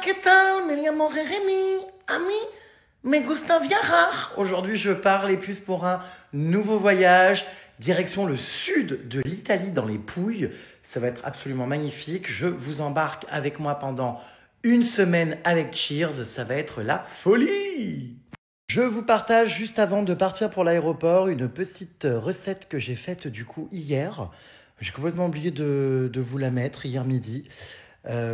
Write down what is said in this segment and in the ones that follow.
¿qué tal? Me llamo Rémi. A mí me gusta viajar. Aujourd'hui, je pars les puces pour un nouveau voyage, direction le sud de l'Italie, dans les Pouilles. Ça va être absolument magnifique. Je vous embarque avec moi pendant une semaine avec Cheers. Ça va être la folie. Je vous partage juste avant de partir pour l'aéroport une petite recette que j'ai faite du coup hier. J'ai complètement oublié de vous la mettre hier midi.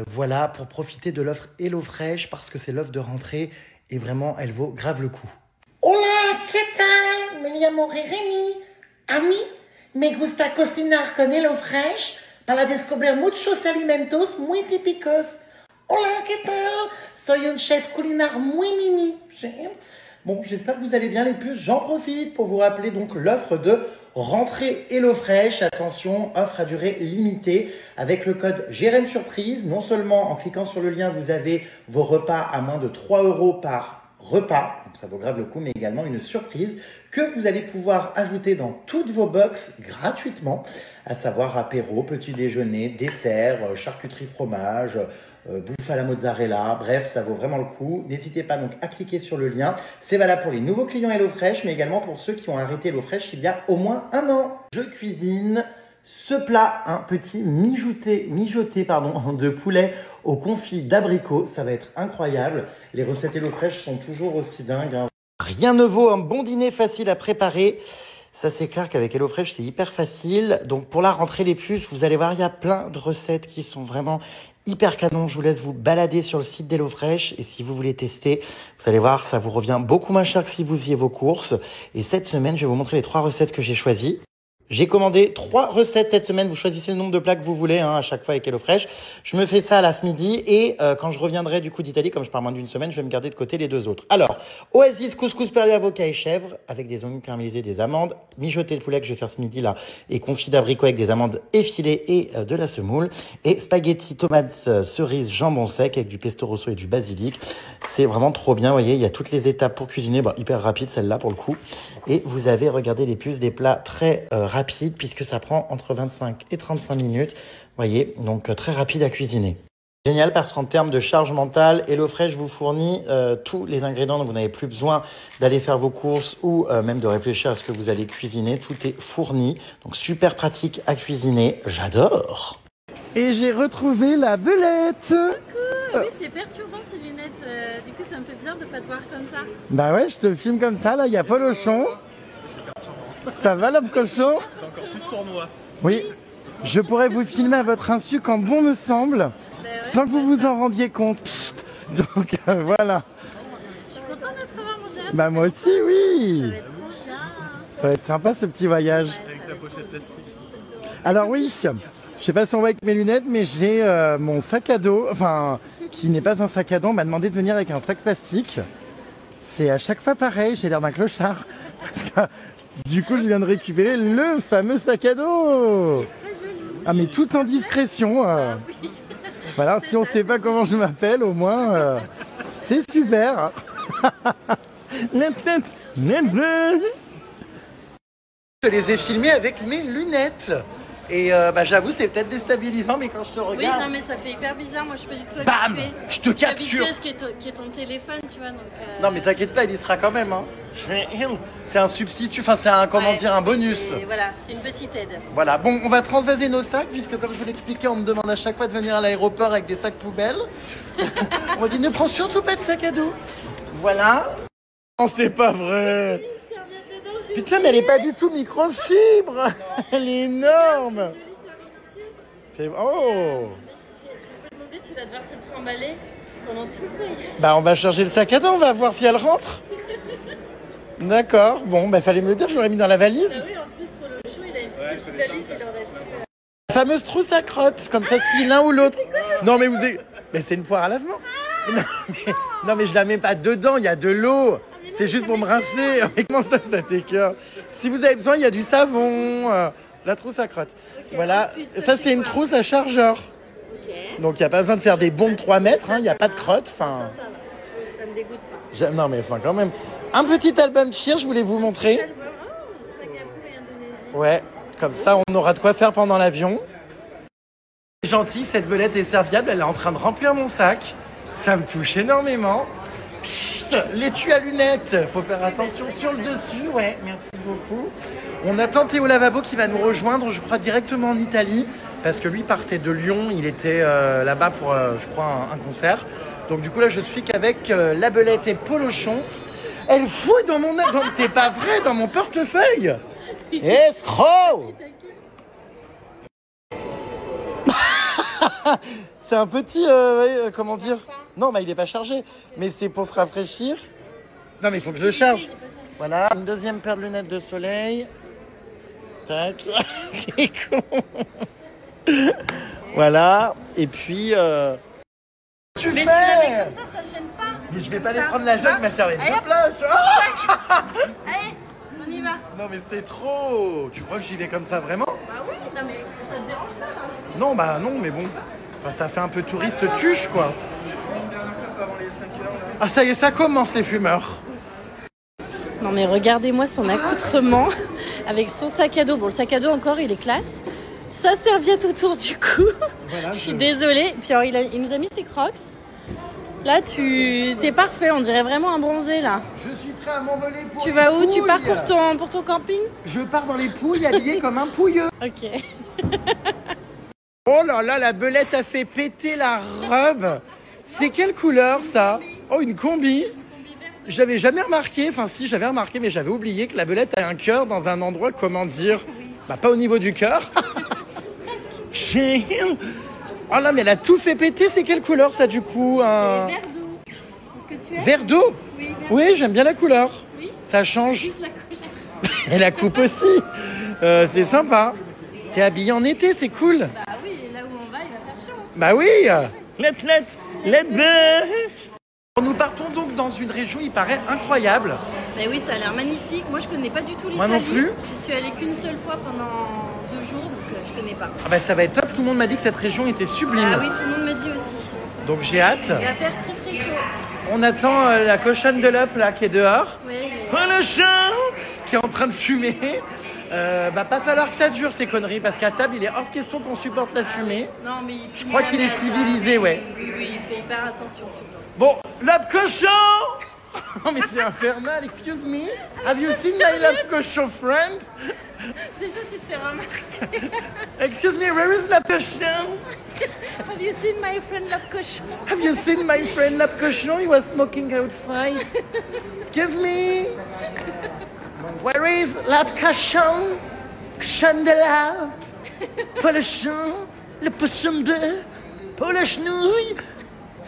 Voilà, pour profiter de l'offre HelloFresh parce que c'est l'offre de rentrée et vraiment elle vaut grave le coup. Hola, ¿qué tal? Me llamo Rémi. A mí me gusta cocinar con HelloFresh para descubrir muchos alimentos muy típicos. Hola, ¿qué tal? Soy un chef culinaire muy mimi. Bon, j'espère que vous allez bien les puces. J'en profite pour vous rappeler donc l'offre de rentrée HelloFresh. Attention, offre à durée limitée avec le code Jérém Surprise. Non seulement en cliquant sur le lien, vous avez vos repas à moins de 3 € par repas. Donc ça vaut grave le coup, mais également une surprise que vous allez pouvoir ajouter dans toutes vos box gratuitement, à savoir apéro, petit déjeuner, dessert, charcuterie fromage, bouffe à la mozzarella, bref, ça vaut vraiment le coup. N'hésitez pas donc à cliquer sur le lien. C'est valable pour les nouveaux clients HelloFresh, mais également pour ceux qui ont arrêté HelloFresh il y a au moins 1 an. Je cuisine ce plat, un petit mijoté de poulet au confit d'abricot. Ça va être incroyable. Les recettes HelloFresh sont toujours aussi dingues, hein. Rien ne vaut un bon dîner facile à préparer. Ça, c'est clair qu'avec HelloFresh, c'est hyper facile. Donc, pour la rentrée les puces, vous allez voir, il y a plein de recettes qui sont vraiment hyper canon. Je vous laisse vous balader sur le site d'HelloFresh. Et si vous voulez tester, vous allez voir, ça vous revient beaucoup moins cher que si vous faisiez vos courses. Et cette semaine, je vais vous montrer les 3 recettes que j'ai choisies. J'ai commandé 3 recettes cette semaine. Vous choisissez le nombre de plats que vous voulez, à chaque fois avec HelloFresh. Je me fais ça là ce midi et quand je reviendrai du coup d'Italie, comme je pars moins d'une semaine, je vais me garder de côté les 2 autres. Alors, Oasis, couscous perlé avocat et chèvre avec des oignons caramélisés, des amandes, mijoté de poulet que je vais faire ce midi là et confit d'abricot avec des amandes effilées et de la semoule et spaghetti tomates cerises jambon sec avec du pesto rosso et du basilic. C'est vraiment trop bien, vous voyez, il y a toutes les étapes pour cuisiner, hyper rapide celle-là pour le coup. Et vous avez, regardez les puces, des plats très rapide puisque ça prend entre 25 et 35 minutes. Vous voyez, donc très rapide à cuisiner. Génial parce qu'en termes de charge mentale, HelloFresh vous fournit tous les ingrédients, donc vous n'avez plus besoin d'aller faire vos courses ou même de réfléchir à ce que vous allez cuisiner. Tout est fourni, donc super pratique à cuisiner. J'adore. Et j'ai retrouvé la belette. Oui, c'est perturbant ces lunettes. Du coup, ça me fait bizarre de pas te voir comme ça. Bah ouais, je te le filme comme ça. Là, il y a Polochon. C'est perturbant. Ça va, l'homme cochon? C'est encore plus sournois. Oui, je pourrais vous filmer à votre insu quand bon me semble, sans que vous vous en rendiez compte. Psst. Donc voilà. Je suis contente de te revoir, mon Gérard. Bah moi aussi, oui. Ça va être trop bien. Ça va être sympa ce petit voyage. Avec ta pochette plastique. Alors oui, je sais pas si on voit avec mes lunettes, mais j'ai mon sac à dos, enfin, qui n'est pas un sac à dos, on m'a demandé de venir avec un sac plastique. C'est à chaque fois pareil, j'ai l'air d'un clochard. Parce que, du coup, je viens de récupérer le fameux sac à dos. Ah, mais tout en discrétion. Oui. Voilà, si on ne sait pas comment je m'appelle, au moins, c'est super. Je les ai filmés avec mes lunettes. Et j'avoue, c'est peut-être déstabilisant, mais quand je te regarde... Oui, non, mais ça fait hyper bizarre. Moi, je suis pas du tout Bam, habituée. je te capture. Je suis habituée à ce qui est ton téléphone, tu vois. Donc, Non, mais t'inquiète pas, il y sera quand même. Hein. C'est un substitut, enfin, c'est un, un bonus. Voilà, c'est une petite aide. Voilà, bon, on va transvaser nos sacs, puisque comme je vous l'expliquais, on me demande à chaque fois de venir à l'aéroport avec des sacs poubelles. On m'a dit, ne prends surtout pas de sac à dos. Voilà. Non, c'est pas vrai. Putain, mais elle est pas du tout microfibre. Elle est énorme. Oh. J'ai pas demandé, tu vas devoir te le trimballer pendant tout le voyage. Bah, on va charger le sac à dos, on va voir si elle rentre. D'accord, bon, fallait me le dire, j'aurais mis dans la valise. Ah oui, en plus, pour le show, il a une petite valise, il aurait pu... La fameuse trousse à crotte, comme ça, si l'un ou l'autre. Non, mais mais c'est une poire à lavement. Non, mais je la mets pas dedans, il y a de l'eau. C'est juste pour me rincer. Mais comment ça t'écoeure? Si vous avez besoin, il y a du savon. La trousse à crotte. Okay, voilà, ensuite, ça c'est une trousse à chargeur. Okay. Donc il n'y a pas besoin de faire des bonds de 3 mètres, il n'y a pas de crotte. Ça me dégoûte pas. Non, mais quand même. Un petit album Cheers, je voulais vous montrer. Ouais, comme ça on aura de quoi faire pendant l'avion. C'est gentil, cette belette est serviable, elle est en train de remplir mon sac. Ça me touche énormément. Chut, l'étui à lunettes, faut faire attention sur le dessus, ouais, merci beaucoup. On attend Théo Lavabo qui va nous rejoindre, je crois, directement en Italie, parce que lui partait de Lyon, il était là-bas pour, je crois, un concert. Donc du coup là, je suis qu'avec la Belette et Polochon. Elle fouille dans mon... c'est pas vrai, dans mon portefeuille. Escroc. C'est un petit, comment dire? Non, bah il est pas chargé, mais c'est pour se rafraîchir. Non, mais il faut que je charge. Voilà, une deuxième paire de lunettes de soleil. Tac. C'est con. Voilà, et puis... Tu Mais fais tu la mets comme ça gêne pas. Mais je vais pas Ça, les prendre la tu joie vois. avec ma serviette Allez, de hop. plage. Allez, on y va. Non, mais c'est trop. Tu crois que j'y vais comme ça vraiment? Bah oui, non mais ça te dérange pas. Non, bah non, mais bon. Enfin, ça fait un peu touriste tuche, quoi. Ah, ça y est, ça commence, les fumeurs. Non mais regardez-moi son accoutrement avec son sac à dos. Bon, le sac à dos encore, il est classe. Sa serviette autour du cou. Voilà, Je suis désolée. Puis alors, il nous a mis ses crocs. Là, t'es parfait. On dirait vraiment un bronzé là. Je suis prêt à m'envoler pour Tu les vas où? Tu Pouilles. pars pour ton camping? Je pars dans les Pouilles habillé comme un pouilleux. Ok. Oh là là, la Belette a fait péter la robe. C'est quelle couleur, ça? Oh, une combi. J'avais jamais remarqué, enfin si, j'avais remarqué, mais j'avais oublié que la Belette a un cœur dans un endroit, comment dire, bah pas au niveau du cœur. Oh là, mais elle a tout fait péter, c'est quelle couleur ça du coup? Vert d'eau. Est-ce que tu es? Vert d'eau? Oui, vert. Oui, j'aime bien la couleur. Oui. Ça change. Juste la couleur. Et la coupe aussi. C'est sympa. T'es habillée en été, c'est cool. Bah oui, et là où on va, il va faire chaud aussi. Bah oui. Let's go. Nous partons donc dans une région, il paraît, incroyable. Mais oui, ça a l'air magnifique. Moi, je connais pas du tout l'Italie. Moi non plus. Je suis allée qu'une seule fois pendant 2 jours, donc je connais pas. Ah bah ça va être top, tout le monde m'a dit que cette région était sublime. Ah oui, tout le monde me dit aussi. Donc j'ai hâte. Il va faire très très chaud. On attend la cochonne de l'Up là qui est dehors. Oui, Oh le chat qui est en train de fumer. Bah pas falloir que ça dure ces conneries parce qu'à table il est hors de question qu'on supporte la fumée. non, mais Je crois qu'il est civilisé, ouais. Oui, oui, il fait hyper attention tout le temps. Bon, l'Up cochon. Oh mais c'est infernal, excuse me. Have you seen my love cochon friend? Déjà, tu te fais remarquer. Excuse me, where is l'Up cochon? Have you seen my friend Love Cochon? Have you seen my friend l'Up cochon? He was smoking outside. Excuse me. Where is l'Up cochon? Cochon de l'Up. Pas le chien, le poisson bleu, pas la chenouille.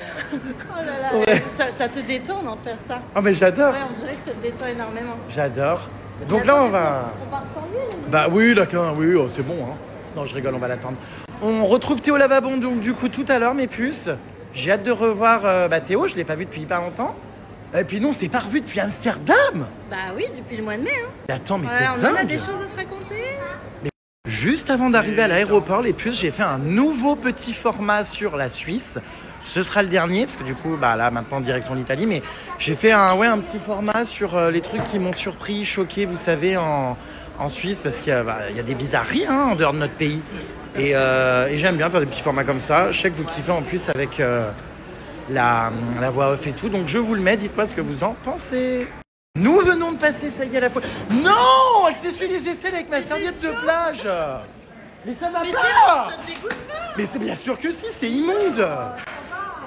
Oh là là, Ouais. ça te détend d'en faire ça. Oh mais j'adore. Ouais, on dirait que ça te détend énormément. J'adore. Donc là on va... On part sans lui. Bah oui, d'accord, oui, oh, c'est bon. Hein. Non, je rigole, on va l'attendre. On retrouve Théo Lavabon donc du coup tout à l'heure, mes puces. J'ai hâte de revoir Théo, je l'ai pas vu depuis hyper longtemps. Et puis non, on s'est pas revu depuis Amsterdam. Bah oui, depuis le mois de mai. Hein. Mais attends, mais Ouais, c'est on en a dingue. des choses à se raconter. Juste avant d'arriver à l'aéroport, les puces, j'ai fait un nouveau petit format sur la Suisse. Ce sera le dernier, parce que du coup, bah là, maintenant, direction l'Italie. Mais j'ai fait un petit format sur les trucs qui m'ont surpris, choqué, vous savez, en Suisse, parce qu'il y a des bizarreries hein, en dehors de notre pays. Et j'aime bien faire des petits formats comme ça. Je sais que vous kiffez en plus avec la voix off et tout. Donc je vous le mets, dites-moi ce que vous en pensez. Nous venons de passer, ça y est, la fois. Non, elle s'essuie les aisselles avec ma serviette de plage. Mais ça va Mais pas. ça te dégoûte pas. Mais c'est bien sûr que si, c'est immonde.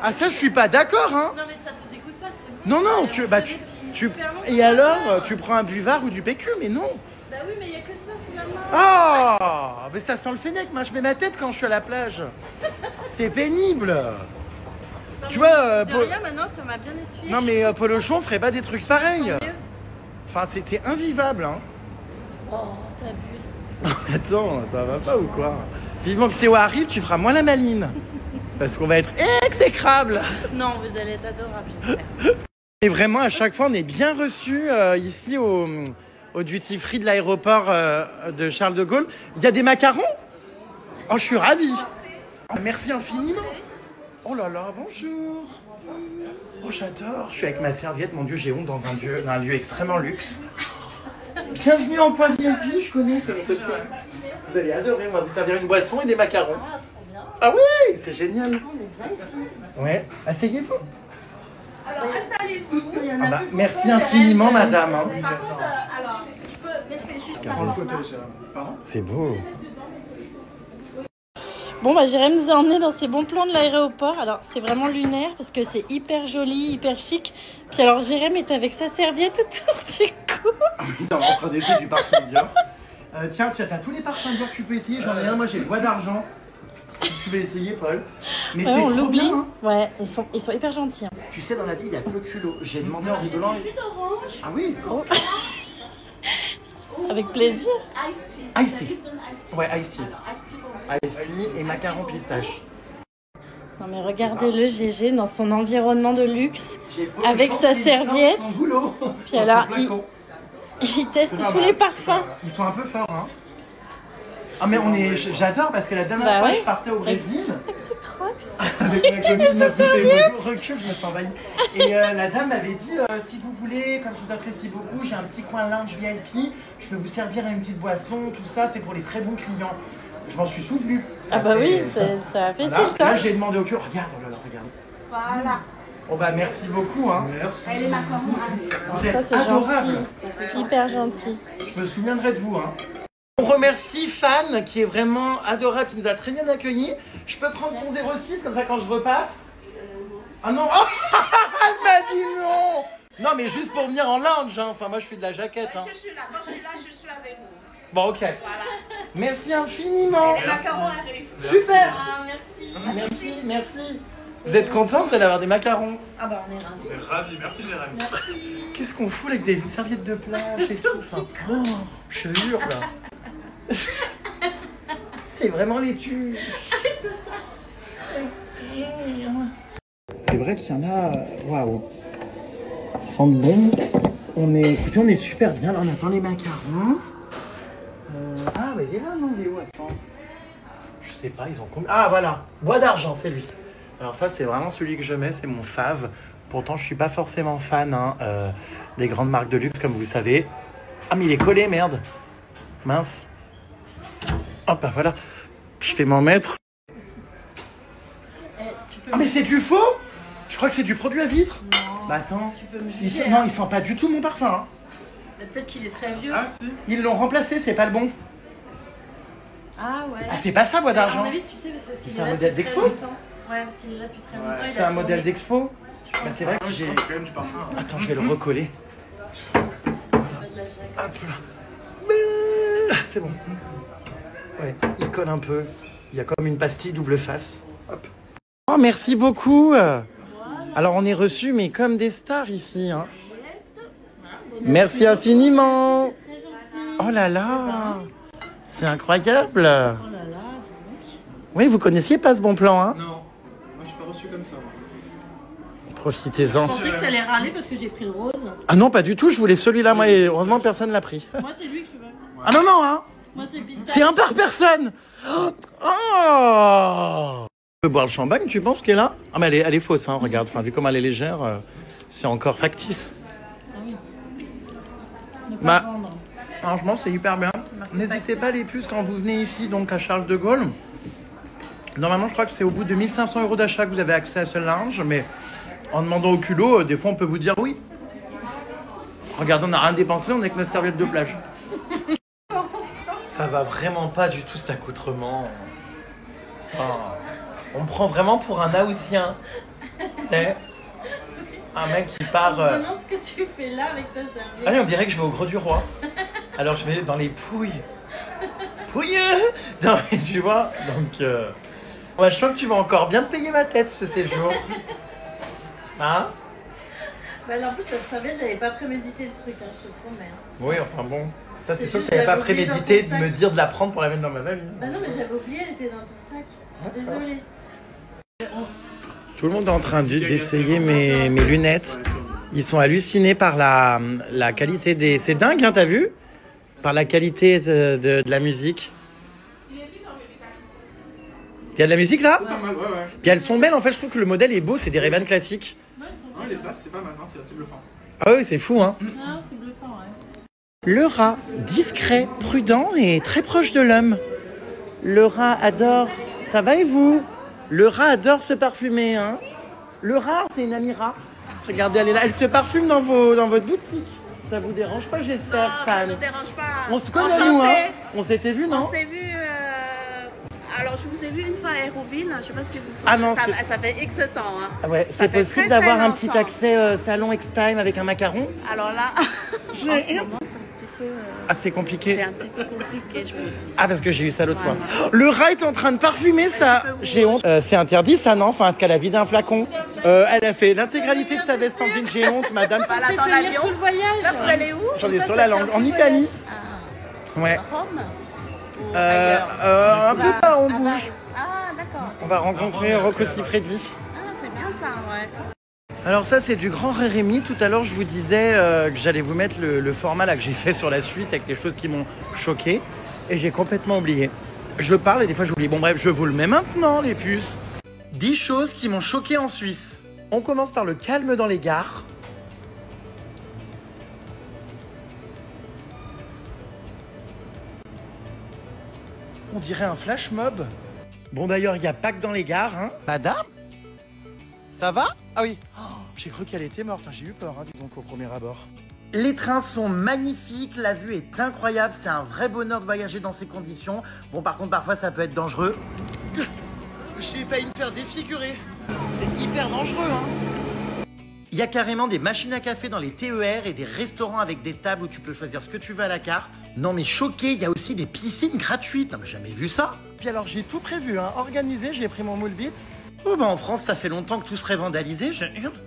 Ah ça, je suis pas d'accord, hein. Non mais ça te dégoûte pas, c'est bon. Non, non, On se connaît depuis super longtemps. et alors, tu prends un buvard ou du PQ, mais non. Bah oui, mais il y a que ça sous la main. Ah, mais ça sent le fennec, moi je mets ma tête quand je suis à la plage. C'est pénible. Non, Tu mais vois, de rien, maintenant ça m'a bien essuyé. Non mais Polochon ferait pas des trucs pareils. Je me sens mieux. Enfin, c'était invivable, hein. Oh, t'abuses. Attends, ça va pas ou quoi? Vivement que Théo arrive, tu feras moins la maline. Parce qu'on va être exécrable. Non, vous allez être adorable, j'espère. Et vraiment, à chaque fois, on est bien reçus ici au duty free de l'aéroport de Charles de Gaulle. Il y a des macarons. Oh, je suis ravie. Oh, merci infiniment. Oh là là, bonjour. Oh, j'adore. Je suis avec ma serviette. Mon Dieu, j'ai honte dans un lieu extrêmement luxe. Bienvenue en point VIP, je connais. Vous allez adorer. On va vous servir une boisson et des macarons. Ah, trop bien. Ah oui, c'est génial. On est bien ici. Ouais, asseyez-vous. Alors, installez-vous. Ah bah, merci infiniment, madame. Hein. Par contre, alors, je peux laisser juste Prends le fauteuil, Jérém. Pardon? C'est beau. Bon, bah, Jérém nous a emmenés dans ces bons plans de l'aéroport. Alors, c'est vraiment lunaire parce que c'est hyper joli, hyper chic. Puis alors, Jérém est avec sa serviette autour du cou. Il est en train d'essayer du parfum Dior. Tiens, tu as tous les parfums Dior que tu peux essayer. J'en ai un, moi j'ai le bois d'argent. Si tu veux essayer, Paul. Mais Ouais, c'est on trop l'oublie. bien. Hein. Ouais, ils sont hyper gentils. Hein. Tu sais, dans la vie, il y a que le culot. J'ai demandé en rigolant. jus d'orange. Ah oui. Oh. Avec plaisir. Ice tea. Ice tea. Ice tea. Ouais, ice tea. Alors, ice tea pour vous. Ice tea et macaron pistache. Non mais regardez-le GG dans son environnement de luxe. J'ai beau Avec de gens sa qui serviette. sortent son boulot Puis dans alors, ce flacon. Il teste C'est pas tous mal. les parfums. Ils sont un peu forts, hein. Ah mais j'adore parce que la dernière Bah fois ouais. je partais au Brésil Avec ses crocs. avec ma copine, ma petite recul, je me sens envahie. Et la dame m'avait dit si vous voulez, comme je vous apprécie beaucoup, j'ai un petit coin lounge VIP, je peux vous servir une petite boisson, tout ça, c'est pour les très bons clients. Je m'en suis souvenu. Ah bah oui, ça a fait Voilà. tilt. Là Hein. j'ai demandé au cul, regarde, oh là là, regarde. Voilà. Bon bah merci beaucoup, hein. Merci. Et les macarons arrivent. Vous Ça êtes c'est adorables. gentil. Hyper gentil. Je me souviendrai de vous, hein. On remercie Fan qui est vraiment adorable, qui nous a très bien accueillis. Je peux prendre ton 06 comme ça quand je repasse? Ah non, oh, elle m'a dit non. Non mais juste pour venir en lounge, hein. Enfin moi je fais de la jaquette. Hein. Je suis là. Quand je suis là, je suis avec vous. Bon ok. Voilà. Merci infiniment. Les macarons arrivent. Super. Ah merci. Merci, merci. Vous êtes contents, vous allez avoir des macarons? Ah bah on est ravis. On est ravis. Merci, Jérém. Qu'est-ce qu'on fout avec des serviettes de plage et tout enfin, oh, je jure là. C'est vraiment laitue. C'est ça. C'est vrai qu'il y en a. Waouh. Ils sentent bon. Écoutez, on est super bien. Là, on attend les macarons. Ah, mais il est là, non? Il est où? Attends. Je sais pas, ils ont combien? Ah, voilà. Bois d'argent, c'est lui. Alors, ça, c'est vraiment celui que je mets. C'est mon fave. Pourtant, je suis pas forcément fan hein, des grandes marques de luxe, comme vous savez. Ah, mais il est collé, merde. Mince. Hop, bah voilà. Je fais m'en mettre. Ah, mais c'est du faux? Je crois que c'est du produit à vitre. Non. Bah attends. Tu peux me Il juger. sent- non, il sent pas du tout mon parfum. Hein. Peut-être qu'il est très vieux. Ah, si. Ils l'ont remplacé, c'est pas le bon. Ah ouais. Ah, c'est pas ça, bois À d'argent. mon avis, tu sais, parce qu'il C'est est un là modèle depuis très d'expo longtemps. Ouais, parce qu'il est là depuis très longtemps. il C'est a un tourné. modèle d'expo. Bah, c'est vrai Ah, que je j'ai. pense que c'est quand même du parfum. Hein. Attends, je vais le recoller. C'est pas de la jaquette. Hop là. C'est bon. Ouais, il colle un peu. Il y a comme une pastille double face. Hop. Oh, merci beaucoup. Alors, on est reçus, mais comme des stars ici. Hein. Merci infiniment. Très gentil. Oh là là. C'est incroyable. Oh là là, dis donc. Oui, vous connaissiez pas ce bon plan, hein? Non. Moi, je suis pas reçu comme ça. Profitez-en. Je pensais que t'allais râler parce que j'ai pris le rose. Ah non, pas du tout, je voulais celui-là, moi, et heureusement, personne l'a pris. Moi, c'est lui que je veux. Ah non, non, hein? Moi, c'est le pistache. C'est un par personne! Oh! Tu peux boire le champagne, tu penses qu'elle est là? Ah, mais elle est fausse, hein, regarde. Enfin, vu comme elle est légère, c'est encore factice. Ah oui. Ne pas Bah. vendre. Franchement, c'est hyper bien. N'hésitez pas, les puces, quand vous venez ici, donc à Charles de Gaulle. Normalement, je crois que c'est au bout de 1500 € d'achat que vous avez accès à ce linge, mais en demandant au culot, des fois, on peut vous dire oui. Regardez, on n'a rien dépensé, on est avec notre serviette de plage. Ça va vraiment pas du tout cet accoutrement. Oh. On me prend vraiment pour un Haussien. C'est un mec qui part. Je me demande ce que tu fais là avec ta serviette. Ah, on dirait que je vais au Gros du Roi. Alors je vais dans les pouilles. Pouilleux. Non, mais tu vois, donc. Ouais, je sens que tu vas encore bien te payer ma tête ce séjour. Hein? Bah, alors, en plus, ça savait, j'avais pas prémédité le truc, hein, je te promets. hein. Oui, enfin bon. Ça, c'est C'est sûr que juste, tu n'avais pas j'avais oublié prémédité dans de ton me sac. dire de la prendre pour la mettre dans ma valise. Bah non, mais j'avais oublié, elle était dans ton sac. Je suis désolée. Tout le monde est en train d'essayer mes lunettes. Ils sont hallucinés par la qualité des... C'est dingue, hein, t'as vu? Par la qualité de la musique. Il y a de la musique là? C'est pas mal, ouais, ouais. Puis elles sont belles, en fait, je trouve que le modèle est beau, c'est des Ray-Ban classiques. Ouais, les basses, c'est pas mal. Non, c'est assez bluffant. Ah oui, c'est fou, hein. Ah, c'est bluffant, ouais. Le rat, discret, prudent et très proche de l'homme. Le rat adore... Ça va et vous? Le rat adore se parfumer, hein. Le rat, c'est une amie rat. Regardez, elle est là. Elle se parfume dans votre boutique. Ça vous dérange pas, j'espère, Non, ça Fan? ne dérange pas. On se connaît, nous, hein? On s'était vu, non? On s'est vu. Alors, je vous ai vu une fois à Aéroville. Je ne sais pas si vous vous Ah non, souvenez. Ça fait X temps. Hein. Ah ouais, Ça c'est fait possible très, d'avoir très un petit longtemps. accès salon X-Time avec un macaron? Alors là, en ce moment, c'est un petit peu. Ah, c'est compliqué. C'est un petit peu compliqué, je vous dis. Ah, parce que j'ai eu ça l'autre Ouais. fois. Le rat est en train de parfumer ça. je peux vous- J'ai honte. C'est interdit ça, non? Enfin, est-ce qu'elle a vidé un flacon? Elle a fait l'intégralité de sa veste Sandrine. J'ai honte, madame. Voilà, C'est dans tenir l'avion. tout le voyage. L'autre, elle est où? J'en ai Ça, sur ça la tient langue. tout En le Italie. Ouais. Rome? Un peu pas, on bouge. Ah, d'accord. On va rencontrer Rocco Siffredi. Ah, c'est bien ça, ouais. Alors ça, c'est du grand Rémi. Tout à l'heure, je vous disais que j'allais vous mettre le format là que j'ai fait sur la Suisse avec des choses qui m'ont choqué. Et j'ai complètement oublié. Je parle et des fois j'oublie. Bon bref, je vous le mets maintenant, les puces. 10 choses qui m'ont choqué en Suisse. On commence par le calme dans les gares. On dirait un flash mob. Bon d'ailleurs, il n'y a pas que dans les gares, hein. Madame? Ça va? Ah oui. Oh, j'ai cru qu'elle était morte, hein. J'ai eu peur, hein, dis donc, au premier abord. Les trains sont magnifiques, la vue est incroyable, c'est un vrai bonheur de voyager dans ces conditions. Bon, par contre, parfois, ça peut être dangereux. J'ai failli me faire défigurer. C'est hyper dangereux, hein. Il y a carrément des machines à café dans les TER et des restaurants avec des tables où tu peux choisir ce que tu veux à la carte. Non mais choqué, il y a aussi des piscines gratuites. Non mais j'ai jamais vu ça. Puis alors j'ai tout prévu, hein. Organisé, j'ai pris mon moule bit. Oh bah en France ça fait longtemps que tout serait vandalisé.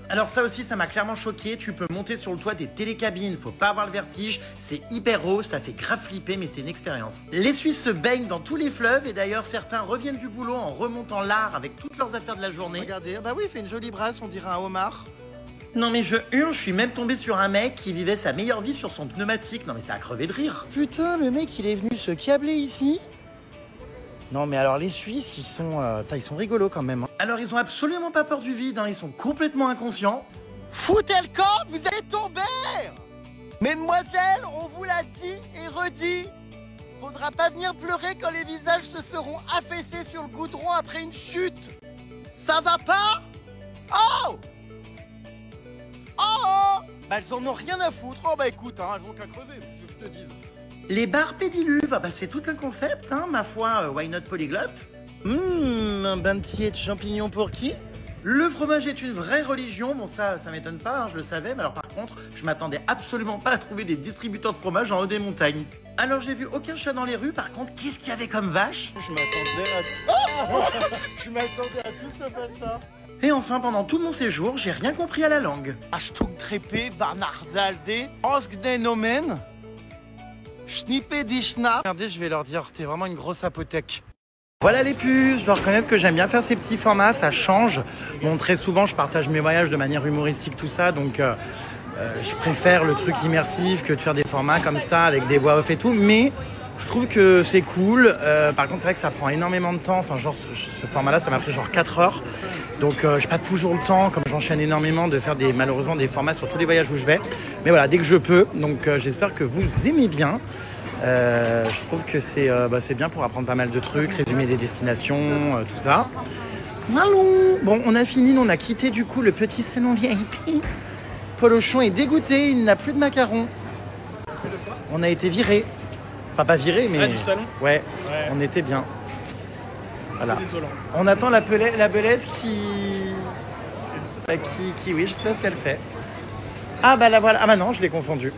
Alors ça aussi ça m'a clairement choqué. Tu peux monter sur le toit des télécabines, faut pas avoir le vertige. C'est hyper haut, ça fait grave flipper mais c'est une expérience. Les Suisses se baignent dans tous les fleuves et d'ailleurs certains reviennent du boulot en remontant l'art avec toutes leurs affaires de la journée. Regardez, bah oui il fait une jolie brasse, on dirait un homard. Non mais je hurle, je suis même tombé sur un mec qui vivait sa meilleure vie sur son pneumatique. Non mais ça a crevé de rire. Putain, le mec il est venu se câbler ici. Non mais alors les Suisses, ils sont rigolos quand même. Hein. Alors ils ont absolument pas peur du vide, hein. Ils sont complètement inconscients. Foutez le camp, vous allez tomber. Mesdemoiselles, on vous l'a dit et redit. Faudra pas venir pleurer quand les visages se seront affaissés sur le goudron après une chute. Ça va pas? Oh! Oh! Bah elles en ont rien à foutre. Oh bah écoute, hein, elles vont qu'à crever, c'est ce que je te dise. Les bars pédiluves, bah c'est tout un concept, hein, ma foi, why not polyglotte? Un bain de pieds de champignons pour qui? Le fromage est une vraie religion, bon ça m'étonne pas, hein, je le savais, mais alors par contre, je m'attendais absolument pas à trouver des distributeurs de fromage en haut des montagnes. Alors j'ai vu aucun chat dans les rues, par contre, qu'est-ce qu'il y avait comme vache? Je m'attendais à tout sauf à ça. Et enfin, pendant tout mon séjour, j'ai rien compris à la langue. Achtung trepe, varnarzalde, osgdenomen, schnippe dischna. Regardez, je vais leur dire, t'es vraiment une grosse apothèque. Voilà les puces, je dois reconnaître que j'aime bien faire ces petits formats, ça change. Bon, très souvent, je partage mes voyages de manière humoristique, tout ça, donc je préfère le truc immersif que de faire des formats comme ça, avec des voix off et tout, mais je trouve que c'est cool. Par contre, c'est vrai que ça prend énormément de temps, enfin, genre, ce format-là, ça m'a pris genre 4 heures. Donc j'ai pas toujours le temps, comme j'enchaîne énormément, de faire malheureusement des formats sur tous les voyages où je vais. Mais voilà, dès que je peux, donc j'espère que vous aimez bien. Je trouve que c'est bien pour apprendre pas mal de trucs, résumer des destinations, tout ça. Allons. Bon, on a fini, on a quitté du coup le petit salon VIP. Polochon est dégoûté, il n'a plus de macarons. On a été virés. Enfin pas virés, mais... du salon? Ouais, on était bien. Voilà. Désolant. On attend la belette qui, oui, je sais pas ce qu'elle fait. Ah bah la voilà. Ah bah non, je l'ai confondu.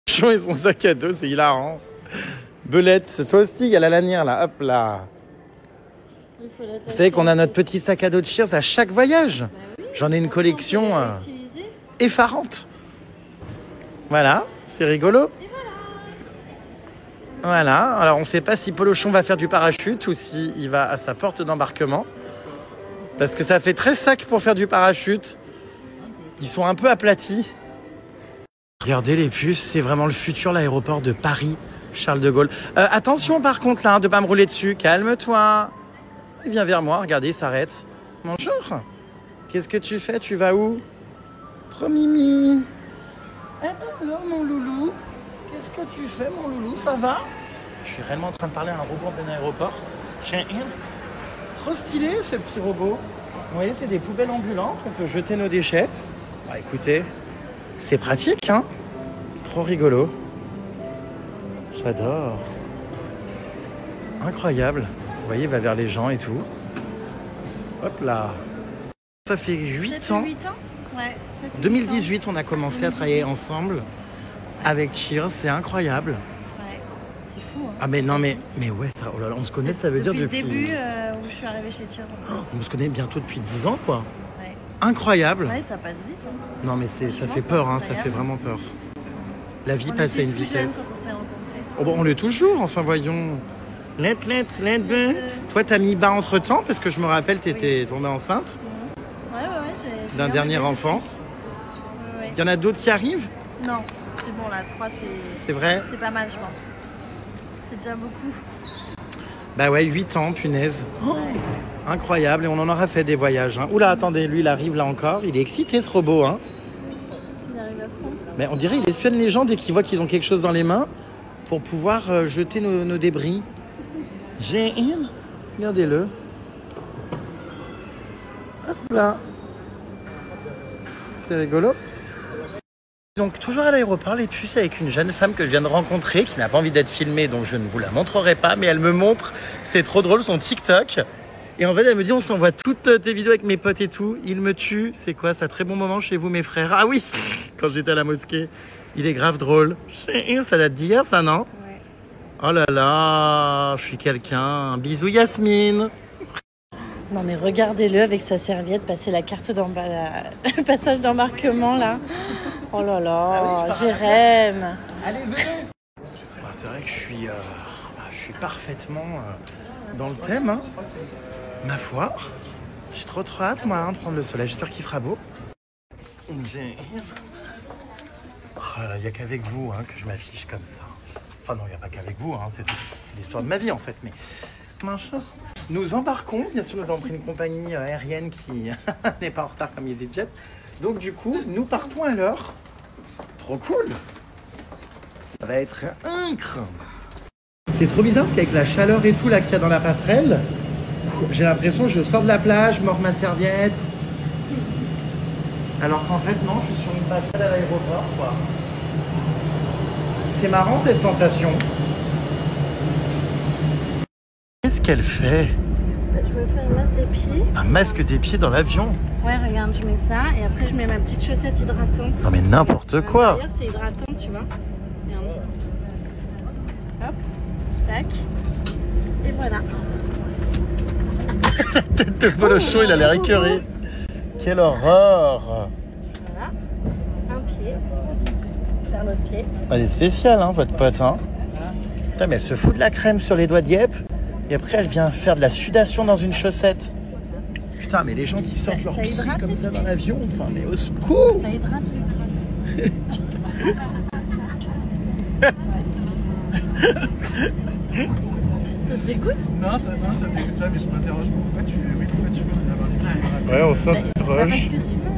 Et son sac à dos, c'est hilarant. Belette, c'est toi aussi, il y a la lanière là, hop là. Vous savez qu'on a notre petit sac à dos de Cheers à chaque voyage. J'en ai une collection effarante. Voilà, c'est rigolo. Voilà, alors on ne sait pas si Polochon va faire du parachute ou s'il va à sa porte d'embarquement. Parce que ça fait 13 sacs pour faire du parachute. Ils sont un peu aplatis. Regardez les puces, c'est vraiment le futur, l'aéroport de Paris, Charles de Gaulle. Attention par contre là, de ne pas me rouler dessus, calme-toi. Il vient vers moi, regardez, il s'arrête. Bonjour, qu'est-ce que tu fais? Tu vas où? Trop mimi. Alors mon loulou, qu'est-ce que tu fais mon loulou, ça va? Je suis réellement en train de parler à un robot en plein aéroport. Trop stylé ce petit robot. Vous voyez, c'est des poubelles ambulantes, on peut jeter nos déchets. Ah, écoutez, c'est pratique, hein. Trop rigolo. J'adore. Incroyable. Vous voyez, il va vers les gens et tout. Hop là. Ça fait 8 ans. 8 ans. Ouais. 2018, on a commencé à travailler ensemble avec Cheers. C'est incroyable. Ouais. C'est fou. Hein. Ah mais non mais ouais, ça, oh là là, on se connaît, ça veut dire depuis... le début où je suis arrivée chez Cheers. On se connaît bientôt depuis 10 ans, quoi. Ouais. Incroyable. Ouais, ça passe vite. Hein. Non mais ça fait peur, hein, ça fait vraiment peur. La vie passe à une vitesse. Quand on s'est rencontrés. Oh bon, on l'est toujours, enfin voyons. Let. Toi, t'as mis bas entre temps parce que je me rappelle, t'étais tombée enceinte Ouais, j'ai d'un dernier enfant. Ouais. Il y en a d'autres qui arrivent? Non, c'est bon là, 3 C'est vrai? c'est pas mal, je pense. C'est déjà beaucoup. Bah ouais, 8 ans, punaise. Ouais. Incroyable, et on en aura fait des voyages. Hein. Oula, attendez, lui, il arrive là encore. Il est excité, ce robot. Hein. Il arrive à fond. Mais on dirait qu'il espionne les gens dès qu'ils voient qu'ils ont quelque chose dans les mains pour pouvoir jeter nos débris. Regardez-le. Hop là. C'est rigolo. Donc toujours à l'aéroport, les puces avec une jeune femme que je viens de rencontrer qui n'a pas envie d'être filmée, donc je ne vous la montrerai pas, mais elle me montre, c'est trop drôle, son TikTok. Et en fait, elle me dit, on s'envoie toutes tes vidéos avec mes potes et tout. Il me tue. C'est quoi, ça, très bon moment chez vous, mes frères? Ah oui, quand j'étais à la mosquée. Il est grave drôle. Ça date d'hier, ça, non? Ouais. Oh là là, je suis quelqu'un. Bisous, Yasmine. Non mais regardez-le avec sa serviette passer la carte le passage d'embarquement là. Oh là là, Jérém. Allez, venez. C'est vrai que je suis parfaitement dans le thème. Hein. Ma foi, j'ai trop hâte, moi, de prendre le soleil. J'espère qu'il fera beau. Oh là, il n'y a qu'avec vous que je m'affiche comme ça. Enfin non, il n'y a pas qu'avec vous, c'est l'histoire de ma vie en fait. Mais nous embarquons, bien sûr, nous avons pris une compagnie aérienne qui n'est pas en retard comme EasyJet. Donc du coup, nous partons à l'heure. Trop cool. Ça va être incroyable. C'est trop bizarre parce qu'avec la chaleur et tout là qu'il y a dans la passerelle, j'ai l'impression que je sors de la plage, je mords ma serviette. Alors qu'en fait non, je suis sur une passerelle à l'aéroport quoi. C'est marrant cette sensation. Qu'est-ce qu'elle fait? Je me fais un masque des pieds. Un masque des pieds dans l'avion? Ouais, regarde, je mets ça et après je mets ma petite chaussette hydratante. Non mais n'importe quoi. D'ailleurs, c'est hydratant, tu vois. Regarde. Hop, tac. Et voilà. La tête de Polochon, il a l'air écœuré. Quelle horreur. Voilà. Un pied. Vers l'autre pied. Elle est spéciale, votre pote. Putain, mais elle se fout de la crème sur les doigts d'Yep. Et après, elle vient faire de la sudation dans une chaussette. Putain, mais les gens qui sortent leurs pieds comme ça dans l'avion, enfin, mais au secours. Ça hydrate les pieds. Ça te dégoûte? Non, ça me dégoûte pas, mais je m'interroge pourquoi tu veux avoir les pieds hydratés. Ouais, on s'interroge. Parce que sinon,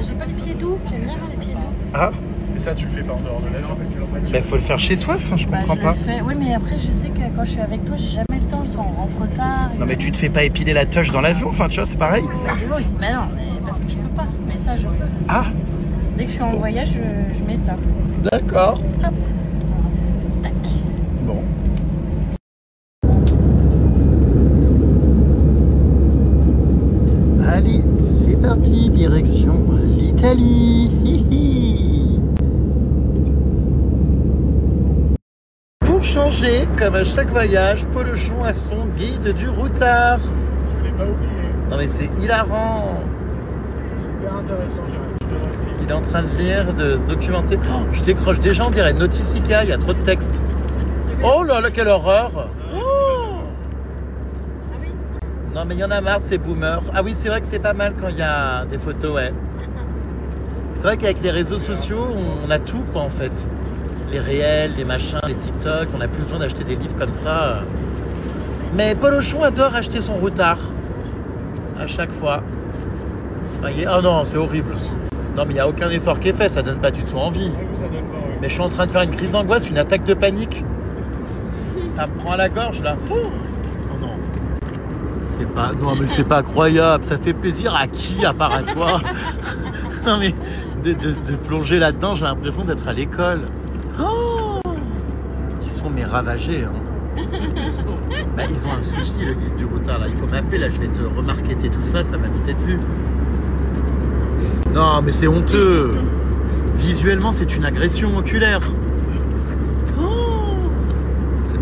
j'ai pas les pieds doux. J'aime bien avoir les pieds doux. Ah, Mais ça, tu le fais pas en dehors de l'avion avec leur voiture. bah faut le faire chez soi, je comprends pas. Oui, mais après, je sais que quand je suis avec toi, j'ai jamais le temps. Ils sont en rentre tard. Non, mais tu te fais pas épiler la touche dans l'avion, tu vois, c'est pareil. Oui, mais non, parce que je peux pas. Mais ça, je peux. Ah, Dès que je suis en voyage, je mets ça. d'accord. Hop. Tac. Bon. Allez, c'est parti, direction l'Italie. Pour changer, comme à chaque voyage, Polochon a son guide du routard. Je l'ai pas oublié. Non mais c'est hilarant. Super intéressant, tu devrais essayer. Il est en train de lire, de se documenter. Oh, je décroche déjà, on dirait Noticia, il y a trop de texte. Oh là là, quelle horreur. Oh. Ah oui. Non mais il y en a marre de ces boomers. Ah oui, c'est vrai que c'est pas mal quand il y a des photos, ouais. C'est vrai qu'avec les réseaux sociaux, on a tout quoi en fait. Les réels, les machins, les TikTok, on n'a plus besoin d'acheter des livres comme ça. Mais Polochon adore acheter son routard. À chaque fois. Voyez, oh non, c'est horrible. Non mais il n'y a aucun effort qui est fait, ça donne pas du tout envie. Ça donne pas, ouais. Mais je suis en train de faire une crise d'angoisse, une attaque de panique. Ça me prend à la gorge là. Oh non. C'est pas. Non mais c'est pas croyable. Ça fait plaisir à qui à part à toi? Non mais de plonger là-dedans, j'ai l'impression d'être à l'école. Oh, ils sont mais ravagés. Hein. Ils ont un souci, le guide du routard. Là. Il faut m'appeler, là, je vais te remarqueter tout ça, ça m'a vite être vu. Non, mais c'est honteux. Visuellement, c'est une agression oculaire.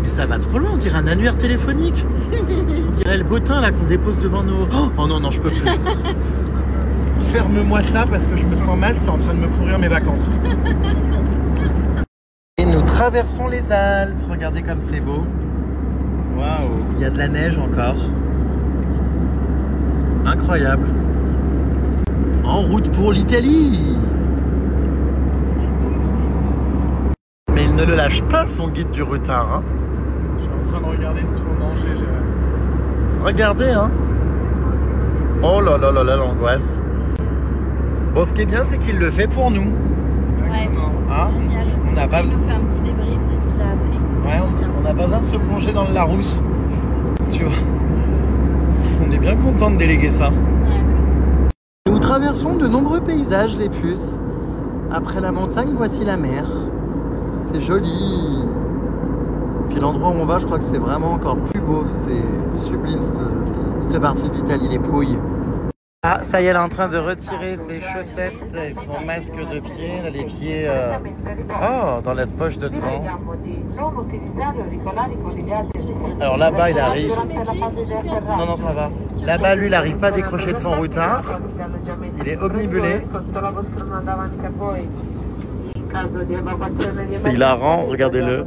Mais ça va trop loin, on dirait un annuaire téléphonique. On dirait le bottin là qu'on dépose devant nos... Oh non, non, je peux plus. Ferme-moi ça parce que je me sens mal, c'est en train de me pourrir mes vacances. Et nous traversons les Alpes. Regardez comme c'est beau. Waouh, il y a de la neige encore. Incroyable. En route pour l'Italie. Mais il ne le lâche pas, son guide du routard. Hein. Je suis en train de regarder ce qu'il faut manger, Jérém. Regardez, hein. Oh là là là là, l'angoisse. Bon, ce qui est bien, c'est qu'il le fait pour nous. Exactement. Hein, on n'a pas Il nous fait un petit débrief de ce qu'il a appris. Ouais, on n'a pas besoin de se plonger dans le Larousse. Tu vois. On est bien content de déléguer ça. Ouais. Nous traversons de nombreux paysages, les puces. Après la montagne, voici la mer. C'est joli. Puis l'endroit où on va, je crois que c'est vraiment encore plus beau. C'est sublime cette partie d'Italie, les Pouilles. Ah, ça y est, elle est en train de retirer ses chaussettes et son masque de pied. Elle a les pieds dans la poche de devant. Alors là-bas, il arrive. Non, non, ça va. Là-bas, lui, il n'arrive pas à décrocher de son routard. Il est omnibulé. C'est hilarant, regardez-le.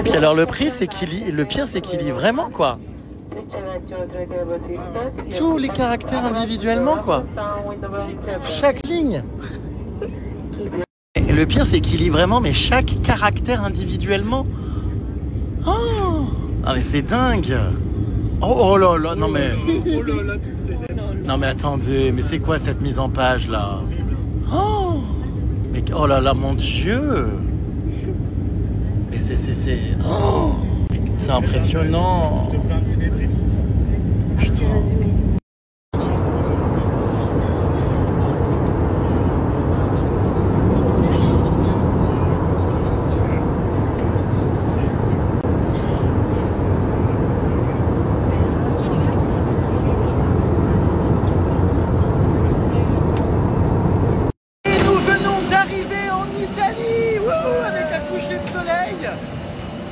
Puis alors le prix, c'est qu'il lit. Le pire, c'est qu'il lit vraiment, quoi. Tous les caractères individuellement, quoi. Chaque ligne. Et le pire, c'est qu'il lit vraiment, mais chaque caractère individuellement. Oh, ah, mais c'est dingue. Oh là là, non mais. Oh là là, toutes ces lettres. Non mais attendez, mais c'est quoi cette mise en page là? Oh, mais oh là là, mon Dieu. Mais c'est impressionnant. Je te fais un petit débrief. Petit résumé.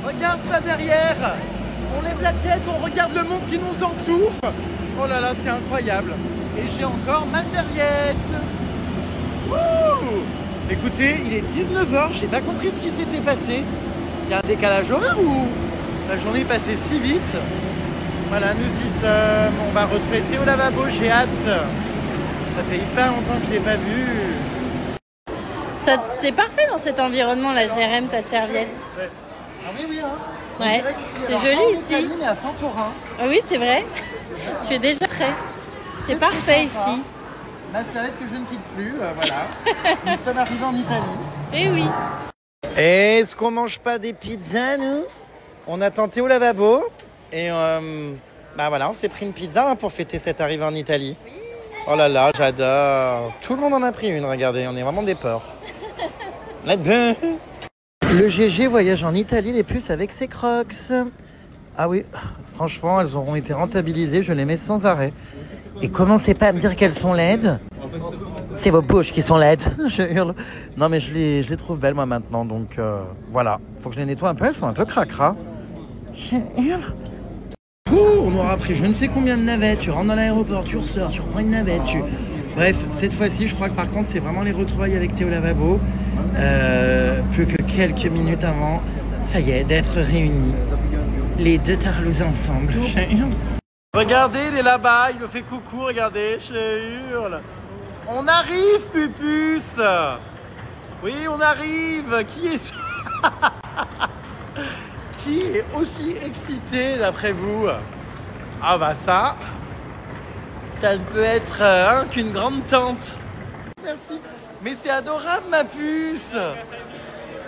Regarde ça derrière. On lève la tête, on regarde le monde qui nous entoure. Oh là là, c'est incroyable. Et j'ai encore ma serviette. Wouh! Écoutez, il est 19h, j'ai pas compris ce qui s'était passé. Il y a un décalage horaire ou la journée est passée si vite? Voilà, nous y sommes. On va retraiter au lavabo, j'ai hâte. Ça fait hyper longtemps que je l'ai pas vu. C'est parfait dans cet environnement, la GRM, ta serviette. Ah oui, oui, hein. Ouais, c'est joli ici. Mais à Santorin. Ah oui, c'est vrai. Tu es déjà prêt. C'est parfait ici. Ma serviette que je ne quitte plus, voilà. Nous sommes arrivés en Italie. Eh oui. Est-ce qu'on mange pas des pizzas, nous? On a tenté au lavabo. Et voilà, on s'est pris une pizza pour fêter cette arrivée en Italie. Oh là là, j'adore. Tout le monde en a pris une, regardez. On est vraiment des porcs. Là-dedans. Le GG voyage en Italie les puces avec ses crocs. Ah oui, franchement, elles auront été rentabilisées, je les mets sans arrêt. Et commencez pas à me dire qu'elles sont laides. C'est vos bouches qui sont laides. Je hurle. Non mais je les trouve belles moi maintenant, donc voilà. Faut que je les nettoie un peu, elles sont un peu cracra. Je hurle. On aura pris je ne sais combien de navettes, tu rentres dans l'aéroport, tu ressors, tu reprends une navette, Bref, cette fois-ci, je crois que par contre, c'est vraiment les retrouvailles avec Théo Lavabo. Plus que quelques minutes avant, ça y est, d'être réunis. Les deux tarlouse ensemble. Regardez, il est là-bas, il me fait coucou, regardez, je hurle. On arrive, Pupus. Oui, on arrive. Qui est Qui est aussi excité, d'après vous? Ah bah ça ne peut être qu'une grande tante. Merci. Mais c'est adorable, ma puce.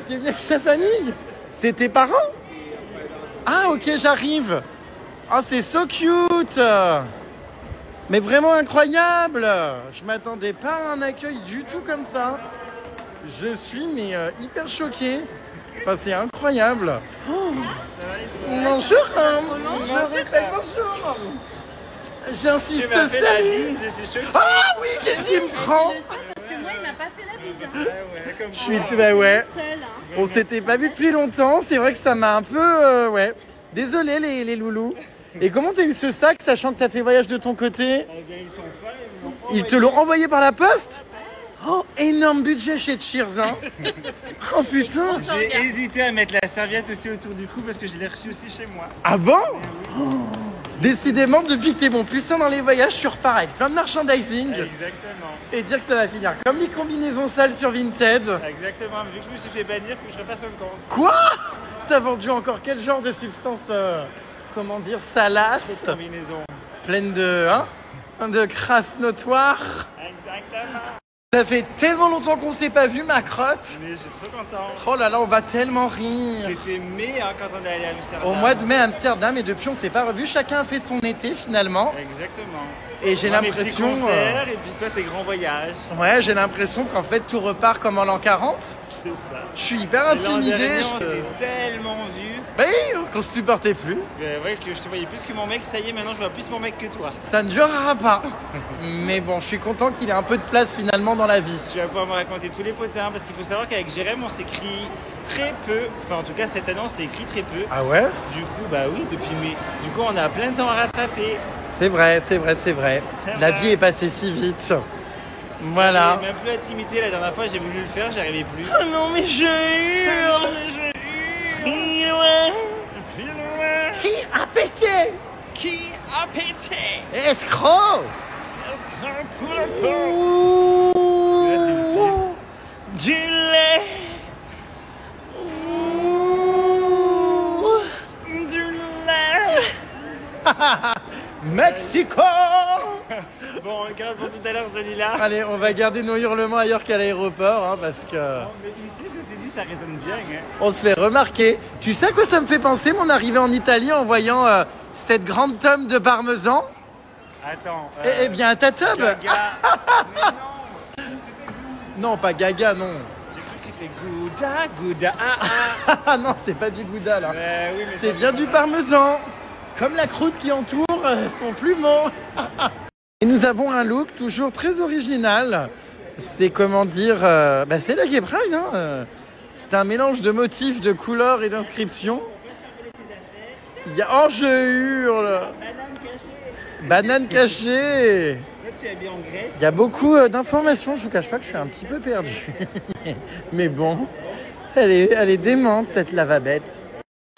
T'es venue avec ta famille? C'est tes parents? Ah ok, j'arrive. Ah, c'est so cute. Mais vraiment incroyable. Je m'attendais pas à un accueil du tout comme ça. Je suis hyper choquée. Enfin, c'est incroyable. Oh. Bonjour. Bonjour. J'insiste, salut. Ah oui, qu'est-ce qu'il me prend? Parce que moi, il m'a pas fait la bise. Je suis... Bah ouais. On s'était pas vu depuis longtemps. C'est vrai que ça m'a un peu... ouais. Désolé les loulous. Et comment t'as eu ce sac, sachant que t'as fait voyage de ton côté? Ils te l'ont envoyé par la poste? Oh, énorme budget chez Cheers, hein. Oh putain. J'ai hésité à mettre la serviette aussi autour du cou parce que je l'ai reçue aussi chez moi. Ah bon? Oh. Décidément, depuis que t'es bon puissant dans les voyages, tu repars avec plein de merchandising. Exactement. Et dire que ça va finir comme les combinaisons sales sur Vinted. Exactement, vu que je me suis fait bannir, faut que je repasse un compte. Quoi? T'as vendu encore quel genre de substance, comment dire, salace? Cette combinaison. Pleine de crasse notoire. Exactement. Ça fait tellement longtemps qu'on s'est pas vu, ma crotte. Mais je suis trop content. Oh là là, on va tellement rire. C'était mai quand on est allé à Amsterdam. Au mois de mai à Amsterdam, et depuis on s'est pas revu. Chacun a fait son été finalement. Exactement. Et j'ai l'impression... Mes petits concerts, et puis toi tes grands voyages. Ouais, j'ai l'impression qu'en fait tout repart comme en l'an 40. C'est ça. Je suis hyper intimidé. On s'était tellement vu. Oui, qu'on se supportait plus. Ouais, que je te voyais plus que mon mec. Ça y est, maintenant je vois plus mon mec que toi. Ça ne durera pas. Mais bon, je suis content qu'il ait un peu de place finalement dans la vie. Tu vas pouvoir me raconter tous les potins parce qu'il faut savoir qu'avec Jérém on s'écrit très peu. Enfin en tout cas cette année on s'est écrit très peu. Ah ouais? Du coup bah oui depuis mai. Du coup on a plein de temps à rattraper. C'est vrai. La vie est passée si vite. Voilà. J'avais même plus l'intimité la dernière fois, j'ai voulu le faire, j'y arrivais plus. Oh non mais je hurle. Qui a pété? Qui a pété? Escroc. Là, c'est le film. Du lait. Du lait. Mexico. Bon, on garde pour tout à l'heure celui-là. Allez, on va garder nos hurlements ailleurs qu'à l'aéroport, hein, parce que... Bon, mais ici, ceci dit, ça résonne bien. Hein. On se fait remarquer. Tu sais à quoi ça me fait penser, mon arrivée en Italie, en voyant cette grande tome de parmesan? Attends. Eh bien, à ta tube. Gaga. Mais non. Non, pas Gaga, non. J'ai cru que c'était Gouda, Gouda. Ah non, c'est pas du Gouda, là. Oui, mais C'est bien du parmesan. Comme la croûte qui entoure ton plumeau. Et nous avons un look toujours très original. C'est comment dire... c'est la Gay Pride, hein. C'est un mélange de motifs, de couleurs et d'inscriptions. Oh, je hurle. Banane cachée. Il y a beaucoup d'informations. Je vous cache pas que je suis un petit peu perdu. Mais bon, elle est démente, cette lavabette.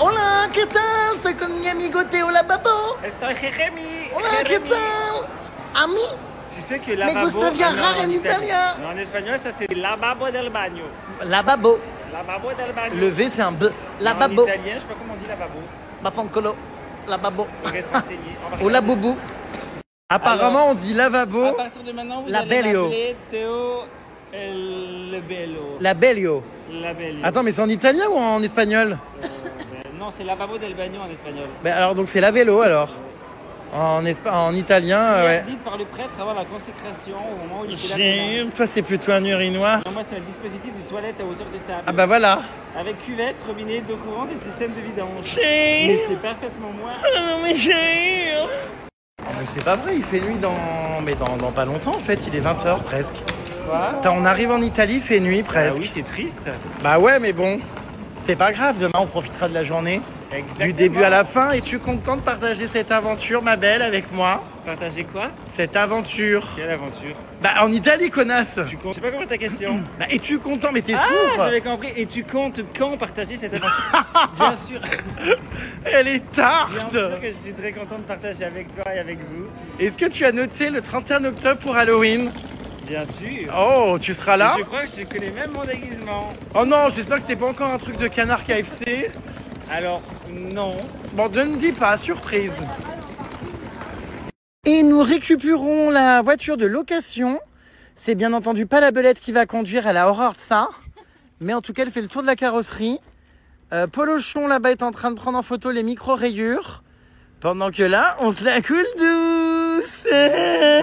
Hola, ¿qué tal? Soy con mi amigo Teo Lavabo. Estoy Jérémy. Hola, ¿qué tal? Ami. Tu sais que lavabo... gusta viajar en Italia. Non, en espagnol, ça c'est lavabo del bagno. Lavabo. Lavabo del bagno. Le V, c'est un B. Lavabo. En italien, je sais pas comment on dit lavabo. Bafancolo. Lavabo. On va se renseigner. Ou la boubou. Apparemment, on dit lavabo. À partir de maintenant, vous La allez Bellio. m'appeler Théo le Bello. La Bellio. La Bellio. Attends, mais c'est en italien ou en espagnol? Non, c'est lavabo del bagno en espagnol. Alors, donc c'est la vélo alors. En italien, ouais. Dit par le prêtre avant la consécration au moment où il était là. Toi, c'est plutôt un urinoir. Non, moi, c'est un dispositif de toilette à hauteur de table. Ah bah voilà. Avec cuvette, robinet, d'eau courante et système de vidange. Mais c'est parfaitement moi. non mais j'ai... Mais c'est pas vrai, il fait nuit dans pas longtemps en fait, il est 20h presque. Quoi? On arrive en Italie, il fait nuit Ah presque. oui, c'est triste. Bah ouais, mais bon, c'est pas grave, demain on profitera de la journée. Exactement. Du début à la fin. Es-tu content de partager cette aventure, ma belle, avec moi? Partager quoi? Cette aventure. Quelle aventure? Bah en Italie, connasse. Je sais pas comment ta question. Bah es-tu content? Mais t'es Ah, sourd. j'avais compris. Et tu comptes quand partager cette aventure? Bien sûr. Elle est Bien tarte. sûr que je suis très content de partager avec toi et avec vous. Est-ce que tu as noté le 31 octobre pour Halloween? Bien sûr. Oh, tu seras là? Je crois que je connais même mon déguisement. Oh non, j'espère que c'est pas encore un truc de canard KFC. Alors, non. Bon, ne me dis pas, surprise. Et nous récupérons la voiture de location. C'est bien entendu pas la belette qui va conduire, elle a horreur de ça. Mais en tout cas, elle fait le tour de la carrosserie. Polochon là-bas est en train de prendre en photo les micro-rayures. Pendant que là, on se la coule douce. tousser.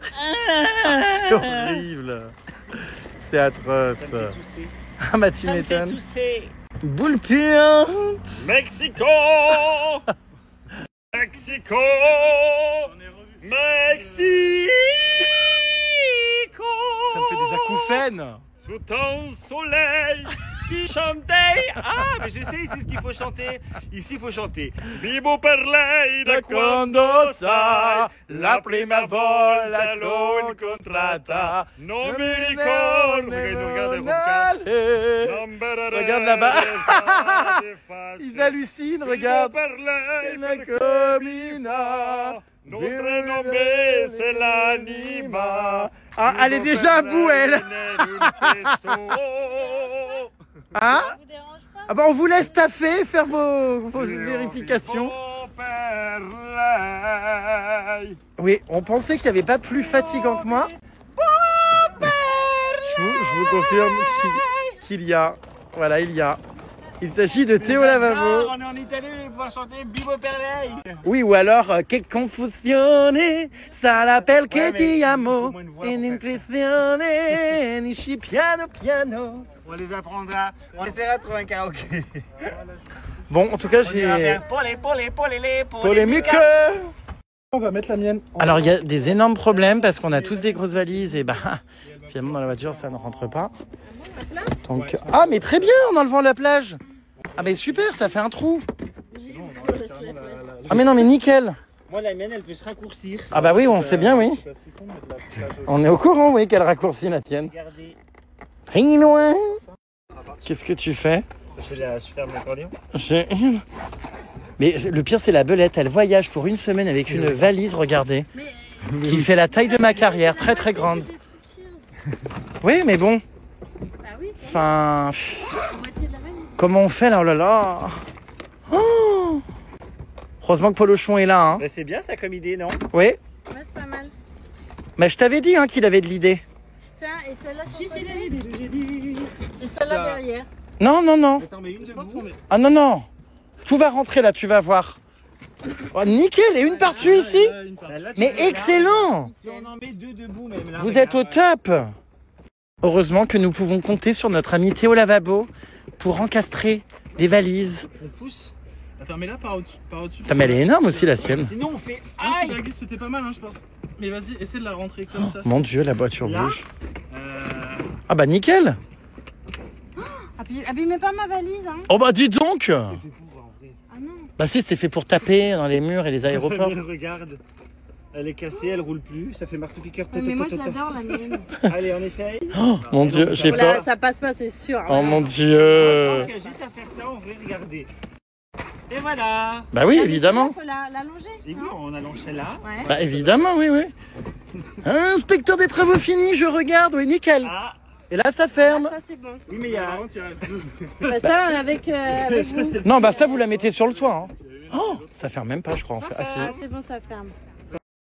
C'est horrible. C'est atroce. Ça me fait tousser. Ah bah tu Ça me fait m'étonnes. tousser. Boule puante. Mexico Mexico Mexico Ça me fait des acouphènes. Sous ton soleil qui chantait. Ah, mais je sais ici ce qu'il faut chanter. Ici, il faut chanter. Vivo per lei da quando sai la prima volta l'ho incontrata. Non mi ricordo. Regarde Regarde là-bas. Ils hallucinent, regarde. La comina. Notre nom c'est l'anima. Ah, elle est déjà à bout, elle. Hein? Ça vous dérange pas? Ah bah on vous laisse taffer, faire vos vérifications. Oui, on pensait qu'il n'y avait pas plus fatigant que moi. Je vous confirme qu'il y a. Voilà, il y a. Il s'agit de Théo Lavabo. On est en Italie, on va pouvoir chanter Vivo per lei. Oui, ou alors Que confusione, ça l'appelle que Ouais, mais ti amo. il faut moins une voix In pour faire impressione, nisci piano piano. On les apprendra. On essaiera de trouver un karaoké. Bon, en tout cas, On ira j'ai vers polémique. On va mettre la mienne. Alors, il y a des énormes problèmes parce qu'on a tous des grosses valises et bah, finalement, dans la voiture, ça ne rentre pas. Donc, ah, mais très bien en enlevant la plage. Ah, mais super, ça fait un trou. Ah, mais non, mais nickel. Moi, la mienne, elle peut se raccourcir. Ah, bah oui, on sait bien, oui. On est au courant, oui, qu'elle raccourcit la tienne. Regardez. Ring loin. Qu'est-ce que tu fais? Je ferme l'accordéon. Mais le pire, c'est la belette. Elle voyage pour une semaine avec une valise, regardez, qui fait la taille de ma carrière, très très grande. Oui, mais bon. Bah oui, Enfin, la moitié de la valise. comment on fait là? Oh là là. Oh, heureusement que Polochon est là. Hein. Bah, c'est bien ça comme idée, non? Oui. Ouais, c'est pas mal. Mais je t'avais dit hein, qu'il avait de l'idée. Tiens, et celle-là sur le côté? Et celle-là derrière. Non, non, non. Attends, mais une de vous. Ah non, non. Tout va rentrer là, tu vas voir. Oh, nickel. Et une par-dessus ici. Mais excellent. Si on en met deux debout, même là. Vous êtes au top. Heureusement que nous pouvons compter sur notre ami Théo Lavabo pour encastrer des valises. On pousse. Attends, mais là, par au-dessus. Ah, mais elle est énorme aussi la sienne. Sinon, on fait. Ah, si Aïe! la glisse, c'était pas mal, hein, je pense. Mais vas-y, essaie de la rentrer comme ça. Mon Dieu, la voiture Là. bouge. Ah bah nickel. Abîmez pas ma valise, hein. Oh bah dis donc. C'est fait pour, en vrai. Ah non. Bah si, c'est fait pour taper dans les murs et les aéroports. Regarde. Elle est cassée, elle roule plus. Ça fait marteau-piqueur. Ouais, mais moi, je l'adore, la mienne. Allez, on essaye. Oh, mon Dieu, j'ai Là, peur. ça passe pas, c'est sûr. Oh mon Je Dieu. pense qu'il y a juste à faire ça, on va regarder. Et voilà. Bah oui, Ah, mais évidemment. celle-là, faut l'allonger. Et oui, on allonge celle-là. Ouais. Bah évidemment, oui, oui. Inspecteur des travaux finis, je regarde, oui, nickel. Ah, Et là, ça Ah, ferme. ça, c'est bon. oui, mais il y a. Par contre, il reste deux. Bah, ça, avec vous. Non, bah ça, vous la mettez sur le toit. Hein. Oh, ça ferme même pas, je crois. En fait. Ah si. Ah, c'est bon, ça ferme.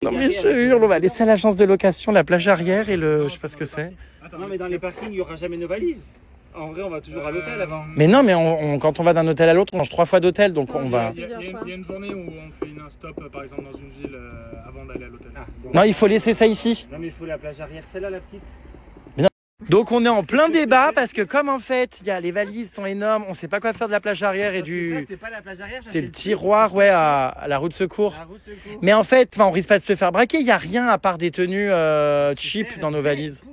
Non mais je hurle, on va laisser à l'agence de location la plage arrière et le... je sais pas ce que c'est. Attends, Non, mais dans les parkings, il n'y aura jamais nos valises. En vrai, on va toujours à l'hôtel avant. Mais non, mais quand on va d'un hôtel à l'autre, on change 3 fois d'hôtel, donc on va... Il y a une journée où on fait un stop, par exemple, dans une ville avant d'aller à l'hôtel. Ah, donc- Non, il faut laisser ça ici. Non, mais il faut la plage arrière, celle-là, la petite. Donc on est en plein débat parce que comme en fait, il y a les valises sont énormes, on sait pas quoi faire de la plage arrière et Parce que ça, du... c'est pas la plage arrière, ça, C'est le tiroir, ouais, à la roue de secours. La route secours. Mais en fait, on risque pas de se faire braquer, il y a rien à part des tenues cheap dans nos valises.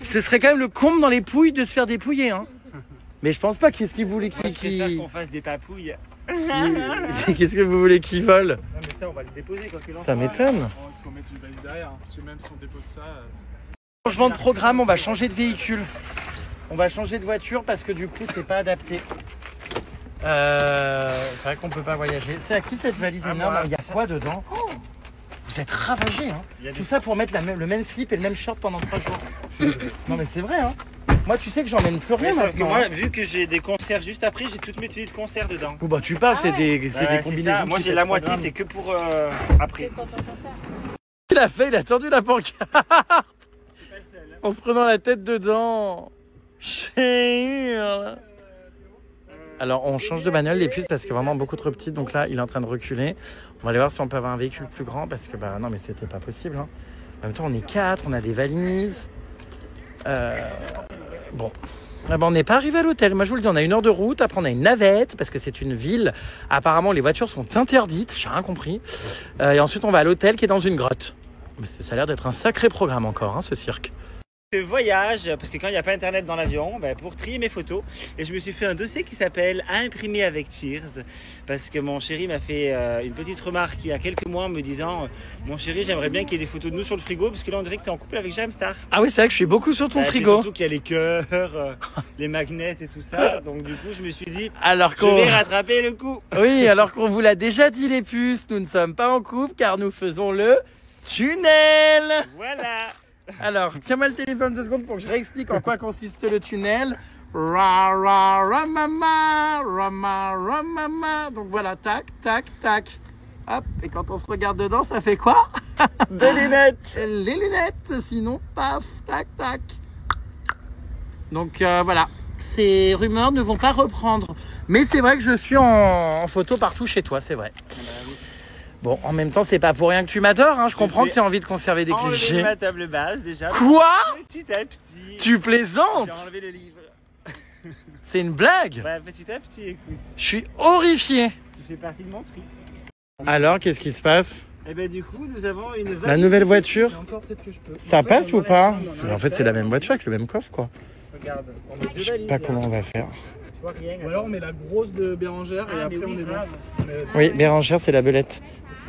Ce serait quand même le comble dans les pouilles de se faire dépouiller, hein. Mais je pense pas, qu'est-ce que vous voulez Moi, je préfère qui... qu'on fasse des papouilles. Qu'est-ce que vous voulez qu'ils volent? Non, mais ça, on va le déposer quoi qu'il en Ça soit. m'étonne. Il faut mettre une valise derrière, hein, parce que même si on dépose ça. Changement de programme, on va changer de véhicule. On va changer de voiture parce que du coup, c'est pas adapté. C'est vrai qu'on peut pas voyager. C'est à qui cette valise À énorme? moi. Il y a quoi dedans? Oh, vous êtes ravagés, hein. Il y a des- Tout ça pour mettre le même slip et le même short pendant 3 jours. Non mais c'est vrai, hein. Moi, tu sais que j'emmène plus rien Mais sauf que maintenant. moi, hein. vu que j'ai des concerts juste après, j'ai toutes mes tenues de concert dedans. Oh, bah tu parles, c'est des, Ouais, c'est des combinaisons. ça. Moi, qui j'ai fait la le moitié, programme. c'est que pour après. C'est quand on concert. Il a fait, il a tendu la pancarte en se prenant la tête dedans. Chérie. Alors, on change de bagnole, les puces, parce que vraiment beaucoup trop petite. Donc là, il est en train de reculer. On va aller voir si on peut avoir un véhicule plus grand, parce que, bah non, mais c'était pas possible. Hein. En même temps, on est 4, on a des valises. Bon. Ah ben, on n'est pas arrivé à l'hôtel. Moi, je vous le dis, on a 1 heure de route. Après, on a une navette, parce que c'est une ville. Apparemment, les voitures sont interdites. J'ai rien compris. Et ensuite, on va à l'hôtel qui est dans une grotte. Mais ça a l'air d'être un sacré programme encore, hein, ce cirque. Voyage, parce que quand il n'y a pas internet dans l'avion, pour trier mes photos, et je me suis fait un dossier qui s'appelle à imprimer avec Cheers, parce que mon chéri m'a fait une petite remarque il y a quelques mois en me disant mon chéri, j'aimerais bien qu'il y ait des photos de nous sur le frigo, parce que là on dirait que tu es en couple avec Jamstar. Ah oui, c'est vrai que je suis beaucoup sur ton frigo. Surtout qu'il y a les cœurs, les magnets et tout ça, donc du coup je me suis dit alors je vais rattraper le coup. Oui, alors qu'on vous l'a déjà dit les puces, nous ne sommes pas en couple car nous faisons le tunnel. Voilà. Alors, tiens-moi le téléphone 2 secondes pour que je réexplique en quoi consiste le tunnel. Ra ra ra mama, rama ra mama. Donc voilà, tac, tac, tac. Hop, et quand on se regarde dedans, ça fait quoi? Des lunettes. Les lunettes, sinon, paf, tac, tac. Donc voilà, ces rumeurs ne vont pas reprendre. Mais c'est vrai que je suis en photo partout chez toi, c'est vrai. Bon, en même temps, c'est pas pour rien que tu m'adores, hein. Je comprends que tu as envie de conserver des clichés. J'ai enlevé ma table basse déjà. Quoi? Petit à petit. Tu plaisantes? J'ai enlevé le livre. C'est une blague? Ouais, petit à petit, écoute. Je suis horrifié. Tu fais partie de mon tri. Alors, qu'est-ce qui se passe? Eh ben du coup, nous avons une valise. La nouvelle voiture? Encore, peut-être que je peux. Ça passe ou pas? En fait, c'est la même voiture avec le même coffre, quoi. Regarde, on met 2 Je sais valises. pas comment on va faire. Tu vois rien. Ou alors on met la grosse de Bérangère et après on est bon. Oui, Bérangère, c'est la belette.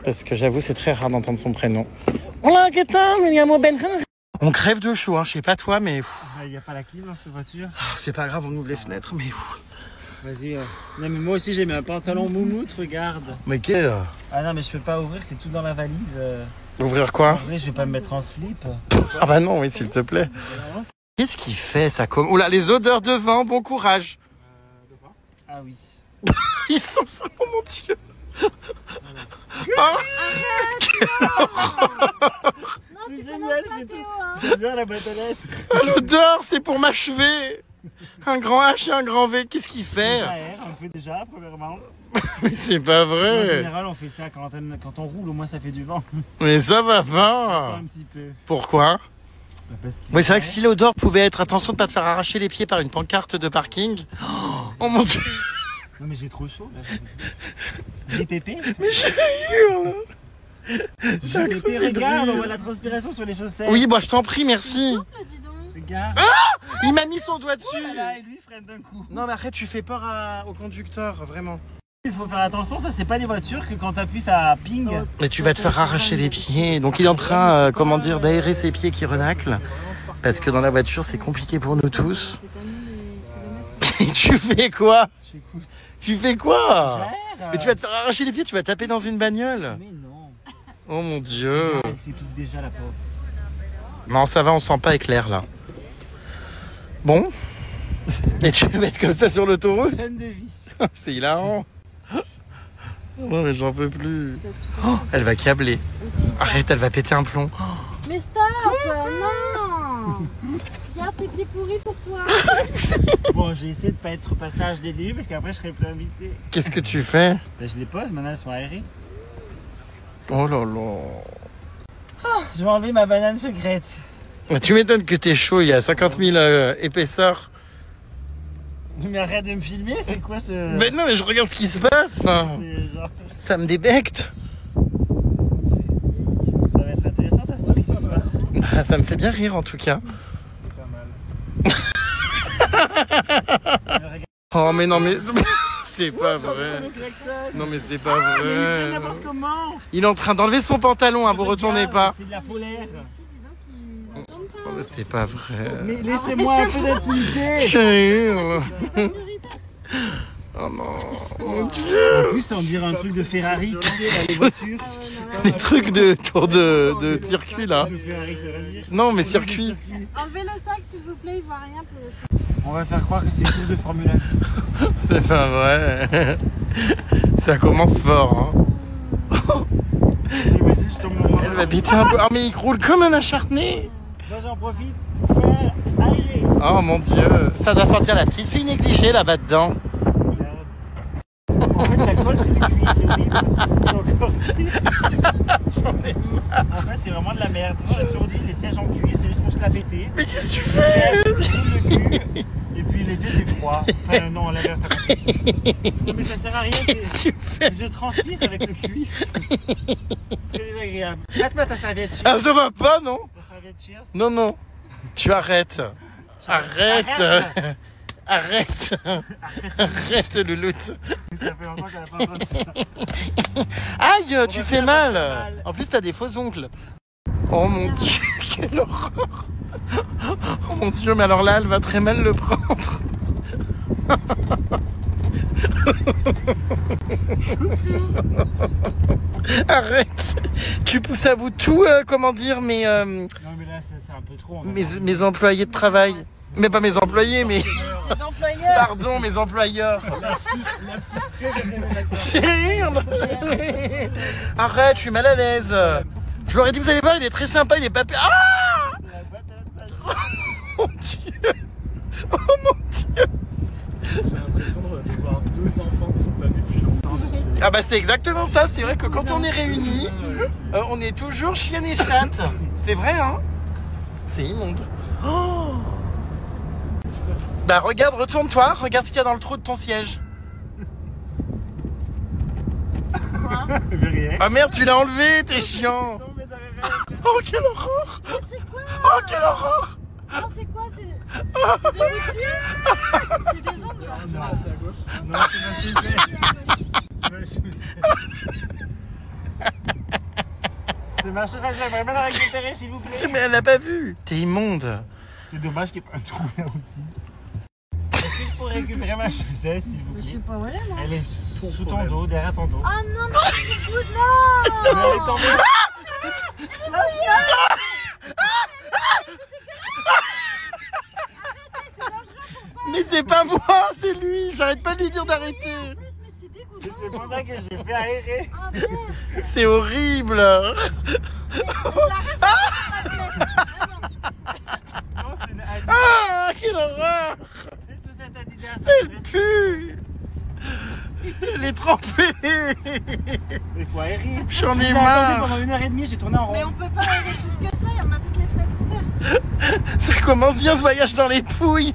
Parce que j'avoue, c'est très rare d'entendre son prénom. On crève de chaud, hein. Je sais pas toi, mais... Il n'y a pas la clim dans cette voiture. C'est pas grave, on ouvre les fenêtres, mais... Vas-y. Non, mais moi aussi, j'ai mis un pantalon moumoute, regarde. Mais qu'est-ce... Ah non, mais je peux pas ouvrir, c'est tout dans la valise. Ouvrir quoi? En vrai, je vais pas me mettre en slip. Ah bah non, oui, s'il te plaît. Qu'est-ce qu'il fait, ça? Oula, les odeurs de vin, bon courage. Ah oui. Ils sont ça, oh mon Dieu. Oh. C'est génial, c'est tout. J'adore la boîte à lettres. L'odeur, c'est pour m'achever. Un grand H et un grand V, qu'est-ce qu'il fait? Un peu déjà, premièrement. Mais c'est pas En vrai. général, on fait ça quand on roule, au moins ça fait du vent. Mais ça va pas. Un petit peu. Pourquoi? Parce Oui, c'est vrai que si l'odeur pouvait être attention de pas te faire arracher les pieds par une pancarte de parking. Oh mon Dieu. Non mais j'ai trop chaud là. J'ai pépé. Mais je hurle. J'ai pépé, regarde, on voit la transpiration sur les chaussettes. Oui, bah je t'en prie, merci. Dis donc. Regarde. Il m'a mis son doigt dessus. Voilà, et lui freine d'un coup. Non mais arrête, tu fais peur au conducteur, vraiment. Il faut faire attention, ça c'est pas des voitures que quand t'appuies ça ping. Et tu vas te faire arracher les pieds. Donc il est en train, comment dire, d'aérer ses pieds qui renaclent. Parce que dans la voiture, c'est compliqué pour nous tous. Et tu fais quoi? J'écoute. Tu fais quoi? Gère. Mais tu vas te faire arracher les pieds, tu vas taper dans une bagnole. Mais non. Oh mon Dieu. Elle s'étouffe déjà la pauvre. Non, ça va, on sent pas avec l'air là. Bon. Et tu vas mettre comme ça sur l'autoroute? Scène de vie. C'est hilarant. Non mais j'en peux plus. Oh, elle va câbler. Arrête, elle va péter un plomb. Mais stop. Non. Regarde tes pieds pourris pour toi. Bon, j'ai essayé de pas être au passage dès le début parce qu'après je serais plus invité. Qu'est-ce que tu fais? Ben, je les pose, maintenant elles sont aérées. Oh là là. Je vais enlever ma banane secrète. Tu m'étonnes que t'es chaud, il y a 50 000 épaisseurs. Mais arrête de me filmer, c'est quoi ce... Mais non, mais je regarde ce qui se passe. Enfin, C'est genre... ça me débecte. Ça va être intéressant ta story ce soir. Bah, ça me fait bien rire en tout cas. Oh mais non mais c'est pas vrai. Non mais c'est pas Mais il fait vrai. n'importe comment. Il est en train d'enlever son pantalon, hein, vous retournez pas. C'est de la polaire. Oh, mais c'est pas vrai. Mais laissez-moi un peu d'intimité. Chérie. Oh non, mon Dieu. En plus on dirait un truc de Ferrari, tu sais, là, les voitures. Les trucs de tour de circuit là. De Ferrari, ça veut dire. Non mais circuit. Enlevez le sac s'il vous plaît, il voit rien pour le sac. On va faire croire que c'est plus de Formule 1. C'est pas vrai. Ça commence fort. Hein. J'imagine, je tombe dans Elle va péter un peu. Oh mais il roule comme un acharné. Moi j'en profite pour faire aérer. Oh mon Dieu. Ça doit sentir la petite fille négligée là-bas dedans. Regarde. En fait, ça colle, c'est du cuir, c'est horrible. C'est encore pire. En fait, c'est vraiment de la merde. On a toujours dit les sièges en cuir, c'est juste pour se la péter. Mais qu'est-ce que tu fais? Le cul, et puis l'été, c'est froid. Enfin, non, à l'inverse, t'as compris. Non, mais ça sert à rien. Tu fais... Je transpire avec le cuir. Très désagréable. Jette-moi ta serviette. Ah, ça va pas, non? Ta serviette Cheers. Non, non. Tu arrêtes. Arrête. Arrête. Arrête, louloute. Ça fait longtemps qu'elle a pas entendu ça. Aïe, tu va fais faire mal. mal. En plus, t'as des faux ongles. Oh mon Dieu, quelle horreur. Oh mon Dieu, mais alors là, elle va très mal le prendre. Arrête. Tu pousses à bout tout, comment dire, Non, mais là, c'est un peu trop. mes employés de travail. Mais pas mes employés, mais... Les employeurs. Pardon, mes employeurs. Arrête, je suis mal à l'aise. Je leur ai dit, vous allez voir, il est très sympa, il est pas... Ah oh mon Dieu. Oh mon Dieu. J'ai l'impression de voir deux enfants qui sont pas vus depuis longtemps. Tu sais. Ah bah c'est exactement ça, c'est vrai que quand on est réunis, on est toujours chien et chatte. C'est vrai, hein. C'est immonde. Oh. Bah regarde, retourne-toi, regarde ce qu'il y a dans le trou de ton siège. J'ai rien. Ah merde, tu l'as enlevé, t'es chiant. Oh quelle horreur. Oh quelle horreur. Non, c'est quoi? C'est des boucliers? C'est des ongles? Non, c'est à gauche. Non, c'est ma chaussette. C'est ma chaussette. C'est ma chaussette, j'aimerais bien la récupérer s'il vous plaît. Mais elle l'a pas vu. T'es immonde. C'est dommage qu'il n'y ait pas un trou là aussi. Est-ce que je pourrais récupérer ma chaussette s'il vous Je sais plaît? pas où elle est, moi. Elle est sous ton dos, derrière ton dos. Ah non, non, c'est good, non. Mais elle est tombée. Mais c'est pas moi, c'est lui. J'arrête pas de lui dire d'arrêter. En plus, mais c'est dégoûtant. C'est pour ça que j'ai fait aérer. Ah merde. C'est horrible. Mais je la reste Non, c'est une Adidas. Ah, quelle horreur. C'est une chaussette Adidas. Elle pue. Elle est trempée. Il faut aérer. J'en ai J'ai attendu marre. pendant 1h30, j'ai tourné en Mais on rond. peut pas aller plus que ça, on a toutes les fenêtres ouvertes. Ça commence bien ce voyage dans les pouilles.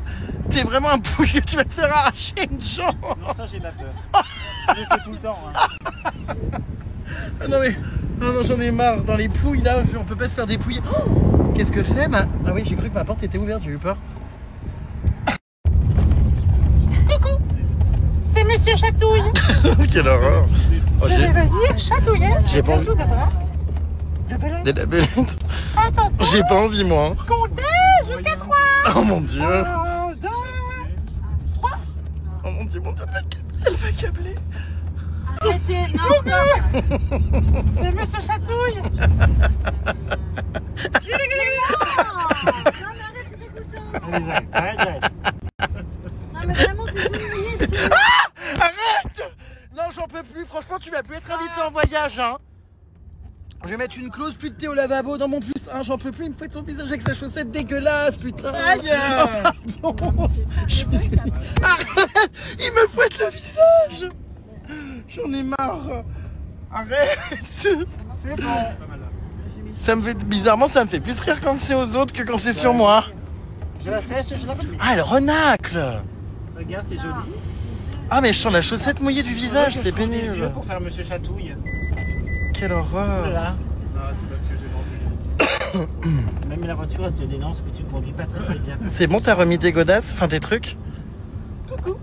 T'es vraiment un pouilleux, tu vas te faire arracher une jambe. Non, ça j'ai pas peur. Je le fais tout le temps. Hein. Ah non mais, non, non, j'en ai marre. Dans les pouilles là, on peut pas se faire dépouiller. Oh, qu'est-ce que c'est ma... Ah oui, j'ai cru que ma porte était ouverte, j'ai eu peur. Coucou, c'est Monsieur Chatouille. Quelle horreur. Oh, Je vais venir chatouiller. J'ai pas envie. De bras. De belette. De la belette. Attention, J'ai pas envie moi. comptez jusqu'à 3. Oh mon dieu. 1, 2. Oh mon dieu, elle va câbler. Arrêtez, non, c'est Monsieur Chatouille. Non, mais arrête, c'est dégoûtant. Allez, arrête. Non, mais vraiment, c'est tout mouillé, c'est tout mouillé. Arrête. Non, j'en peux plus. Franchement, tu vas plus être invité en voyage, hein. Je vais mettre une clause plus de thé au lavabo dans mon plus 1, j'en peux plus, il me fouette son visage avec sa chaussette dégueulasse, putain. Aïe. Oh, pardon. Arrête. Il me fouette le visage. J'en ai marre. Arrête. C'est bon. Ça me fait, bizarrement, ça me fait plus rire quand c'est aux autres que quand c'est sur moi. Je la sèche et je la remets. Ah, elle renacle. Regarde, c'est joli. Ah, mais je sens la chaussette mouillée du visage, c'est Les yeux pénible. pour faire Monsieur Chatouille. Quelle horreur. Voilà. Ça, c'est parce que j'ai vendu. Même la voiture, elle te dénonce que tu ne conduis pas très bien. C'est bon, t'as remis tes godasses, enfin tes trucs? Coucou.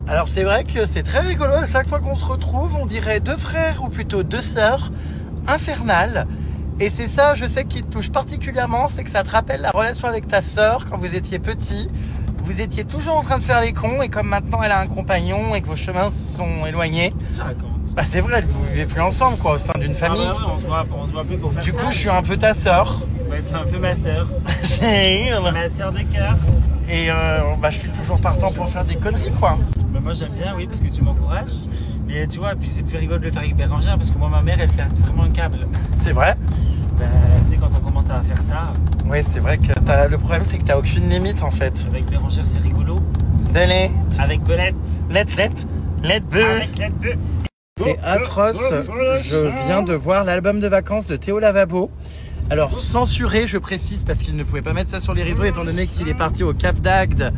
Alors c'est vrai que c'est très rigolo, à chaque fois qu'on se retrouve, on dirait deux frères, ou plutôt deux sœurs, infernales. Et c'est ça, je sais, qui te touche particulièrement, c'est que ça te rappelle la relation avec ta sœur quand vous étiez petit. Vous étiez toujours en train de faire les cons, et comme maintenant elle a un compagnon et que vos chemins se sont éloignés, Qu'est-ce que tu racontes? bah c'est vrai, vous vivez plus ensemble quoi, au sein d'une famille. Ah bah ouais, on se voit plus pour faire Du ça. coup, je suis un peu ta sœur. Ouais, c'est un peu ma sœur. J'ai- Ma sœur de cœur. Et bah, je suis toujours partant pour faire des conneries quoi. Bah, moi j'aime bien, oui, parce que tu m'encourages. Mais tu vois, puis c'est plus rigolo de le faire avec Bérangère, parce que moi, ma mère, elle perd vraiment un câble. C'est vrai. Bah, tu sais, quand on commence à faire ça, Oui, c'est vrai que le problème c'est que t'as aucune limite en fait. avec Bérangère, c'est rigolo. Belette. Avec Belette. Lette. Let's go. C'est atroce. Je viens de voir l'album de vacances de Théo Lavabo. Alors censuré, je précise, parce qu'il ne pouvait pas mettre ça sur les réseaux étant donné qu'il est parti au Cap d'Agde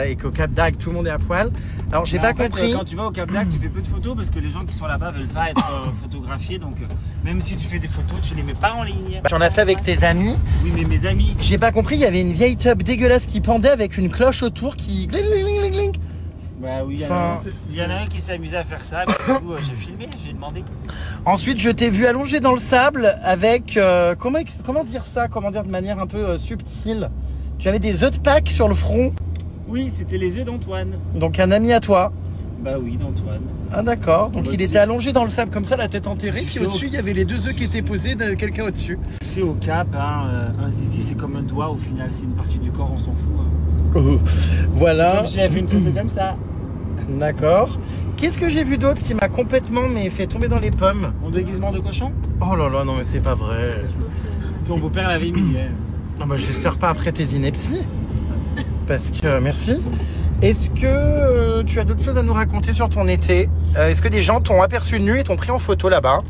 et qu'au Cap d'Agde tout le monde est à poil. Alors j'ai pas compris. Quand tu vas au Cap d'Agde, tu fais peu de photos parce que les gens qui sont là-bas veulent pas être photographiés. Donc même si tu fais des photos, tu les mets pas en ligne. Tu en as fait avec tes amis. Oui, mais mes amis. J'ai pas compris, il y avait une vieille tub dégueulasse qui pendait avec une cloche autour qui gling gling gling gling. Bah oui, il y en a un qui s'amusait à faire ça. Du coup, j'ai filmé, j'ai demandé. Ensuite, je t'ai vu allongé dans le sable avec comment dire ça, comment dire de manière un peu subtile. Tu avais des œufs de Pâques sur le front. Oui, c'était les œufs d'Antoine. Donc un ami à toi. Bah oui, d'Antoine. Ah d'accord. Donc Bah, il était allongé dans le sable comme ça, la tête enterrée. Puis sais, au-dessus, il y avait les 2 œufs qui étaient posés de quelqu'un au-dessus. Tu sais, au Cap, hein, un zizi c'est comme un doigt au final, c'est une partie du corps, on s'en fout. Hein. Voilà. Comme j'ai vu une photo comme ça. D'accord. Qu'est-ce que j'ai vu d'autre qui m'a complètement fait tomber dans les pommes? Mon déguisement de cochon. Oh là là, non mais c'est pas vrai. Ton beau-père l'avait mis. Hein. Non bah j'espère pas après tes inepties. Parce que merci. Est-ce que tu as d'autres choses à nous raconter sur ton été? Est-ce que des gens t'ont aperçu nu et t'ont pris en photo là-bas?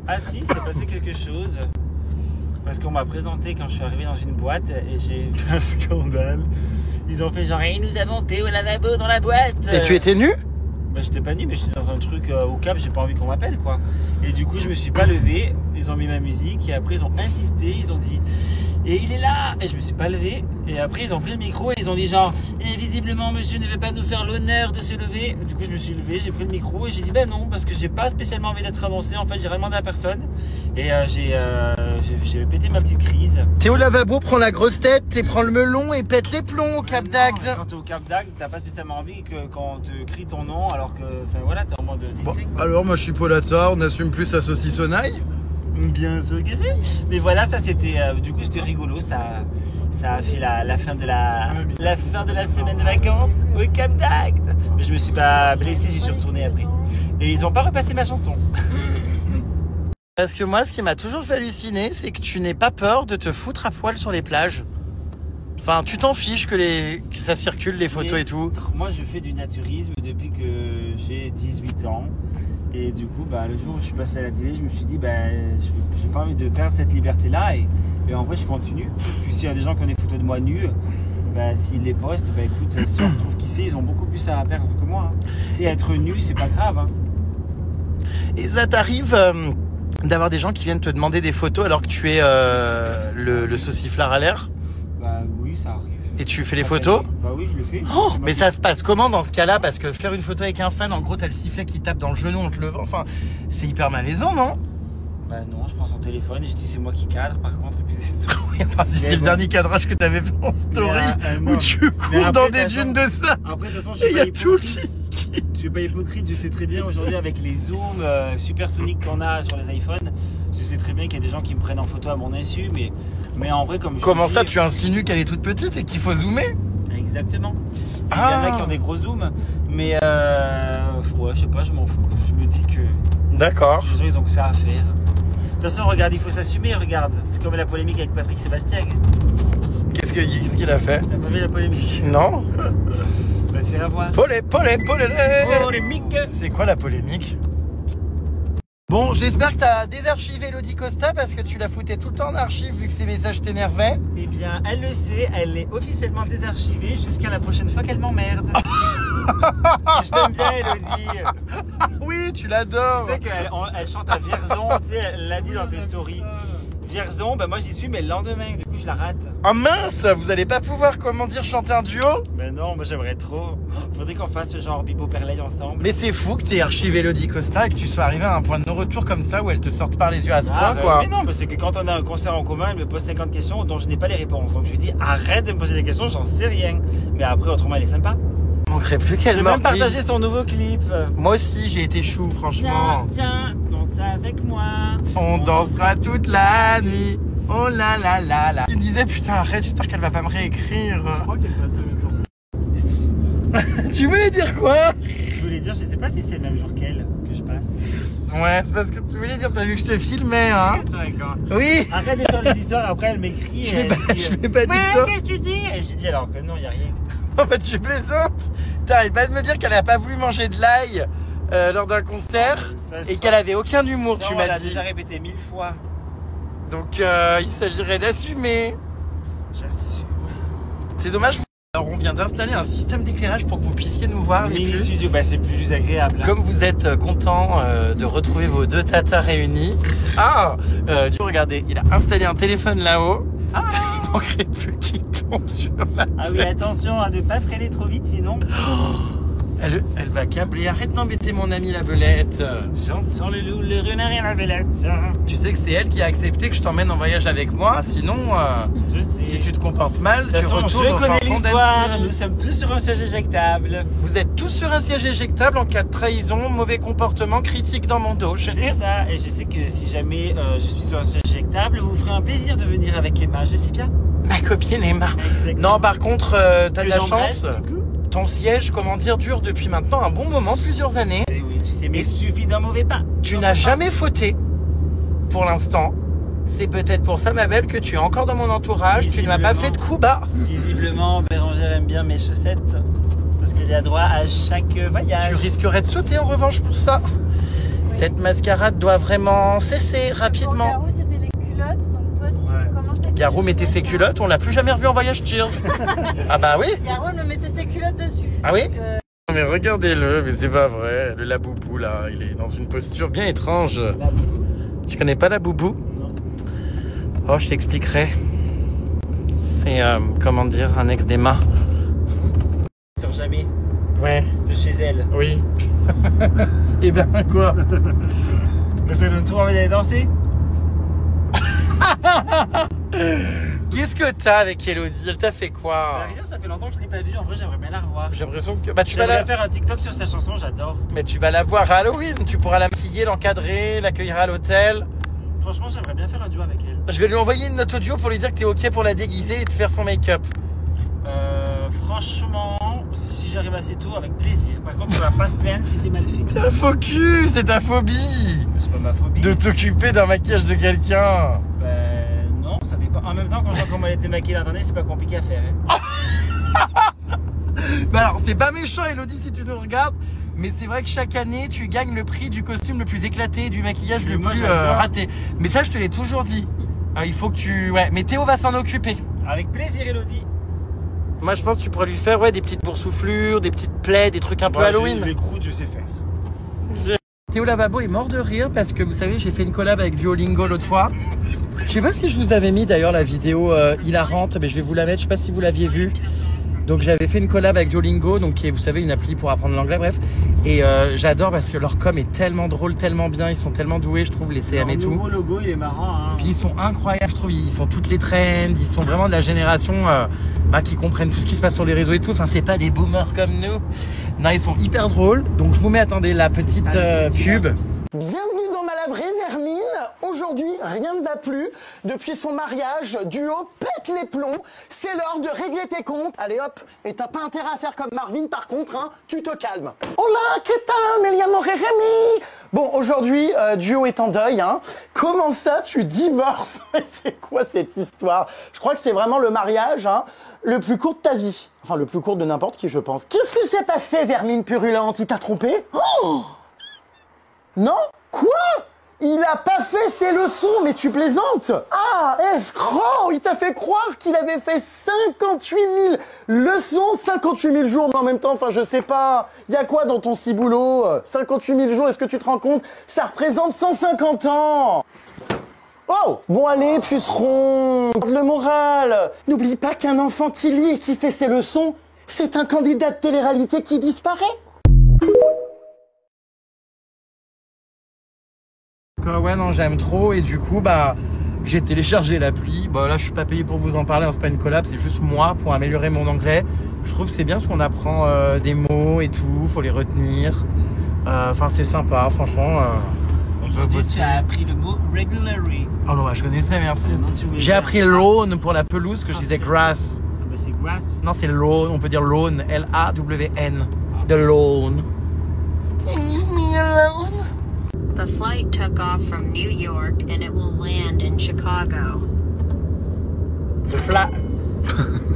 Ah si, c'est passé quelque chose. Parce qu'on m'a présenté quand je suis arrivé dans une boîte et j'ai fait un scandale. Ils ont fait genre, hey, nous avons Théo Lavabo dans la boîte. Et tu étais nu? Bah j'étais pas nu, mais j'étais dans un truc au Cap, j'ai pas envie qu'on m'appelle quoi. Et du coup je me suis pas levé, ils ont mis ma musique et après ils ont insisté, ils ont dit et il est là. Et je me suis pas levé et après ils ont pris le micro et ils ont dit genre et visiblement monsieur ne veut pas nous faire l'honneur de se lever. Du coup je me suis levé, j'ai pris le micro et j'ai dit ben non parce que j'ai pas spécialement envie d'être annoncé, en fait j'ai rien demandé à personne. Et j'ai pété ma petite crise. Théo Lavabo prend la grosse tête et prend le melon et pète les plombs au Cap d'Agde. Quand t'es au Cap d'Agde, t'as pas spécialement envie que quand on te crie ton nom alors que enfin voilà t'es en mode discret. Bon, alors moi je suis Paulata, on assume plus la saucissonnaille. Bien sûr que c'est. Mais voilà, ça c'était du coup c'était rigolo, ça a fait la fin de la fin de la semaine de vacances au Cap d'Agde. Mais je me suis pas blessé, j'y suis retourné après. Et ils ont pas repassé ma chanson. Parce que moi ce qui m'a toujours fait halluciner, c'est que tu n'aies pas peur de te foutre à poil sur les plages. Enfin, tu t'en fiches que ça circule les photos et tout. Moi je fais du naturisme depuis que j'ai 18 ans. Et du coup, bah, le jour où je suis passé à la télé, je me suis dit, bah, j'ai pas envie de perdre cette liberté-là. Et en vrai, je continue. Puis s'il y a des gens qui ont des photos de moi nus, bah, s'ils les postent, bah, écoute, si on retrouve qui c'est, ils ont beaucoup plus à perdre que moi. Hein. Tu sais, être nu, c'est pas grave. Hein. Et ça t'arrive d'avoir des gens qui viennent te demander des photos alors que tu es le sauciflard à l'air? Bah oui, ça arrive. Et tu fais les photos? Bah oui, je le fais. Oh, mais ça se passe comment dans ce cas-là? Parce que faire une photo avec un fan, en gros, t'as le sifflet qui tape dans le genou en te levant. Enfin, c'est hyper malaisant, non? Bah non, je prends son téléphone et je dis c'est moi qui cadre par contre. Et puis c'est tout. Oui, c'est le dernier cadrage que t'avais fait en story où tu cours dans des dunes de ça. Après, de toute façon, je suis pas hypocrite, je sais très bien aujourd'hui avec les zooms supersoniques qu'on a sur les iPhones, je sais très bien qu'il y a des gens qui me prennent en photo à mon insu, mais en vrai, comme je Comment ça, tu insinues qu'elle est toute petite et qu'il faut zoomer? Exactement. Il y en a qui ont des gros zooms, mais ouais, je sais pas, je m'en fous. Je me dis que d'accord. Les gens, ils ont que ça à faire. De toute façon, regarde, il faut s'assumer, regarde. C'est comme la polémique avec Patrick Sébastien. Qu'est-ce qu'il a fait? T'as pas vu la polémique? Non. Bah, tu vas voir. Polémique. C'est quoi la polémique? Bon, j'espère que t'as désarchivé Elodie Costa parce que tu la foutais tout le temps en archive vu que ses messages t'énervaient. Eh bien, elle le sait, elle est officiellement désarchivée jusqu'à la prochaine fois qu'elle m'emmerde. Je t'aime bien, Elodie. Oui, tu l'adores. Tu sais qu'elle chante à Vierzon, tu sais, elle l'a dit dans tes stories. Vierzon, bah moi j'y suis, mais le lendemain, du coup je la rate. Ah mince, vous allez pas pouvoir, comment dire, chanter un duo? Mais non, moi j'aimerais trop. Faudrait qu'on fasse ce genre Bibo Perley ensemble. Mais c'est fou que t'aies archivé Elodie Costa et que tu sois arrivé à un point de non-retour comme ça où elle te sorte par les yeux à ce point, quoi. Mais non, c'est que quand on a un concert en commun, elle me pose 50 questions dont je n'ai pas les réponses. Donc je lui dis arrête de me poser des questions, j'en sais rien. Mais après, autrement, elle est sympa. Il manquerait plus qu'elle J'ai même partagé son nouveau clip. Moi aussi, j'ai été chou, franchement. Viens, danse avec moi. On dansera toute la nuit. Oh là là là là. Il me disait putain arrête, j'espère qu'elle va pas me réécrire. Je crois qu'elle passe le même jour. Tu voulais dire quoi? Je voulais dire, je sais pas si c'est le même jour qu'elle que je passe. Ouais, c'est parce que tu voulais dire, t'as vu que je te filmais, hein? Oui. Arrête de faire des histoires, après elle m'écrit. Je fais pas d'histoire. Qu'est-ce que tu dis? Et j'ai dit alors que non, y a rien. Oh bah tu plaisantes. T'arrêtes pas de me dire qu'elle a pas voulu manger de l'ail lors d'un concert et qu'elle avait aucun humour, tu m'as dit. On l'a déjà répété 1000 fois. Donc il s'agirait d'assumer. J'assume. C'est dommage. Alors on vient d'installer un système d'éclairage pour que vous puissiez nous voir les Mini plus. studio, bah c'est plus agréable. Hein. Comme vous êtes content de retrouver vos deux tatas réunis. Regardez, il a installé un téléphone là-haut. Ah. Il manquerait plus qu'il tombe sur la tête. Ah oui, attention à ne pas freiner trop vite sinon. Elle va câbler. Arrête d'embêter mon amie la belette. J'entends le loup, le renard et la belette. Tu sais que c'est elle qui a accepté que je t'emmène en voyage avec moi. Sinon, je sais. si tu te comportes mal, de toute façon, tu retournes au je connais fin fond l'histoire. d'Annecy. Nous sommes tous sur un siège éjectable. Vous êtes tous sur un siège éjectable en cas de trahison, mauvais comportement, critique dans mon dos. Je C'est sais. ça. Et je sais que si jamais je suis sur un siège éjectable, vous ferez un plaisir de venir avec Emma. Je sais bien. Ma copine Emma. Exactement. Non, par contre, t'as de la j'embrasse, chance. coucou. Ton siège, comment dire, dure depuis maintenant un bon moment, plusieurs années. Eh oui, tu sais, mais il suffit d'un mauvais pas. Tu n'as jamais fauté, pour l'instant. C'est peut-être pour ça, ma belle, que tu es encore dans mon entourage. Tu ne m'as pas fait de coup bas. Visiblement, Bérangère aime bien mes chaussettes. Parce qu'elle a droit à chaque voyage. Tu risquerais de sauter en revanche pour ça. Oui. Cette mascarade doit vraiment cesser Pour rapidement. Garou, c'était les culottes, donc toi, si tu commences à... Garou mettait ses culottes, on l'a plus jamais revu en voyage cheers. Ah bah oui. Garou me mettait ses culottes dessus. Ah oui. Donc, Non mais regardez-le, mais c'est pas vrai. Le laboubou là, il est dans une posture bien étrange. Tu connais pas la boubou? Non. Oh, je t'expliquerai. C'est, comment dire, un ex d'Emma. Sur jamais Ouais, de chez elle. oui. Et ben quoi? Ça donne trop envie d'aller danser. Qu'est-ce que t'as avec Elodie? Elle t'a fait Bah, quoi? rien, ça fait longtemps que je l'ai pas vue. En vrai, j'aimerais bien la revoir. J'ai l'impression que... Bah tu vas J'aimerais la... faire un TikTok sur sa chanson, j'adore. Mais tu vas la voir à Halloween. Tu pourras la maquiller, l'encadrer, l'accueillir à l'hôtel. Franchement, j'aimerais bien faire un duo avec elle. Je vais lui envoyer une note audio pour lui dire que t'es ok pour la déguiser et de faire son make-up. Franchement, si j'arrive assez tôt, avec plaisir. Par contre, on va pas se plaindre si c'est mal fait. T'es un faux cul, c'est ta phobie C'est pas ma phobie. de t'occuper d'un maquillage de quelqu'un. Non, ça dépend. En même temps, quand je vois comment elle était maquillée l'an dernier, c'est pas compliqué à faire. Hein. Bah alors, c'est pas méchant, Elodie, si tu nous regardes, mais c'est vrai que chaque année, tu gagnes le prix du costume le plus éclaté, du maquillage Mais le moi, plus j'adore. raté. Mais ça, je te l'ai toujours dit. Il faut que tu... Ouais, mais Théo va s'en occuper. Avec plaisir, Elodie. Moi, je pense que tu pourrais lui faire des petites boursouflures, des petites plaies, des trucs un peu Halloween. Les croûtes, je sais faire. Théo Lavabo est mort de rire parce que vous savez, j'ai fait une collab avec Duolingo l'autre fois. Je sais pas si je vous avais mis d'ailleurs la vidéo hilarante, mais je vais vous la mettre, je sais pas si vous l'aviez vue. Donc j'avais fait une collab avec Duolingo, donc qui est, vous savez, une appli pour apprendre l'anglais, bref. Et j'adore parce que leur com est tellement drôle, tellement bien, ils sont tellement doués, je trouve, les CM et Le tout. nouveau logo, il est marrant. Hein. Puis ils sont incroyables, je trouve, ils font toutes les trends, ils sont vraiment de la génération qui comprennent tout ce qui se passe sur les réseaux et tout. Enfin, c'est pas des boomers comme nous. Non, ils sont hyper drôles. Donc je vous mets, attendez, la petite pub. Bienvenue dans Malabré, Vermine. Aujourd'hui, rien ne va plus. Depuis son mariage, Duo pète les plombs. C'est l'heure de régler tes comptes. Allez hop, et t'as pas intérêt à faire comme Marvin, par contre, hein, tu te calmes. Hola, ¿qué tal? Me llamo Rémi. Bon, aujourd'hui, Duo est en deuil, hein. Comment ça, tu divorces? C'est quoi cette histoire? Je crois que c'est vraiment le mariage, hein, le plus court de ta vie. Enfin, le plus court de n'importe qui, je pense. Qu'est-ce qui s'est passé, Vermine purulente? Il t'a trompé? Oh! Non? Quoi? Il a pas fait ses leçons, mais tu plaisantes? Ah, escroc! Il t'a fait croire qu'il avait fait 58 000 leçons, 58 000 jours, mais en même temps, enfin, je sais pas. Il y a quoi dans ton ciboulot? 58 000 jours, est-ce que tu te rends compte? Ça représente 150 ans! Oh! Bon, allez, puceron! Le moral! N'oublie pas qu'un enfant qui lit et qui fait ses leçons, c'est un candidat de télé-réalité qui disparaît. Ouais, non, j'aime trop et du coup, j'ai téléchargé l'appli. Là, je suis pas payé pour vous en parler, hein, c'est pas une collab, c'est juste moi pour améliorer mon anglais. Je trouve que c'est bien parce qu'on apprend des mots et tout, faut les retenir. Enfin, c'est sympa, franchement. Aujourd'hui, tu as appris le mot regularly. Oh non, je connaissais, merci. Non, tu voulais J'ai dire- appris lawn pour la pelouse, que je disais grass. Ah, bah, c'est grass. Non, c'est lawn, on peut dire lawn, L-A-W-N. The lawn. Leave me alone. The flight took off from New York and it will land in Chicago. The flight.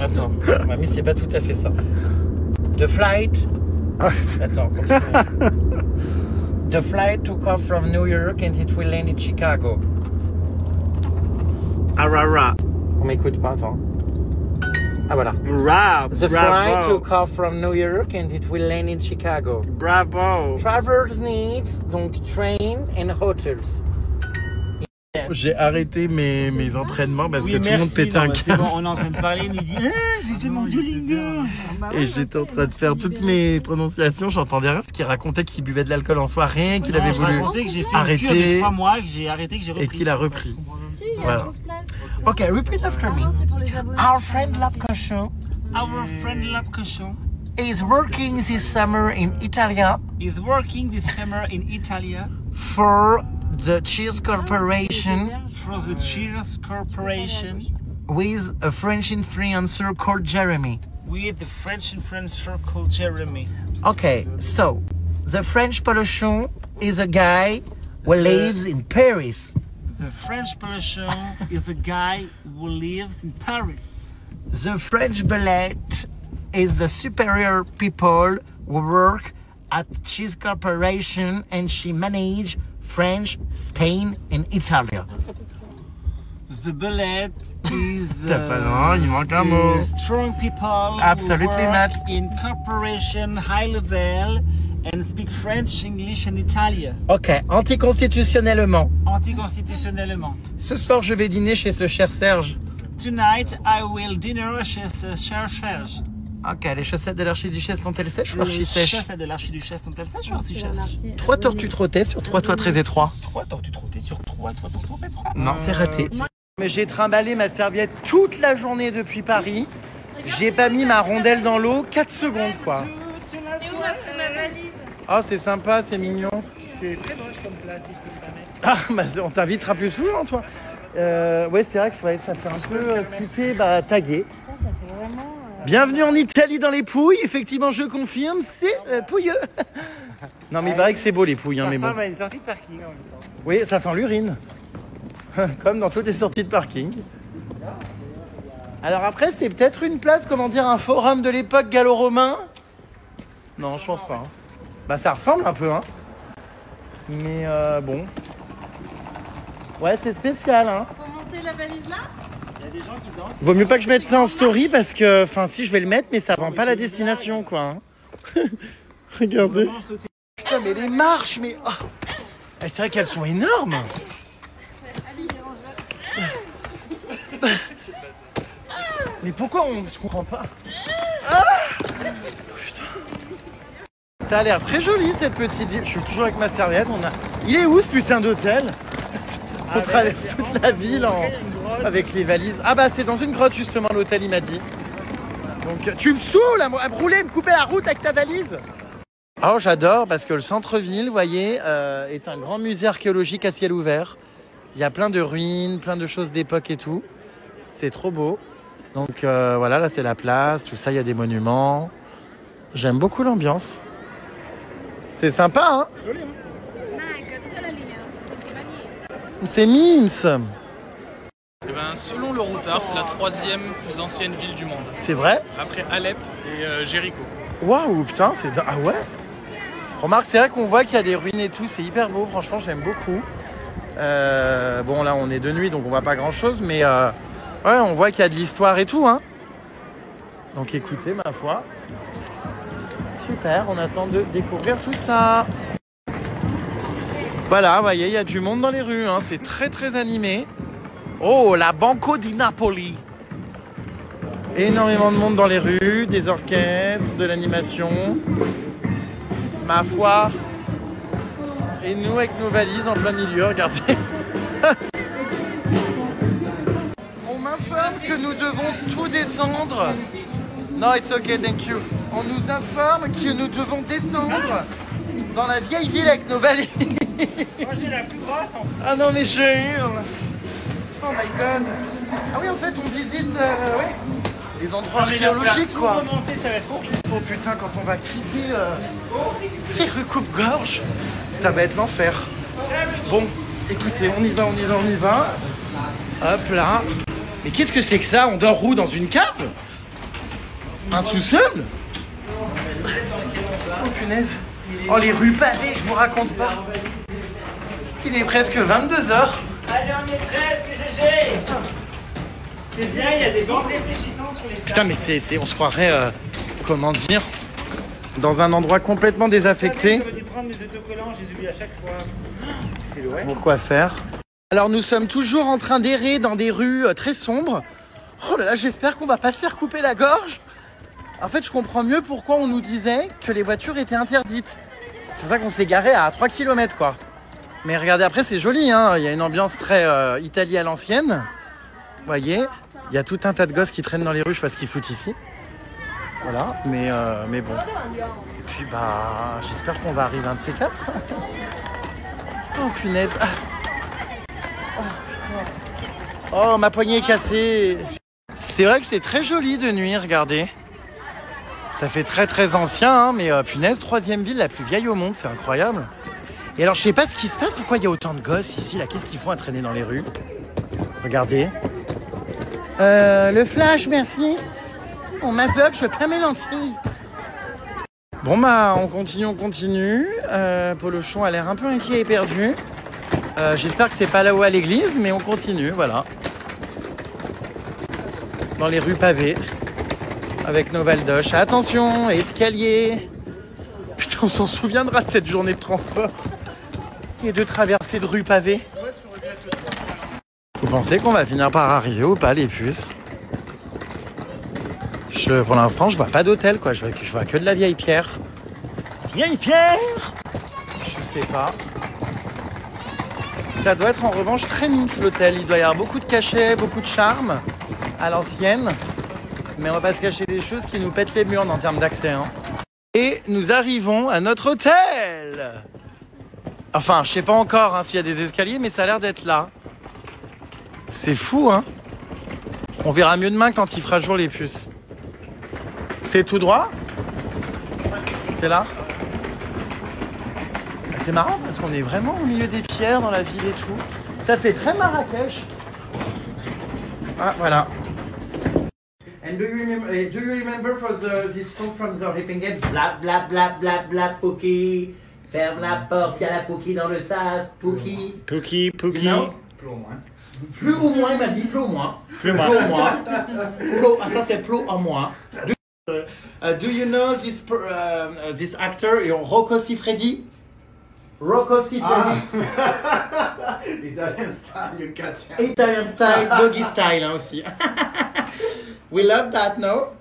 Attends, mamie, c'est pas tout à fait ça. The flight. Attends, continue. The flight took off from New York and it will land in Chicago. Arara. On m'écoute pas, attends. Ah voilà. Bravo. The flight took off from New York and it will land in Chicago. Bravo. Travelers need donc train and hotels. J'ai arrêté mes entraînements parce que tout le monde pétait un câble. Bon, on est en train de parler, il nous dit c'était mon Duolingo. Et j'étais en train de faire toutes mes prononciations, j'entendais rien parce qu'il racontait qu'il buvait de l'alcool en soirée, qu'il avait voulu que j'ai fait arrêter une cure de 3 mois, que j'ai arrêté, que j'ai repris. et qu'il a repris. Si, il y a Voilà. 12 places. Ok, repeat after me. Non, c'est pour les abonnés. Our friend Lapcochon Our friend Lab Cochon is working this summer in Italia is working this summer in Italy for the Cheers Corporation for the Cheers Corporation with a French influencer called Jeremy. with the French influencer called Jeremy. Okay, so the French Polochon is a guy who lives in Paris. The French Polochon is a guy who lives in Paris. The French Belette is the superior people who work at Cheese Corporation and she manage France, Spain and Italy. The Belette is T'as pas non, il manque un mot. strong people Absolutely who work not. in corporation high level and speak French, English and Italian. Ok, anticonstitutionnellement. Anticonstitutionnellement. Ce soir, je vais dîner chez ce cher Serge. Tonight, I will dinner chez Cher Serge. Ok, les chaussettes de l'archiduchesse sont-elles sèches ou Les archi-sèches? chaussettes de l'archiduchesse sont-elles sèches ou archi-sèches? 3 tortues trottées sur 3 toits très étroits. 3 tortues trottées sur 3 toits très étroits. Non, c'est raté. Mais j'ai trimballé ma serviette toute la journée depuis Paris. J'ai pas mis ma rondelle dans l'eau 4 secondes, quoi. C'est où ma valise? Oh, c'est sympa, c'est mignon. C'est très moche comme plat, si je peux me permettre. Ah, bah, on t'invitera plus souvent, toi. Ouais, c'est vrai que ouais, ça fait un peu cité, tagué. Putain, ça fait vraiment... Bienvenue en Italie dans les Pouilles. Effectivement, je confirme, c'est pouilleux. Non, mais il paraît que c'est beau, les Pouilles. Hein, Ça mais bon. ressemble à une sortie de parking en même temps. Oui, ça sent l'urine. Comme dans toutes les sorties de parking. Alors après, c'est peut-être une place, comment dire, un forum de l'époque gallo-romain. Non, je pense pas. Hein. Bah, ça ressemble un peu, hein. Mais bon. Ouais, c'est spécial, hein. Faut monter la valise là? Il y a des gens qui dansent. Vaut mieux pas que je mette ça en story parce que, enfin, si je vais le mettre, mais ça vend pas la destination, quoi. Hein. Regardez. Putain, mais les marches, mais. Oh. C'est vrai qu'elles sont énormes. Mais pourquoi on. Je comprends pas. Ah. Putain. Ça a l'air très joli cette petite ville. Je suis toujours avec ma serviette. Il est où ce putain d'hôtel? On traverse toute la ville avec les valises. Ah bah c'est dans une grotte justement l'hôtel, il m'a dit. Donc tu me saoules à me rouler, me couper la route avec ta valise. Oh, j'adore parce que le centre-ville, vous voyez, est un grand musée archéologique à ciel ouvert. Il y a plein de ruines, plein de choses d'époque et tout. C'est trop beau. Donc voilà, là c'est la place, tout ça, il y a des monuments. J'aime beaucoup l'ambiance. C'est sympa, hein? C'est Mince. Eh ben, selon le routard, c'est la 3e plus ancienne ville du monde. C'est vrai? Après Alep et Jéricho. Waouh, putain, c'est... Ah ouais? Remarque, c'est vrai qu'on voit qu'il y a des ruines et tout, c'est hyper beau, franchement, j'aime beaucoup. Bon, là, on est de nuit, donc on voit pas grand-chose, mais ouais, on voit qu'il y a de l'histoire et tout, hein. Donc écoutez, ma foi. Super, on attend de découvrir tout ça. Voilà, vous voyez, il y a du monde dans les rues, hein. C'est très très animé. Oh, la Banco di Napoli. Énormément de monde dans les rues, des orchestres, de l'animation. Ma foi. Et nous avec nos valises en plein milieu, regardez. On m'informe que nous devons tout descendre. No, it's okay, thank you. On nous informe que nous devons descendre dans la vieille ville avec nos valises. Moi j'ai la plus grosse en fait. Ah non mais je hurle. Oh my god. Ah oui, en fait on visite les endroits archéologiques, quoi. Remonter, ça va être compliqué. Oh putain, quand on va quitter ces rues coupe-gorge, ça va être l'enfer. Bon, écoutez, on y va. Hop là. Mais qu'est-ce que c'est que ça? On dort où? Dans une cave? Un sous-sol? Oh punaise. Oh les rues pavées, je vous raconte pas. Il est presque 22h. Allez, on est presque, GG. C'est bien, il y a des bandes réfléchissantes sur les tables. Putain mais on se croirait, comment dire, dans un endroit complètement désaffecté. J'aurais dû prendre mes autocollants, je les oublie à chaque fois. C'est loin. Pourquoi faire? Alors nous sommes toujours en train d'errer dans des rues très sombres. Oh là là, j'espère qu'on va pas se faire couper la gorge. En fait, je comprends mieux pourquoi on nous disait que les voitures étaient interdites. C'est pour ça qu'on s'est garé à 3 km quoi. Mais regardez, après c'est joli, hein. Il y a une ambiance très Italie à l'ancienne. Vous voyez, il y a tout un tas de gosses qui traînent dans les rues, je sais pas ce qu'ils foutent ici. Voilà, mais bon. Et puis bah, j'espère qu'on va arriver à un de ces quatre. Oh punaise. Oh, ma poignée est cassée. C'est vrai que c'est très joli de nuit, regardez. Ça fait très très ancien, hein, mais punaise, 3e ville la plus vieille au monde, c'est incroyable. Et alors, je sais pas ce qui se passe, pourquoi il y a autant de gosses ici, là, qu'est-ce qu'ils font à traîner dans les rues? Regardez. Le flash, merci. On m'aveugle, je veux pas mes lentilles. Bon bah, on continue. Polochon a l'air un peu inquiet et perdu. J'espère que c'est pas là-haut à l'église, mais on continue, voilà. Dans les rues pavées, avec nos valdoches. Attention, escalier. Putain, on s'en souviendra de cette journée de transport et de traversée de rues pavées. Vous pensez qu'on va finir par arriver ou pas, les puces? Pour l'instant, je vois pas d'hôtel, quoi. Je vois que de la vieille pierre. Vieille pierre? Je sais pas. Ça doit être en revanche très mince l'hôtel. Il doit y avoir beaucoup de cachets, beaucoup de charme à l'ancienne. Mais on va pas se cacher des choses qui nous pètent les murs en termes d'accès. Hein. Et nous arrivons à notre hôtel. Enfin, je sais pas encore s'il y a des escaliers, mais ça a l'air d'être là. C'est fou, hein. On verra mieux demain quand il fera jour, les puces. C'est tout droit? C'est là? C'est marrant parce qu'on est vraiment au milieu des pierres dans la ville et tout. Ça fait très Marrakech. Ah, voilà. And do you remember for this song from the Ripping Games? Bla bla bla bla bla Pookie. Ferme la porte, il y a la Pookie dans le sas. Pookie. Pookie, Pookie. You know? Plus ou moins, il m'a dit, plus ou moins. Plus ou moins. Plus ou moins. Ah, ça c'est plus ou moins. Do you know this actor, Rocco Siffredi? Rocco Siffredi. Italian style, you got that. Italian style, doggy style hein, aussi. We love that, no?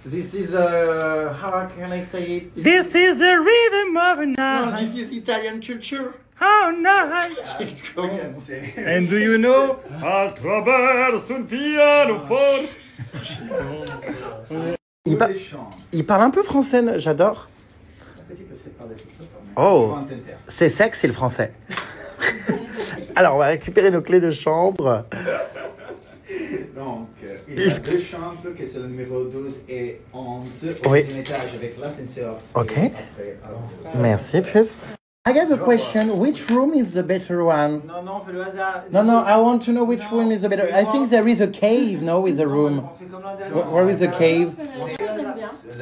This is how can I say it? This is the rhythm of a night. No, this is Italian culture. How night. And do you know? Attraverso un piano forte. Il parle un peu français, j'adore. Oh, c'est sec, c'est le français. Alors, on va récupérer nos clés de chambre. Donc, il y a deux chambres, que c'est le numéro 12 et 11, au oui. deuxième étage avec l'ascenseur. Ok. Merci, plus. I have a question. Which room is the better one? Non, on fait le hasard. No, I want to know which room is the better. I think there is a cave, no, with a room. On fait comme l'an dernier. Where is the cave?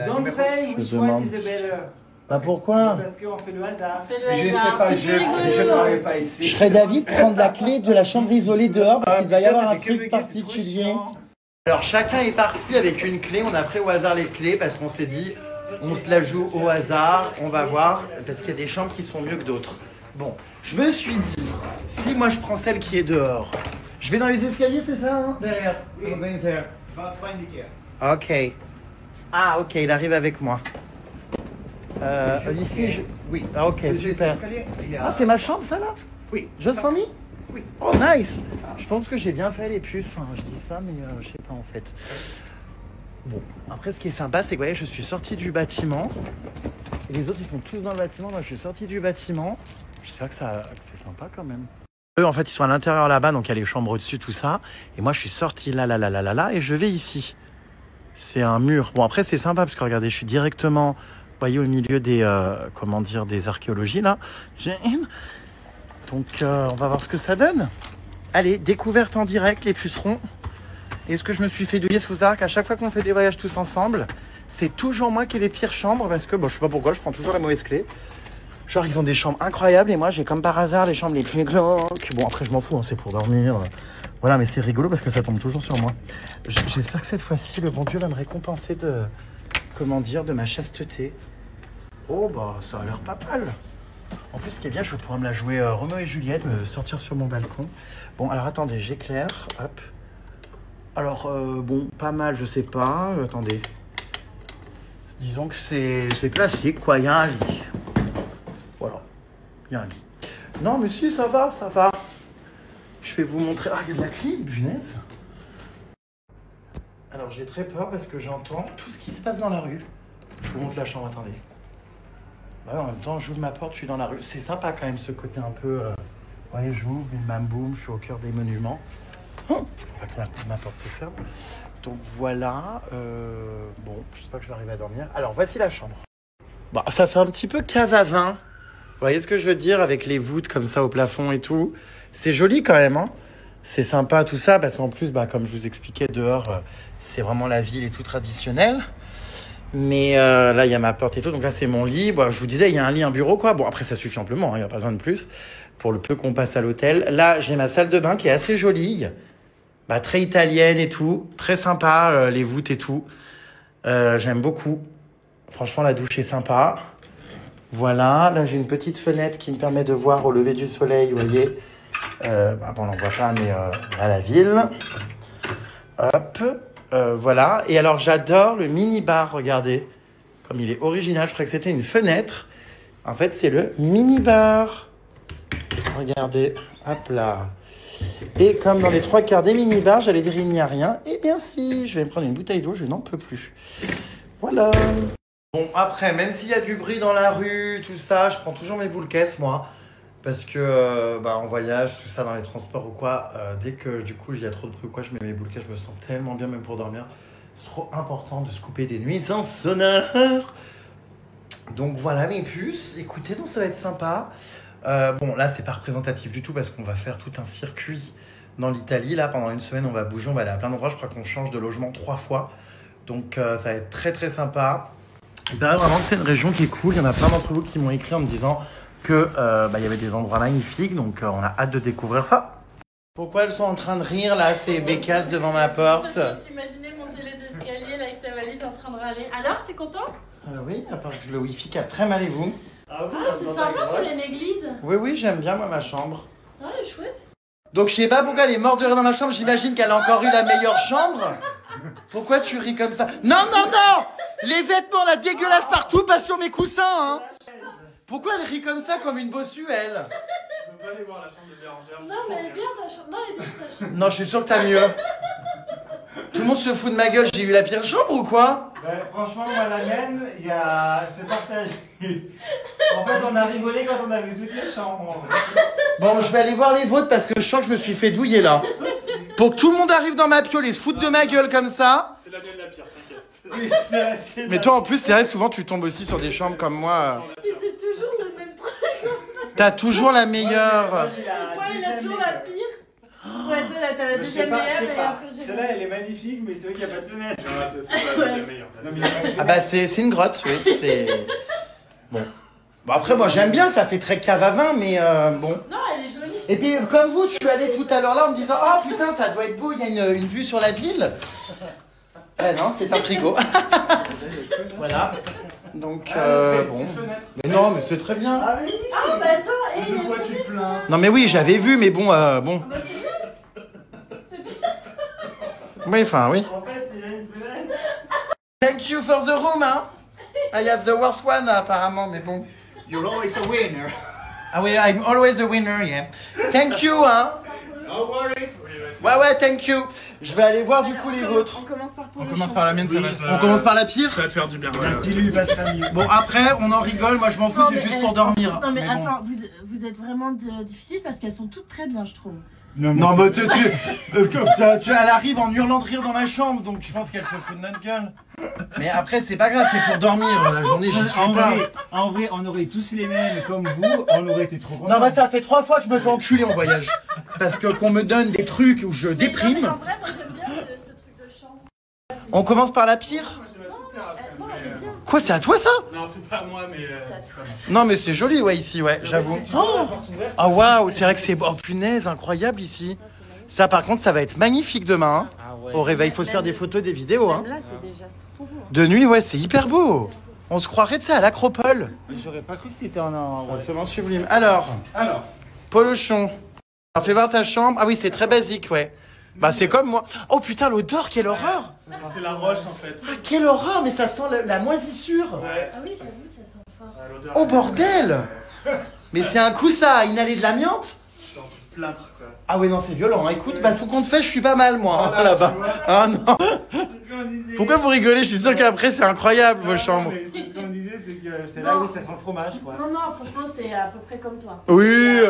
Don't say which one is the better. Bah pourquoi? Parce qu'on fait le hasard. Je sais pas, je travaille pas ici. Je serais d'avis de prendre la clé de la chambre isolée dehors parce qu'il va y avoir un truc particulier. Alors chacun est parti avec une clé, on a pris au hasard les clés parce qu'on s'est dit on se la joue au hasard, on va voir, parce qu'il y a des chambres qui sont mieux que d'autres. Bon, je me suis dit, si moi je prends celle qui est dehors, je vais dans les escaliers, c'est ça hein? Derrière. I'm going there. Va indiquer. Ok. Ah ok, il arrive avec moi. Ici, oui, ah, ok, super. Ah, c'est ma chambre, ça, là? Oui. Just for me? Oui. Oh, nice! Je pense que j'ai bien fait les puces. Enfin, je dis ça, mais je sais pas, en fait. Bon, après, ce qui est sympa, c'est que, vous voyez, je suis sorti du bâtiment. Et les autres, ils sont tous dans le bâtiment. Moi, je suis sorti du bâtiment. J'espère que c'est sympa, quand même. Eux, en fait, ils sont à l'intérieur, là-bas, donc il y a les chambres au-dessus, tout ça. Et moi, je suis sorti là, et je vais ici. C'est un mur. Bon, après, c'est sympa, parce que, regardez, je suis directement... Vous voyez au milieu des, des archéologies là. Donc on va voir ce que ça donne. Allez, découverte en direct les pucerons. Et ce que je me suis fait douiller sous arc, à chaque fois qu'on fait des voyages tous ensemble, c'est toujours moi qui ai les pires chambres parce que, bon, je sais pas pourquoi, je prends toujours la mauvaise clé. Genre, ils ont des chambres incroyables et moi, j'ai comme par hasard les chambres les plus glauques. Bon, après, je m'en fous, hein, c'est pour dormir. Voilà, mais c'est rigolo parce que ça tombe toujours sur moi. J'espère que cette fois-ci, le bon Dieu va me récompenser de, comment dire, de ma chasteté. Oh, bah, ça a l'air pas mal. En plus, ce qui est bien, je vais pouvoir me la jouer Roméo et Juliette, me sortir sur mon balcon. Bon, alors attendez, j'éclaire, hop. Alors, bon, pas mal, je sais pas. Attendez. Disons que c'est classique, quoi. Il y a un lit. Voilà. Il y a un lit. Non, mais si, ça va, ça va. Je vais vous montrer. Ah, il y a de la clim, punaise. Alors, j'ai très peur parce que j'entends tout ce qui se passe dans la rue. Je vous montre la chambre, attendez. Ouais, en même temps, j'ouvre ma porte, je suis dans la rue. C'est sympa quand même, ce côté un peu... Vous voyez, j'ouvre, bim bam boum, je suis au cœur des monuments. Oh, faut pas que ma porte se ferme. Donc voilà, bon, j'espère que je vais arriver à dormir. Alors, voici la chambre. Bah, ça fait un petit peu cave à vin. Vous voyez ce que je veux dire, avec les voûtes comme ça au plafond et tout. C'est joli quand même, hein. C'est sympa tout ça, parce qu'en plus, bah, comme je vous expliquais, dehors, c'est vraiment la ville et tout traditionnel. Mais là, il y a ma porte et tout, donc là, c'est mon lit. Bon, je vous disais, il y a un lit, un bureau, quoi. Bon, après, ça suffit amplement, il n'y a pas besoin de plus, pour le peu qu'on passe à l'hôtel. Là, j'ai ma salle de bain qui est assez jolie. Bah, très italienne et tout, très sympa, les voûtes et tout. J'aime beaucoup. Franchement, la douche est sympa. Voilà, là j'ai une petite fenêtre qui me permet de voir au lever du soleil, vous voyez. Bon, on n'en voit pas, mais à la ville. Hop, voilà. Et alors j'adore le mini-bar, regardez. Comme il est original, je crois que c'était une fenêtre. En fait, c'est le mini-bar. Regardez, hop là. Et comme dans les 3/4 des mini-bars, j'allais dire il n'y a rien. Eh bien si, je vais me prendre une bouteille d'eau, je n'en peux plus. Voilà. Bon, après, même s'il y a du bruit dans la rue, tout ça, je prends toujours mes boules caisses, moi. Parce que, en voyage, tout ça, dans les transports ou quoi, dès que, du coup, il y a trop de bruit ou quoi, je mets mes boules caisses, je me sens tellement bien, même pour dormir. C'est trop important de se couper des nuisances sonores. Donc voilà mes puces. Écoutez, donc ça va être sympa. Bon, là, c'est pas représentatif du tout parce qu'on va faire tout un circuit dans l'Italie. Là, pendant une semaine, on va bouger, on va aller à plein d'endroits. Je crois qu'on change de logement 3 fois. Donc, ça va être très, très sympa. Ben, vraiment, c'est une région qui est cool. Il y en a plein d'entre vous qui m'ont écrit en me disant que y avait des endroits magnifiques. Donc, on a hâte de découvrir ça. Pourquoi elles sont en train de rire, là, ces bécasses devant ma porte? Parce que t'imaginais monter les escaliers là, avec ta valise en train de râler. Alors, t'es content? Oui, à part que le wifi capte très mal et vous? Ah, c'est sympa, tu l'as une église. Oui, j'aime bien, moi, ma chambre. Ah, elle est chouette. Donc, je sais pas pourquoi elle est morte de rire dans ma chambre. J'imagine qu'elle a encore eu la meilleure chambre. Pourquoi tu ris comme ça? Non! Les vêtements, là, dégueulasses partout, pas sur mes coussins, hein. Pourquoi elle rit comme ça, comme une bossue, elle? Je peux pas aller voir la chambre de Bérangère. Non, mais elle est bien ta chambre. Non, elle est bien ta chambre. Non, je suis sûr que t'as mieux. Tout le monde se fout de ma gueule, j'ai eu la pire chambre ou quoi? Franchement, moi, la mienne, c'est partagé. En fait, on a rigolé quand on a vu toutes les chambres. Bon, je vais aller voir les vôtres parce que je sens que je me suis fait douiller là. Pour que tout le monde arrive dans ma piole et se foute de ma gueule comme ça. C'est la mienne la pire, t'inquiète. Oui, c'est Mais toi, en plus, c'est vrai, souvent tu tombes aussi sur des chambres comme moi. Et c'est toujours le même truc. T'as toujours la meilleure. Toi, il a toujours la pire. Ouais, toi, là, t'as la deuxième meilleure et après j'ai. Celle-là, elle est magnifique, mais c'est vrai qu'il n'y a pas de fenêtre. Ah, c'est la deuxième meilleure. Ah bah c'est une grotte, oui. C'est bon. Bon après moi j'aime bien, ça fait très cave à vin, mais bon. Non, elle est jolie. Et puis comme vous, je suis allé tout à l'heure là en me disant oh putain ça doit être beau, il y a une vue sur la ville. Non, c'est un frigo. Voilà. Donc bon. Mais non, mais c'est très bien. Ah bah attends, et De quoi tu te plains? Non mais oui, j'avais vu, mais bon bon. Bah c'est bien. C'est bien ça. Oui, enfin oui. En fait, il y a une fenêtre. Thank you for the room, hein. I have the worst one apparemment, mais bon. You're always a winner. Ah oui, I'm always the winner, yeah. Thank you, hein. No worries. Ouais, thank you. Je vais aller voir du coup les vôtres. On commence par On commence par la mienne, ça va te... On commence par la pire. Ça va te faire du bien. Il lui passera mieux. Bon après, on en rigole, moi je m'en fous, c'est juste pour dormir. Non mais bon. attends, vous êtes vraiment difficiles parce qu'elles sont toutes très bien, je trouve. Non mais elle arrive en hurlant de rire dans ma chambre, donc je pense qu'elle se fout de notre gueule. Mais après c'est pas grave, c'est pour dormir, la journée j'y suis pas. En vrai, on aurait tous les mêmes comme vous, on aurait été trop contents. Non bah ça fait 3 fois que je me fais enculer en voyage. Parce que qu'on me donne des trucs où je déprime. Mais en vrai, moi j'aime bien ce On commence par la pire? Quoi, c'est à toi ça? Non, c'est pas à moi, mais. Non, mais c'est joli, ouais, ici, ouais, j'avoue. Ah, waouh, c'est vrai que c'est. Oh, punaise, incroyable ici. Ça, par contre, ça va être magnifique demain. Hein. Au réveil, il faut se faire des photos, des vidéos. Hein. Là, c'est déjà trop beau. De nuit, ouais, c'est hyper beau. On se croirait de ça à l'Acropole. J'aurais pas cru que c'était en Absolument sublime. Alors, Polochon. Alors, fais voir ta chambre. Ah oui, c'est très basique, ouais. Bah, c'est comme moi. Oh putain, l'odeur, quelle horreur! C'est la roche en fait. Ah, quelle horreur, mais ça sent la moisissure. Ouais. Ah oui, j'avoue, ça sent fort. Oh bordel! Mais c'est un coup ça, à inhaler de l'amiante? Plâtre quoi. Ah ouais, non, c'est violent. Hein. Écoute, bah tout compte fait, je suis pas mal, moi, hein, là-bas. Ah non. Pourquoi vous rigolez? Je suis sûr qu'après, c'est incroyable, vos chambres. Ce qu'on disait, c'est que c'est là où ça sent le fromage, quoi. Non, non, franchement, c'est à peu près comme toi. Oui.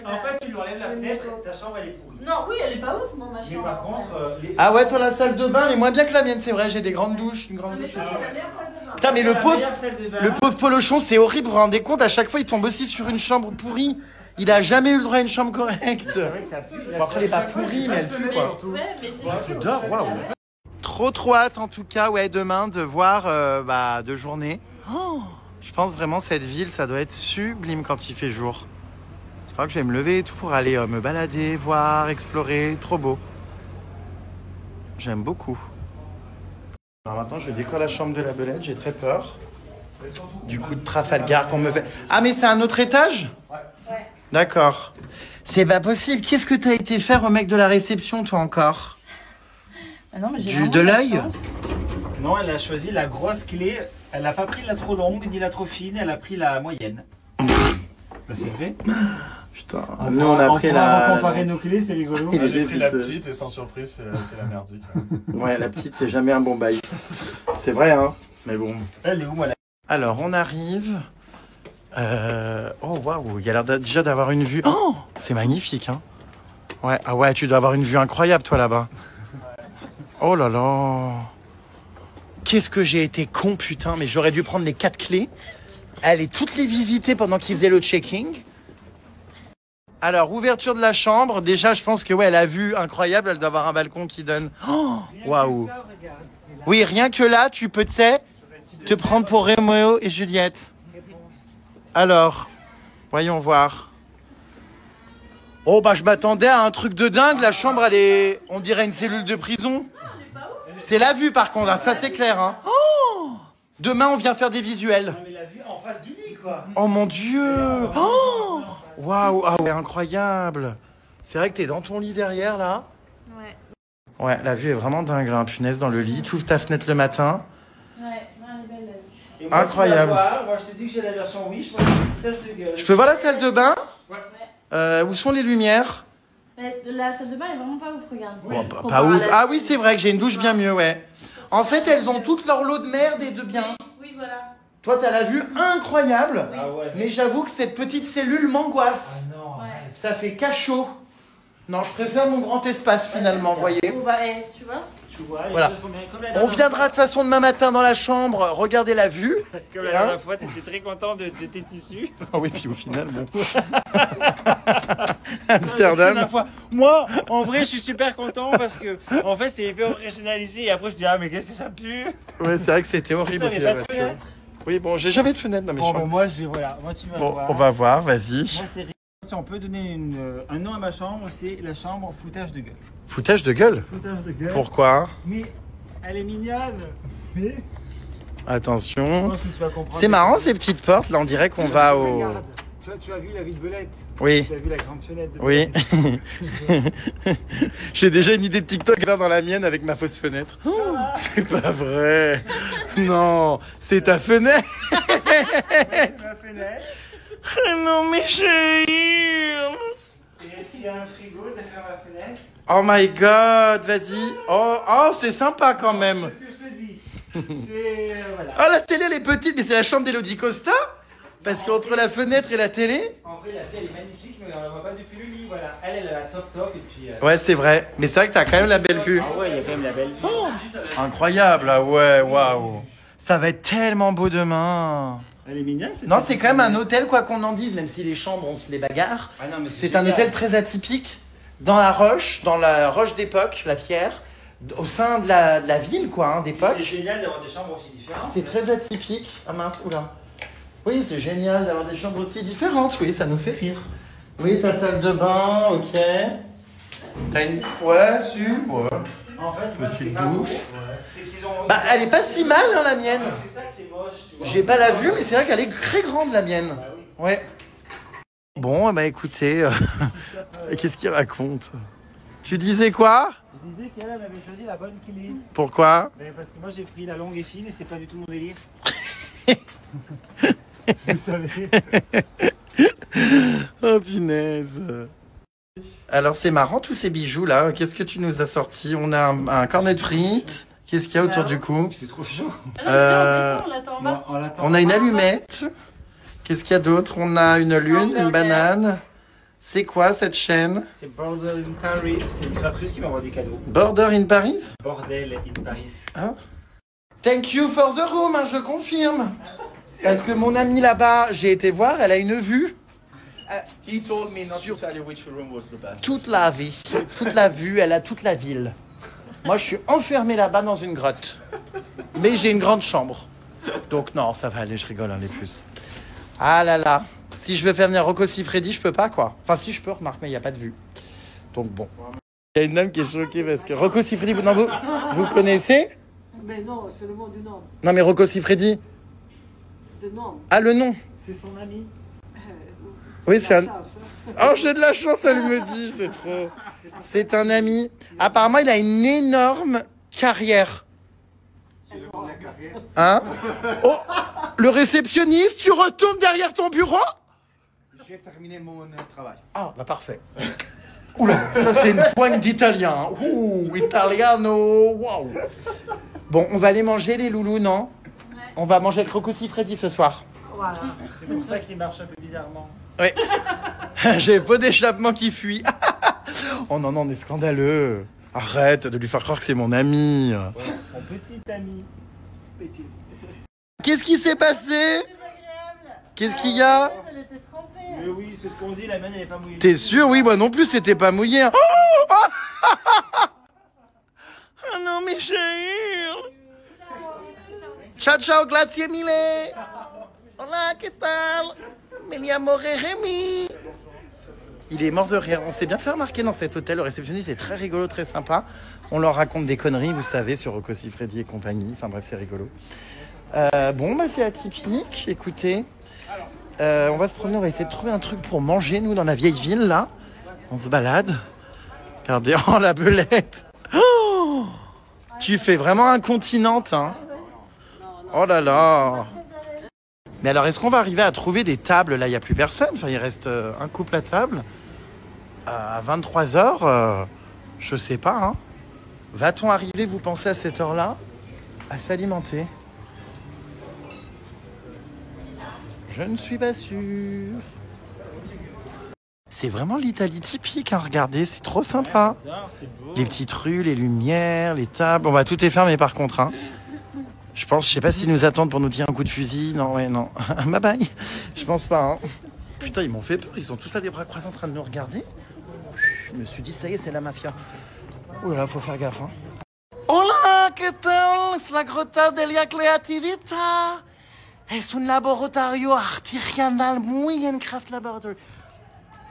En fait, tu lui enlèves la fenêtre, ta chambre, elle est pourrie. Non, oui, elle est pas ouf, moi, ma Mais chambre. par contre, Ah ouais, toi, la salle de bain, elle est moins bien que la mienne, c'est vrai. J'ai des grandes douches, une grande douche. Putain, mais le pauvre Polochon, c'est horrible. Vous vous rendez compte, à chaque fois, il tombe aussi sur une chambre pourrie. Il a jamais eu le droit à une chambre correcte. Bon, après, elle est pas pourrie, mais elle pue, quoi. Ouais, mais c'est J'adore, waouh. Trop hâte, en tout cas, ouais, demain, de voir de journée. Oh, je pense vraiment, cette ville, ça doit être sublime quand il fait jour. Je crois que je vais me lever et tout pour aller me balader, voir, explorer. Trop beau. J'aime beaucoup. Alors maintenant, je vais décorer la chambre de la belette. J'ai très peur. Du coup de Trafalgar qu'on me fait. Ah, mais c'est un autre étage? Ouais. D'accord. C'est pas possible. Qu'est-ce que t'as été faire au mec de la réception, toi, encore? Ah non, mais j'ai de l'œil? Non, elle a choisi la grosse clé. Elle a pas pris la trop longue ni la trop fine. Elle a pris la moyenne. Bah, c'est vrai. Putain. Nous, on a pris la. Comparer nos clés, c'est rigolo. J'ai pris la petite et sans surprise, c'est la merdique. Ouais, la petite, c'est jamais un bon bail. C'est vrai, hein. Mais bon. Elle est où, moi, Alors, on arrive. Oh, waouh, il y a l'air déjà d'avoir une vue. Oh, c'est magnifique, hein. Ouais, ah ouais, tu dois avoir une vue incroyable, toi, là-bas. Oh là là. Qu'est-ce que j'ai été con, putain. Mais j'aurais dû prendre les 4 clés. Aller toutes les visiter pendant qu'ils faisaient le checking. Alors, ouverture de la chambre. Déjà, je pense que, ouais, la vue incroyable. Elle doit avoir un balcon qui donne. Oh, waouh. Oui, rien que là, tu peux, tu sais, te prendre pour Roméo et Juliette. Alors, voyons voir. Oh, bah, je m'attendais à un truc de dingue. La chambre, elle est, on dirait une cellule de prison. C'est la vue, par contre. Ça, c'est clair. Hein. Oh, demain, on vient faire des visuels. Non, mais la vue en face du lit, quoi. Oh, mon Dieu. Oh, waouh. Ah ouais, incroyable. C'est vrai que t'es dans ton lit derrière, là. Ouais. Ouais, la vue est vraiment dingue, là. Punaise, dans le lit. Tu ouvres ta fenêtre le matin. Ouais, elle est belle, la vue. Et moi, incroyable. Moi, je te dis que j'ai la version Wish. Moi, c'est une foutage de gueule. Je peux voir la salle de bain? Ouais. Où sont les lumières? La salle de bain est vraiment pas ouf, regarde. Bon, pas ouf. Ah oui, c'est vrai que j'ai une douche bien mieux, ouais. En fait, elles ont toutes leur lot de merde et de bien. Oui, voilà. Toi, t'as la vue incroyable. Ah ouais. Mais j'avoue que cette petite cellule m'angoisse. Ah non. Ouais. Ça fait cachot. Non, je préfère mon grand espace finalement, voyez. Bon, bah, tu vois. Tu vois, les Voilà. choses sont bien comme la On dernière viendra de toute façon demain matin dans la chambre, regarder la vue. fois. Comme la dernière fois, t'étais très content de tes tissus. Ah oui, puis au final, bon. La Amsterdam. dernière fois. Moi, en vrai, je suis super content parce que, en fait, c'est hyper original ici. Et après, je dis, ah, mais qu'est-ce que ça pue. Ouais, c'est vrai que c'était horrible. Putain, mais pas de fenêtre. Oui, bon, j'ai jamais de fenêtre dans mes Bon, chambres. bah, moi, voilà. Moi, tu vas Bon, voir. on va voir, vas-y. Moi, c'est si on peut donner un nom à ma chambre, c'est la chambre foutage de gueule. Foutage de gueule. Foutage de gueule. Pourquoi? Mais elle est mignonne. Mais je Attention. pense que tu vas comprendre. C'est marrant ces petites portes, là on dirait qu'on va au... Regarde. Tu as vu la vie de Belette? Oui. Tu as vu la grande fenêtre de Oui. Belette? J'ai déjà une idée de TikTok dans la mienne avec ma fausse fenêtre. Oh, c'est pas vrai. Non, c'est ta fenêtre. Ma fenêtre. Non mais chérie. Et est-ce qu'il y a un frigo derrière ma fenêtre? Oh my god, vas-y. Oh, c'est sympa quand même. C'est ce que je te dis. C'est... voilà. Oh, la télé elle est petite, mais c'est la chambre d'Elodie Costa. Parce qu'entre la fenêtre et la télé... En vrai, la vie elle est magnifique, mais on la voit pas depuis le lit. Voilà. Elle a la top et puis... Ouais, c'est vrai. Mais c'est vrai que t'as quand même la belle vue. Ah ouais, il y a quand même la belle vue. Incroyable, ah ouais, waouh. Ça va être tellement beau demain. Elle est mignonne, Non, c'est quand même un hôtel, quoi qu'on en dise, même si les chambres, on se les bagarre. Ah non, mais C'est un hôtel très atypique, dans la roche d'époque, la pierre, au sein de la ville, quoi, hein, d'époque. C'est génial d'avoir des chambres aussi différentes. C'est très atypique. Ah mince, oula. Oui, c'est génial d'avoir des chambres aussi différentes. Oui, ça nous fait rire. Oui, ta salle de bain, ok. T'as une... Ouais, ouais. En fait, moi, Petite douche. c'est qu'ils ont... Bah, elle est pas si mal, hein, la mienne. C'est ça qui est moche, tu vois. J'ai pas la vue, mais c'est vrai qu'elle est très grande, la mienne. Ouais. Bon, bah écoutez, qu'est-ce qu'il raconte? Tu disais quoi? Je disais qu'elle avait choisi la bonne clé. Pourquoi? Parce que moi, j'ai pris la longue et fine et c'est pas du tout mon délire. Vous savez. Oh, punaise. Alors, c'est marrant, tous ces bijoux-là. Qu'est-ce que tu nous as sorti? On a un cornet de frites. Qu'est-ce qu'il y a autour du cou? C'est trop chaud. On l'attend en bas. On a une allumette. Qu'est-ce qu'il y a d'autre? On a une lune, une banane. C'est quoi cette chaîne? C'est Bordel in Paris. C'est une créatrice qui m'envoie des cadeaux. Border in Paris? Bordel in Paris. Hein? Thank you for the room, hein, je confirme. Parce que mon amie là-bas, j'ai été voir, elle a une vue. He told me not to tell you which room was the best. Toute la vie, toute la vue, elle a toute la ville. Moi, je suis enfermé là-bas dans une grotte. Mais j'ai une grande chambre. Donc non, ça va aller, je rigole, hein, les puces. Ah là là. Si je veux faire venir Rocco Siffredi, je peux pas, quoi. Enfin, si je peux, remarque, mais il n'y a pas de vue. Donc bon. Il y a une dame qui est choquée parce que Rocco Siffredi, vous connaissez? Mais non, c'est le mot du nom. Non, mais Rocco Siffredi. De nom. Ah, le nom. C'est son ami. Oui, c'est un... Oh, j'ai de la chance, elle me dit, c'est trop. C'est un ami. Apparemment, il a une énorme carrière. Hein? Oh, le réceptionniste, tu retournes derrière ton bureau? J'ai terminé mon travail. Ah, bah parfait. Oula, ça c'est une poigne d'italien. Ouh, italiano, waouh. Bon, on va aller manger les loulous, non? Ouais. On va manger avec Rocco Siffredi ce soir. Voilà. C'est pour ça qu'il marche un peu bizarrement. Oui. J'ai le pot d'échappement qui fuit. Oh non, non, on est scandaleux. Arrête de lui faire croire que c'est mon ami. Ouais, son petit ami. Petit. Qu'est-ce qui s'est passé? Qu'est-ce qu'il y a? Elle était trempée. Mais oui, c'est ce qu'on dit, la mienne elle est pas mouillée. T'es sûr? Oui, moi non plus, c'était pas mouillé. Oh non, mais chérie. Ciao, ciao, grazie mille. Hola, ¿qué tal? Me llamo Rémi. Il est mort de rire. On s'est bien fait remarquer dans cet hôtel. Le réceptionniste est très rigolo, très sympa. On leur raconte des conneries, vous savez, sur Rocco Siffredi et compagnie. Enfin bref, c'est rigolo. Bon, bah c'est atypique. Écoutez, on va se promener, on va essayer de trouver un truc pour manger, nous, dans la vieille ville, là. On se balade. Regardez, oh, la belette. Oh, tu fais vraiment incontinente, hein. Oh là là. Mais alors, est-ce qu'on va arriver à trouver des tables? Là, il n'y a plus personne. Enfin, il reste un couple à table. À 23h, je sais pas, hein. Va-t-on arriver, vous pensez, à cette heure-là, à s'alimenter? Je ne suis pas sûr. C'est vraiment l'Italie typique, hein. Regardez, c'est trop sympa. C'est beau. Les petites rues, les lumières, les tables. Bon, bah, tout est fermé par contre, hein. Je pense, je sais pas s'ils nous attendent pour nous tirer un coup de fusil. Non, ouais, non. Bye bye. Je pense pas, hein. Putain, ils m'ont fait peur. Ils sont tous à les bras croisés en train de nous regarder. Je me suis dit, ça y est, c'est la mafia. Oh là là, faut faire gaffe, hein. Hola, ¿qué tal? Es la Grotta della Creatività. Es un laboratorio artisanal muy bien craft laboratory.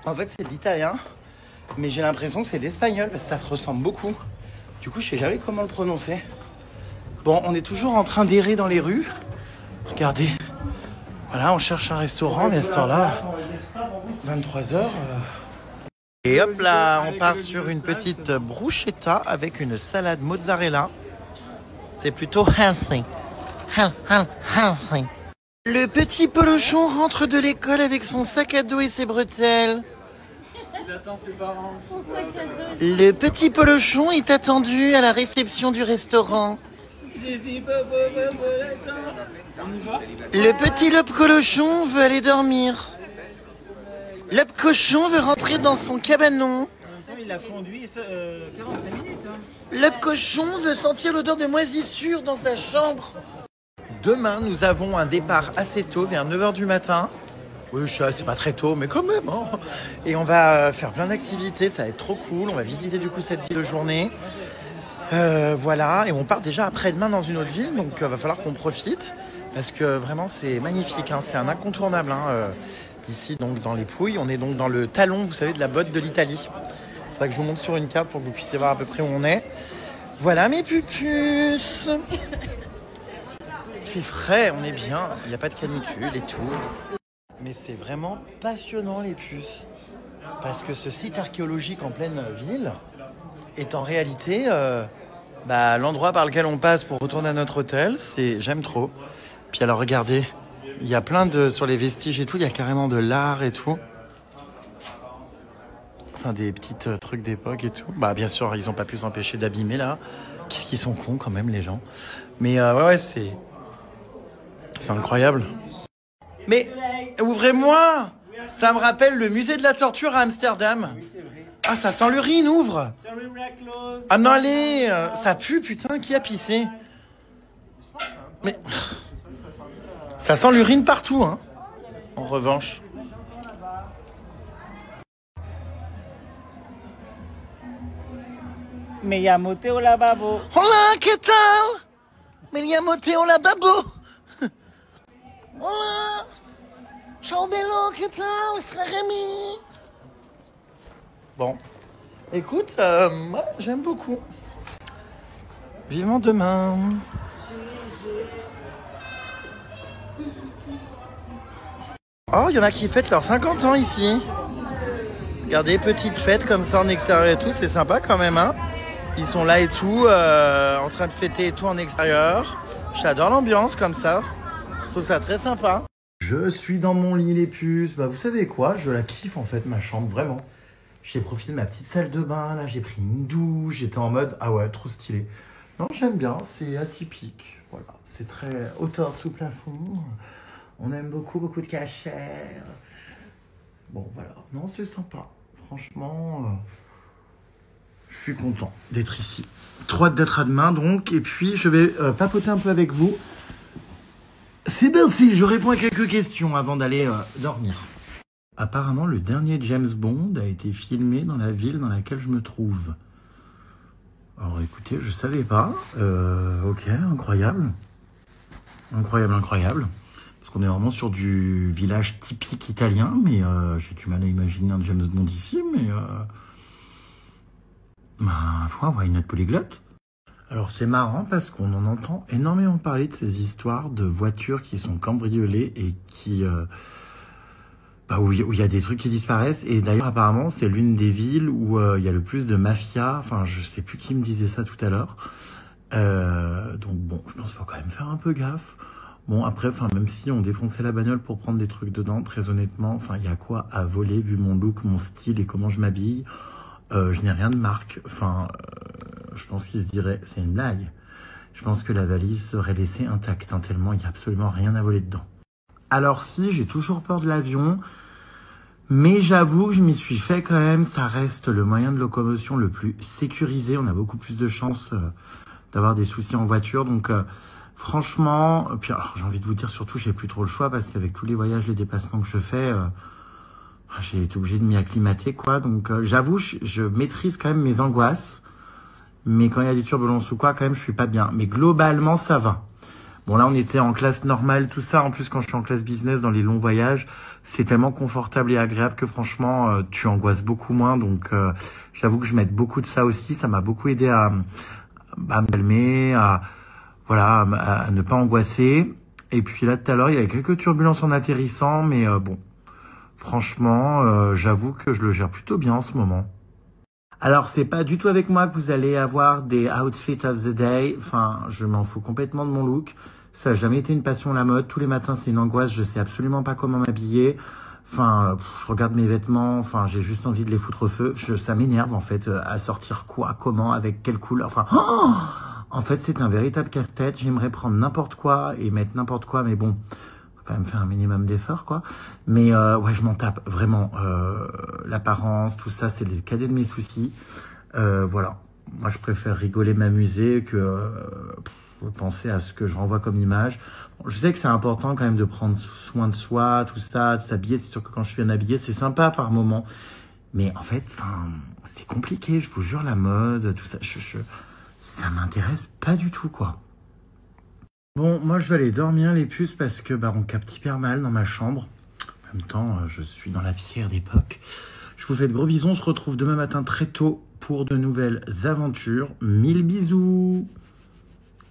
En fait, c'est de l'italien, mais j'ai l'impression que c'est de l'espagnol parce que ça se ressemble beaucoup. Du coup, je sais jamais comment le prononcer. Bon, on est toujours en train d'errer dans les rues. Regardez. Voilà, on cherche un restaurant, mais à cette heure-là, 23h. Et hop là, on part sur une petite bruschetta avec une salade mozzarella. C'est plutôt healthy. Healthy. Le petit polochon rentre de l'école avec son sac à dos et ses bretelles. Il attend ses parents. Le petit polochon est attendu à la réception du restaurant. Le petit lobe colochon veut aller dormir. Lobe cochon veut rentrer dans son cabanon. Il a conduit 45 minutes. Hein. Lobe cochon veut sentir l'odeur de moisissure dans sa chambre. Demain, nous avons un départ assez tôt, vers 9h du matin. Oui, c'est pas très tôt, mais quand même. Hein. Et on va faire plein d'activités, ça va être trop cool. On va visiter du coup cette ville de journée. Voilà, et on part déjà après-demain dans une autre ville, donc va falloir qu'on profite, parce que vraiment c'est magnifique, hein, c'est un incontournable. Hein, ici, donc dans les Pouilles, on est donc dans le talon, vous savez, de la botte de l'Italie. Il faudra que je vous montre sur une carte pour que vous puissiez voir à peu près où on est. Voilà mes pupus. Il fait frais, on est bien, il n'y a pas de canicule et tout. Mais c'est vraiment passionnant les puces, parce que ce site archéologique en pleine ville est en réalité l'endroit par lequel on passe pour retourner à notre hôtel. J'aime trop. Puis alors regardez, il y a plein de, sur les vestiges et tout, il y a carrément de l'art et tout. Enfin des petits trucs d'époque et tout. Bah bien sûr, ils n'ont pas pu s'empêcher d'abîmer là. Qu'est-ce qu'ils sont cons quand même les gens. Mais ouais, c'est incroyable. Mais ouvrez-moi! Ça me rappelle le musée de la torture à Amsterdam. Ah, ça sent l'urine, ouvre! Ah non, allez! Ça pue, putain, qui a pissé? Mais... ça sent l'urine partout, hein, en revanche. Me llamo Teo Lavabo. Hola, ¿qué tal? Me llamo Teo Lavabo. Hola. Ciao bello, ¿qué tal? C'est Rémi. Bon, écoute, moi, j'aime beaucoup. Vivement demain. Oh, il y en a qui fêtent leurs 50 ans ici. Regardez, petite fête comme ça en extérieur et tout, c'est sympa quand même, hein. Ils sont là et tout, en train de fêter et tout en extérieur. J'adore l'ambiance comme ça. Je trouve ça très sympa. Je suis dans mon lit, les puces. Bah, vous savez quoi? Je la kiffe en fait, ma chambre, vraiment. J'ai profité de ma petite salle de bain, là, j'ai pris une douche, j'étais en mode, ah ouais, trop stylé. Non, j'aime bien, c'est atypique. Voilà, c'est très hauteur sous plafond. On aime beaucoup de cachère. Bon, voilà. Non, c'est sympa. Franchement, je suis content d'être ici. Trop hâte d'être à demain, donc. Et puis, je vais papoter un peu avec vous. C'est parti, je réponds à quelques questions avant d'aller dormir. Apparemment, le dernier James Bond a été filmé dans la ville dans laquelle je me trouve. Alors, écoutez, je savais pas. Ok, incroyable. Incroyable. Parce qu'on est vraiment sur du village typique italien, mais j'ai du mal à imaginer un James Bond ici, mais... why not polyglotte? Alors c'est marrant parce qu'on en entend énormément parler de ces histoires de voitures qui sont cambriolées et qui... où il y a des trucs qui disparaissent. Et d'ailleurs, apparemment, c'est l'une des villes où il y a le plus de mafia. Enfin, je sais plus qui me disait ça tout à l'heure. Donc bon, je pense qu'il faut quand même faire un peu gaffe. Bon, après, même si on défonçait la bagnole pour prendre des trucs dedans, très honnêtement, il y a quoi à voler vu mon look, mon style et comment je m'habille. Je n'ai rien de marque. Je pense qu'il se dirait, c'est une blague. Je pense que la valise serait laissée intacte, hein, tellement il n'y a absolument rien à voler dedans. Alors si, j'ai toujours peur de l'avion, mais j'avoue que je m'y suis fait quand même. Ça reste le moyen de locomotion le plus sécurisé. On a beaucoup plus de chances d'avoir des soucis en voiture. Donc franchement, puis alors, j'ai envie de vous dire surtout, j'ai plus trop le choix parce qu'avec tous les voyages, les déplacements que je fais, j'ai été obligé de m'y acclimater, quoi. Donc j'avoue, je maîtrise quand même mes angoisses. Mais quand il y a des turbulences ou quoi, quand même, je suis pas bien. Mais globalement, ça va. Bon, là, on était en classe normale, tout ça. En plus, quand je suis en classe business, dans les longs voyages, c'est tellement confortable et agréable que franchement, tu angoisses beaucoup moins. Donc, j'avoue que je m'aide beaucoup de ça aussi. Ça m'a beaucoup aidé à me calmer, à ne pas angoisser. Et puis là, tout à l'heure, il y avait quelques turbulences en atterrissant. Mais bon, franchement, j'avoue que je le gère plutôt bien en ce moment. Alors, c'est pas du tout avec moi que vous allez avoir des outfits of the day. Enfin, je m'en fous complètement de mon look. Ça n'a jamais été une passion, la mode. Tous les matins, c'est une angoisse. Je sais absolument pas comment m'habiller. Enfin, je regarde mes vêtements. Enfin, j'ai juste envie de les foutre au feu. Ça m'énerve, en fait, à sortir quoi, comment, avec quelle couleur. Enfin, en fait, c'est un véritable casse-tête. J'aimerais prendre n'importe quoi et mettre n'importe quoi, mais bon... quand même faire un minimum d'effort, quoi. Mais ouais, je m'en tape, vraiment. L'apparence, tout ça, c'est le cadet de mes soucis. Voilà. Moi, je préfère rigoler, m'amuser que penser à ce que je renvoie comme image. Bon, je sais que c'est important quand même de prendre soin de soi, tout ça, de s'habiller. C'est sûr que quand je suis bien habillé, c'est sympa par moment. Mais en fait, c'est compliqué, je vous jure, la mode, tout ça. ça m'intéresse pas du tout, quoi. Bon, moi, je vais aller dormir, les puces, parce que on capte hyper mal dans ma chambre. En même temps, je suis dans la pierre d'époque. Je vous fais de gros bisous. On se retrouve demain matin très tôt pour de nouvelles aventures. 1000 bisous.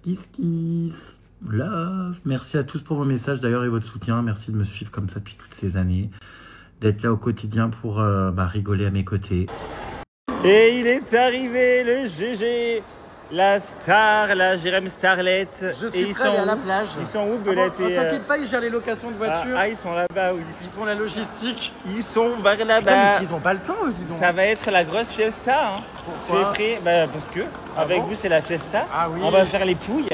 Kiss, kiss. Love. Merci à tous pour vos messages, d'ailleurs, et votre soutien. Merci de me suivre comme ça depuis toutes ces années. D'être là au quotidien pour rigoler à mes côtés. Et il est arrivé, le GG, la star, la Jérém Starlet. Je suis et ils prêt à aller à la plage. Ils sont où, Belette et... T'inquiète pas, ils gèrent les locations de voitures. Ah, ils sont là-bas, oui. Ils font la logistique. Ils sont vers Putain, là-bas. mais ils ont pas le temps, eux, dis donc. Ça va être la grosse fiesta. Hein. Pourquoi? Tu es prêt? Parce que, avec vous, c'est la fiesta. Ah oui. On va faire les pouilles.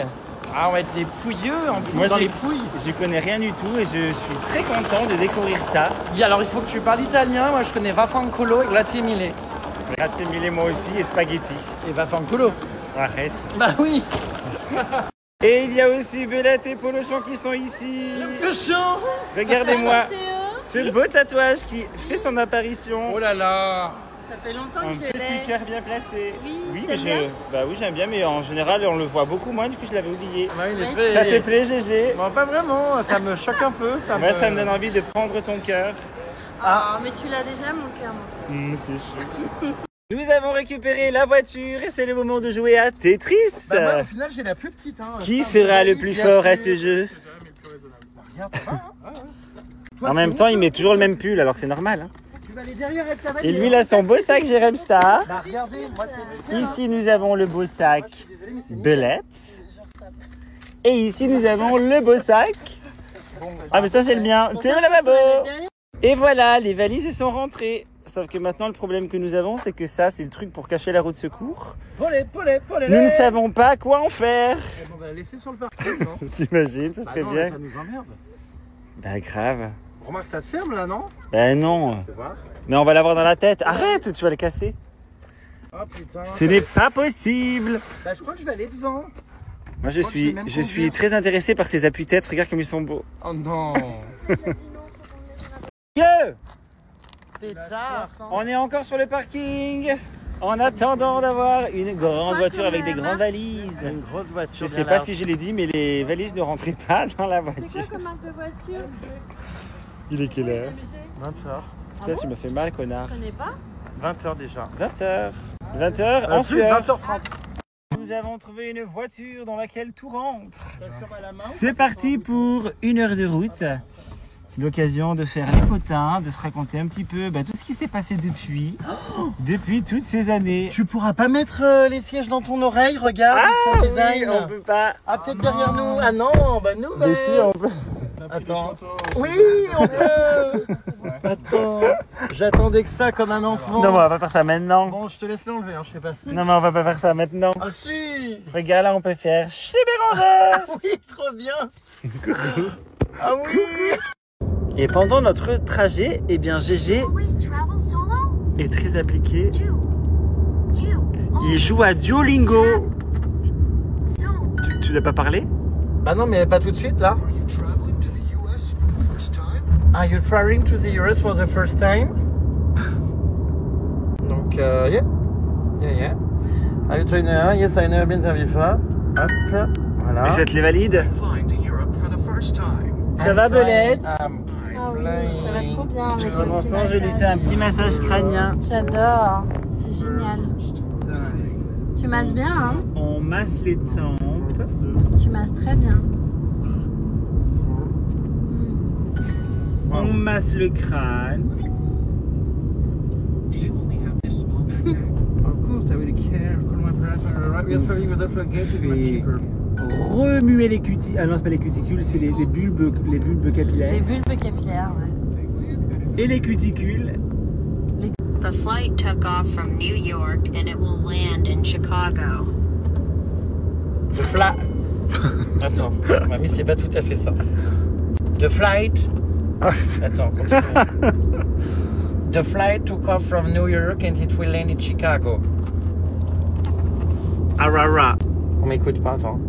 Ah, on va être des pouilleux en plus Moi, dans les pouilles. Je connais rien du tout et je suis très content de découvrir ça. Alors, il faut que tu parles italien. Moi, je connais vaffanculo et grazie mille. Grazie mille, moi aussi, et spaghetti. Et vaffanculo. Arrête. Bah oui. Et il y a aussi Belette et Polochon qui sont ici. Polochon. Regardez-moi ce beau tatouage qui fait son apparition. Oh là là. Ça fait longtemps Un que je l'ai. petit cœur bien placé. Oui, mais t'aimes bien oui, j'aime bien, mais en général, on le voit beaucoup moins, du coup, je l'avais oublié. Ouais, il est Ouais. fait- Ça te plaît, GG? Bon, pas vraiment. Ça me choque un peu. Moi, ça me donne envie de prendre ton cœur. Ah, mais tu l'as déjà, mon cœur. C'est chaud. Nous avons récupéré la voiture et c'est le moment de jouer à Tetris. Moi, au final, j'ai la plus petite. Hein. Qui sera le plus fort à ce jeu? Regarde, ça va, hein. Toi, En même temps, il met toujours le même pull, alors c'est normal. Hein. Tu vas aller derrière avec ta Et valise. lui, il a son beau sac Jérém Star. Bah, regardez, moi, c'est nickel, hein. Ici, nous avons le beau sac Belette. Et ici, nous avons le beau sac. Ah, mais ça, c'est le mien. Théo Lavabo. Et voilà, les valises sont rentrées. Sauf que maintenant, le problème que nous avons, c'est que ça, c'est le truc pour cacher la roue de secours. Polé. Nous ne savons pas quoi en faire. On va la laisser sur le parking, non? T'imagines, ça serait non, bien. Ça nous emmerde. Bah, grave. Remarque, ça se ferme là, non? Bah, non. C'est vrai. Mais on va l'avoir dans la tête. Arrête, tu vas le casser. Oh putain. Ce n'est pas possible. Bah, je crois que je vais aller devant. Moi, je crois que je vais même suis conduire. très intéressé par ces appuis-têtes. Regarde comme ils sont beaux. Oh non. Dieu! C'est tard. On est encore sur le parking en attendant d'avoir une grande voiture avec des grandes valises. Une grosse voiture. Je sais pas si je l'ai dit, mais les valises ne rentraient pas dans la voiture. C'est quoi comme marque de voiture? Il est quelle heure? 20h. Putain, tu m'as fait mal, connard. Je connais pas. 20h déjà. 20h. 20h en Plus sueur. 20h30. Nous avons trouvé une voiture dans laquelle tout rentre. Ça se ferme à la main ou C'est pas parti pour 1 heure de route. L'occasion de faire les potins, de se raconter un petit peu tout ce qui s'est passé depuis toutes ces années. Tu pourras pas mettre les sièges dans ton oreille, regarde, ils sont design. on peut pas. Ah, peut-être derrière nous. Ah non, bah nous. Mais si, on peut. Attends. Oui, on peut. Attends. J'attendais que ça comme un enfant. Non, mais on va pas faire ça maintenant. Bon, je te laisse l'enlever, hein, je sais pas. Non, mais on va pas faire ça maintenant. Ah si. Regarde, là, on peut faire chez Bérangère. Oui, trop bien. Ah oui. Et pendant notre trajet, eh bien, GG est très appliqué. Il joue à Duolingo. Tu l'as pas parlé? Bah non, mais pas tout de suite là. Are you traveling to the US for the first time? Donc, yeah. Are you traveling? Yes, I never been there before. Hop, voilà. Vous êtes les valides? Ça va, Belette? Ah oui, ça va trop bien. avec le Pendant petit ce temps, je lui fais un petit massage crânien. J'adore. C'est génial. Tu masses bien, hein? On masse les tempes. Tu masses très bien. On masse le crâne. Remuer les cuticules. Ah non, c'est pas les cuticules, c'est les bulbes capillaires. Les bulbes capillaires, ouais. Et les cuticules. The flight took off from New York and it will land in Chicago. The flight. Attends, mamie, c'est pas tout à fait ça. The flight. Attends, continue. The flight took off from New York and it will land in Chicago. Arara. On m'écoute pas, attends.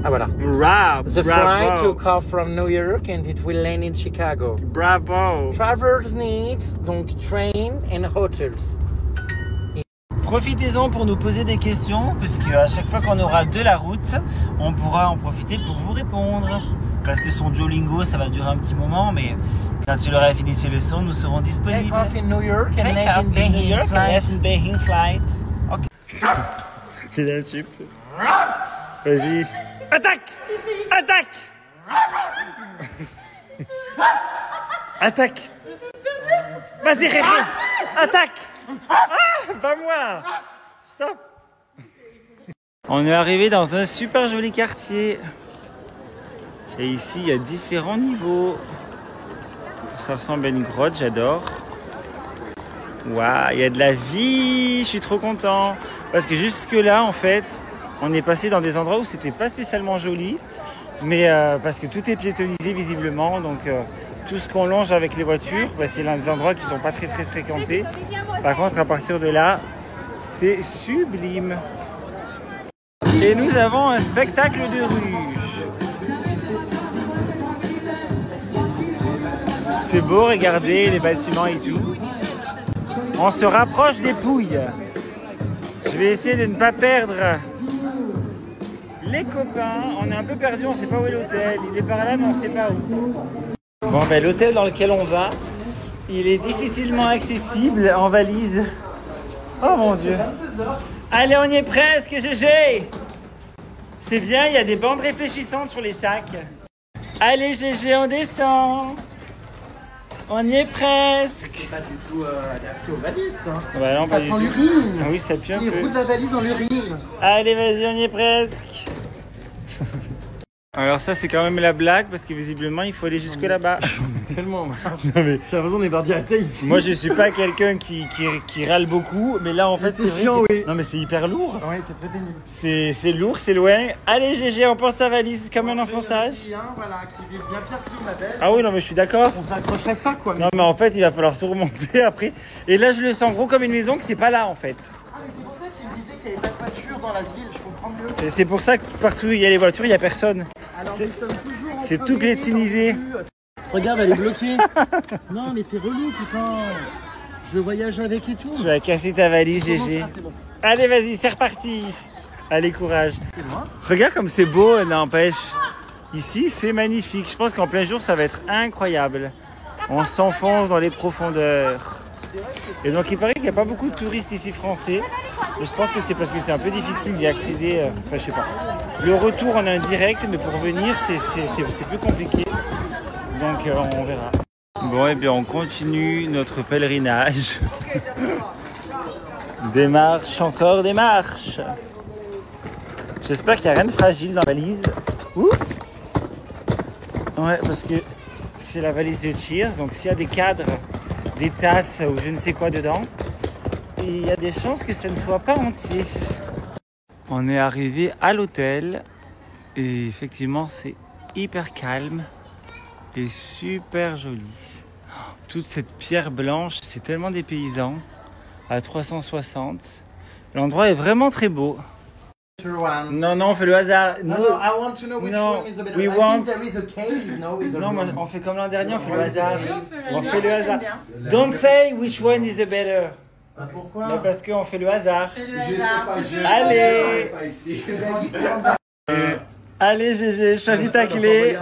Ah voilà. Bravo. The flight took off from New York and it will land in Chicago. Bravo. Travelers need donc train and hotels. Profitez-en pour nous poser des questions, puisque à chaque fois qu'on aura de la route, on pourra en profiter pour vous répondre. Parce que son Duolingo, ça va durer un petit moment, mais quand il aura fini ses leçons, nous serons disponibles. Take off in New York and Take less off in in New Beijing York and flight. less in Beijing flight. Il est super. Vas-y. Attaque! Attaque! Attaque! Vas-y, Réré! Attaque! Ah, pas moi! Stop! On est arrivé dans un super joli quartier. Et ici, il y a différents niveaux. Ça ressemble à une grotte, j'adore. Waouh, il y a de la vie! Je suis trop content. Parce que jusque-là, en fait, on est passé dans des endroits où c'était pas spécialement joli. Mais parce que tout est piétonnisé visiblement. Donc tout ce qu'on longe avec les voitures, bah, c'est l'un des endroits qui sont pas très fréquentés. Par contre, à partir de là, c'est sublime. Et nous avons un spectacle de rue. C'est beau, regardez les bâtiments et tout. On se rapproche des Pouilles. Je vais essayer de ne pas perdre les copains. On est un peu perdu, on ne sait pas où est l'hôtel. Il est par là, mais on ne sait pas où. Bon, ben, l'hôtel dans lequel on va, il est difficilement accessible en valise. Oh mon Dieu. Allez, on y est presque, GG. C'est bien, il y a des bandes réfléchissantes sur les sacs. Allez, GG, on descend. On y est presque. C'est pas du tout adapté aux valises, hein. Bah non, Ça sent l'urine. Ah oui, ça pue un Les peu. roues de la valise en urine. Allez, vas-y, on y est presque. Alors ça, c'est quand même la blague, parce que visiblement, il faut aller jusque là-bas. Tellement marre. J'ai l'impression qu'on est parti à Tahiti. Moi, je suis pas quelqu'un qui râle beaucoup, mais là, en fait, c'est vrai. chiant, que... oui. Non, mais c'est hyper lourd. Oui, c'est très pénible. C'est lourd, c'est loin. Allez, GG, on porte sa valise comme un enfant sage. Voilà, qui vive bien Pierre Clou, ma belle. Ah oui, non, mais je suis d'accord. On s'accroche à ça, quoi. Non, mais en fait, il va falloir tout remonter après. Et là, je le sens gros comme une maison, que c'est pas là, en fait. Ah, mais c'est pour ça qu'il me disait qu'il n'y avait pas de voiture dans la ville, je comprends mieux. Et c'est pour ça que partout où il y a les voitures, il y a personne. Alors, nous sommes toujours en C'est train tout d'aider piétinisé. dans le cul. Regarde, elle est bloquée. Non, mais c'est relou, putain. Je voyage avec et tout. Tu vas casser ta valise, Comment GG. ça, c'est bon. Allez, vas-y, c'est reparti. Allez, courage. C'est moi. Regarde comme c'est beau, n'empêche. Ici, c'est magnifique. Je pense qu'en plein jour, ça va être incroyable. On s'enfonce dans les profondeurs. Et donc, il paraît qu'il n'y a pas beaucoup de touristes ici français. Et je pense que c'est parce que c'est un peu difficile d'y accéder. Enfin, je sais pas. Le retour, on a un direct, mais pour venir, c'est plus compliqué. Donc, on verra. Bon, et bien, on continue notre pèlerinage. Des marches, encore des marches. J'espère qu'il n'y a rien de fragile dans la valise. Ouh. Ouais, parce que c'est la valise de Cheers. Donc, s'il y a des cadres, des tasses ou je ne sais quoi dedans, il y a des chances que ça ne soit pas entier. On est arrivé à l'hôtel. Et effectivement, c'est hyper calme et super joli. Toute cette pierre blanche, c'est tellement dépaysant. À 360. L'endroit est vraiment très beau. Non, non, on fait le hasard. No, no, I want to know which one is the better. We I want... think there is a cave, no, with a Non, moi, room. on fait comme l'an dernier, on fait le hasard. On fait le hasard. Don't say which one is the better. Ah, pourquoi? Non, parce qu'on fait le hasard. Je sais pas, je Allez. pas ici. Allez, GG, choisis ta clé.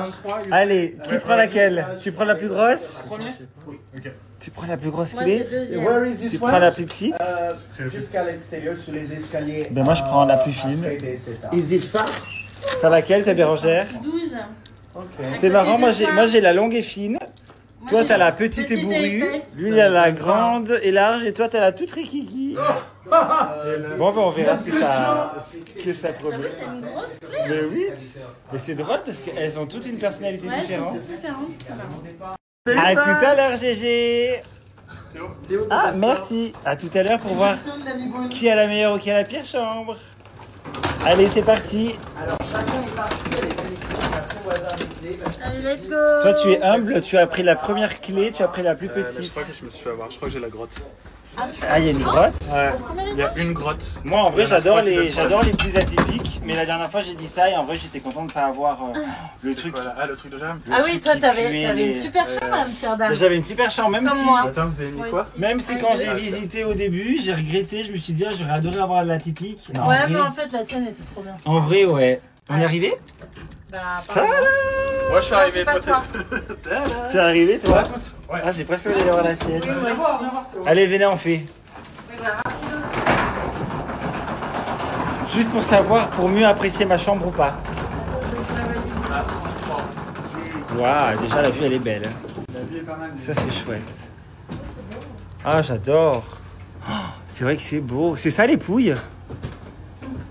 Allez, qui prend laquelle? Tu prends la plus grosse? Tu prends la plus grosse clé? Where is this Tu one? prends la plus petite? Jusqu'à l'extérieur, sur les escaliers. Ben moi, je prends la plus fine. Is it far? T'as laquelle, ta bérangère? 12. C'est marrant, moi j'ai la longue et fine. Toi, t'as la petite et bourrue. Lui, il a la grande et large. Et toi, t'as la toute rikiki. Bon, ben, on verra ce que ça promet. C'est une grosse clé. Mais oui. Mais c'est drôle parce qu'elles ont toutes une personnalité Ouais, c'est différente. toutes différentes. c'est marrant. À tout à l'heure, GG. Ah, merci. À tout à l'heure pour voir qui a la meilleure ou qui a la pire chambre. Allez, c'est parti. Alors, chacun est parti avec une clé, on a pris au hasard une clé. Allez, let's go. Toi, tu es humble. Tu as pris la première clé. Tu as pris la plus petite. Je crois que je me suis fait avoir. Je crois que j'ai la grotte. Ah, il y a une grotte. Ouais, il y a une grotte. Moi, en vrai, Il y en a j'adore trois qui les donnent plus atypiques. Mais la dernière fois, j'ai dit ça et en vrai, j'étais content de ne pas avoir le truc. Voilà. Ah, le truc de Jam. Ah oui, toi, qui t'avais puait une super chambre à Amsterdam. J'avais une super chambre, même Comme si. moi. Attends, vous avez mis quoi? Même si quand j'ai visité au début, j'ai regretté, je me suis dit, ah, j'aurais adoré avoir de l'atypique. Non, Ouais, en mais vrai- en fait, la tienne était trop bien. En vrai, ouais. On est arrivé? Bah, Ça va? Moi, je suis arrivé c'est pas toi. peut-être. T'es arrivé, toi? Pas toutes. Ouais. Ah, j'ai presque envie d'aller voir la sienne. Oui, moi aussi. Allez, venez, on fait. Juste pour savoir, pour mieux apprécier ma chambre ou pas. Waouh, déjà la vue elle est belle. La vie est pas mal. Ça c'est chouette. Ah, j'adore. Oh, c'est vrai que c'est beau. C'est ça les Pouilles?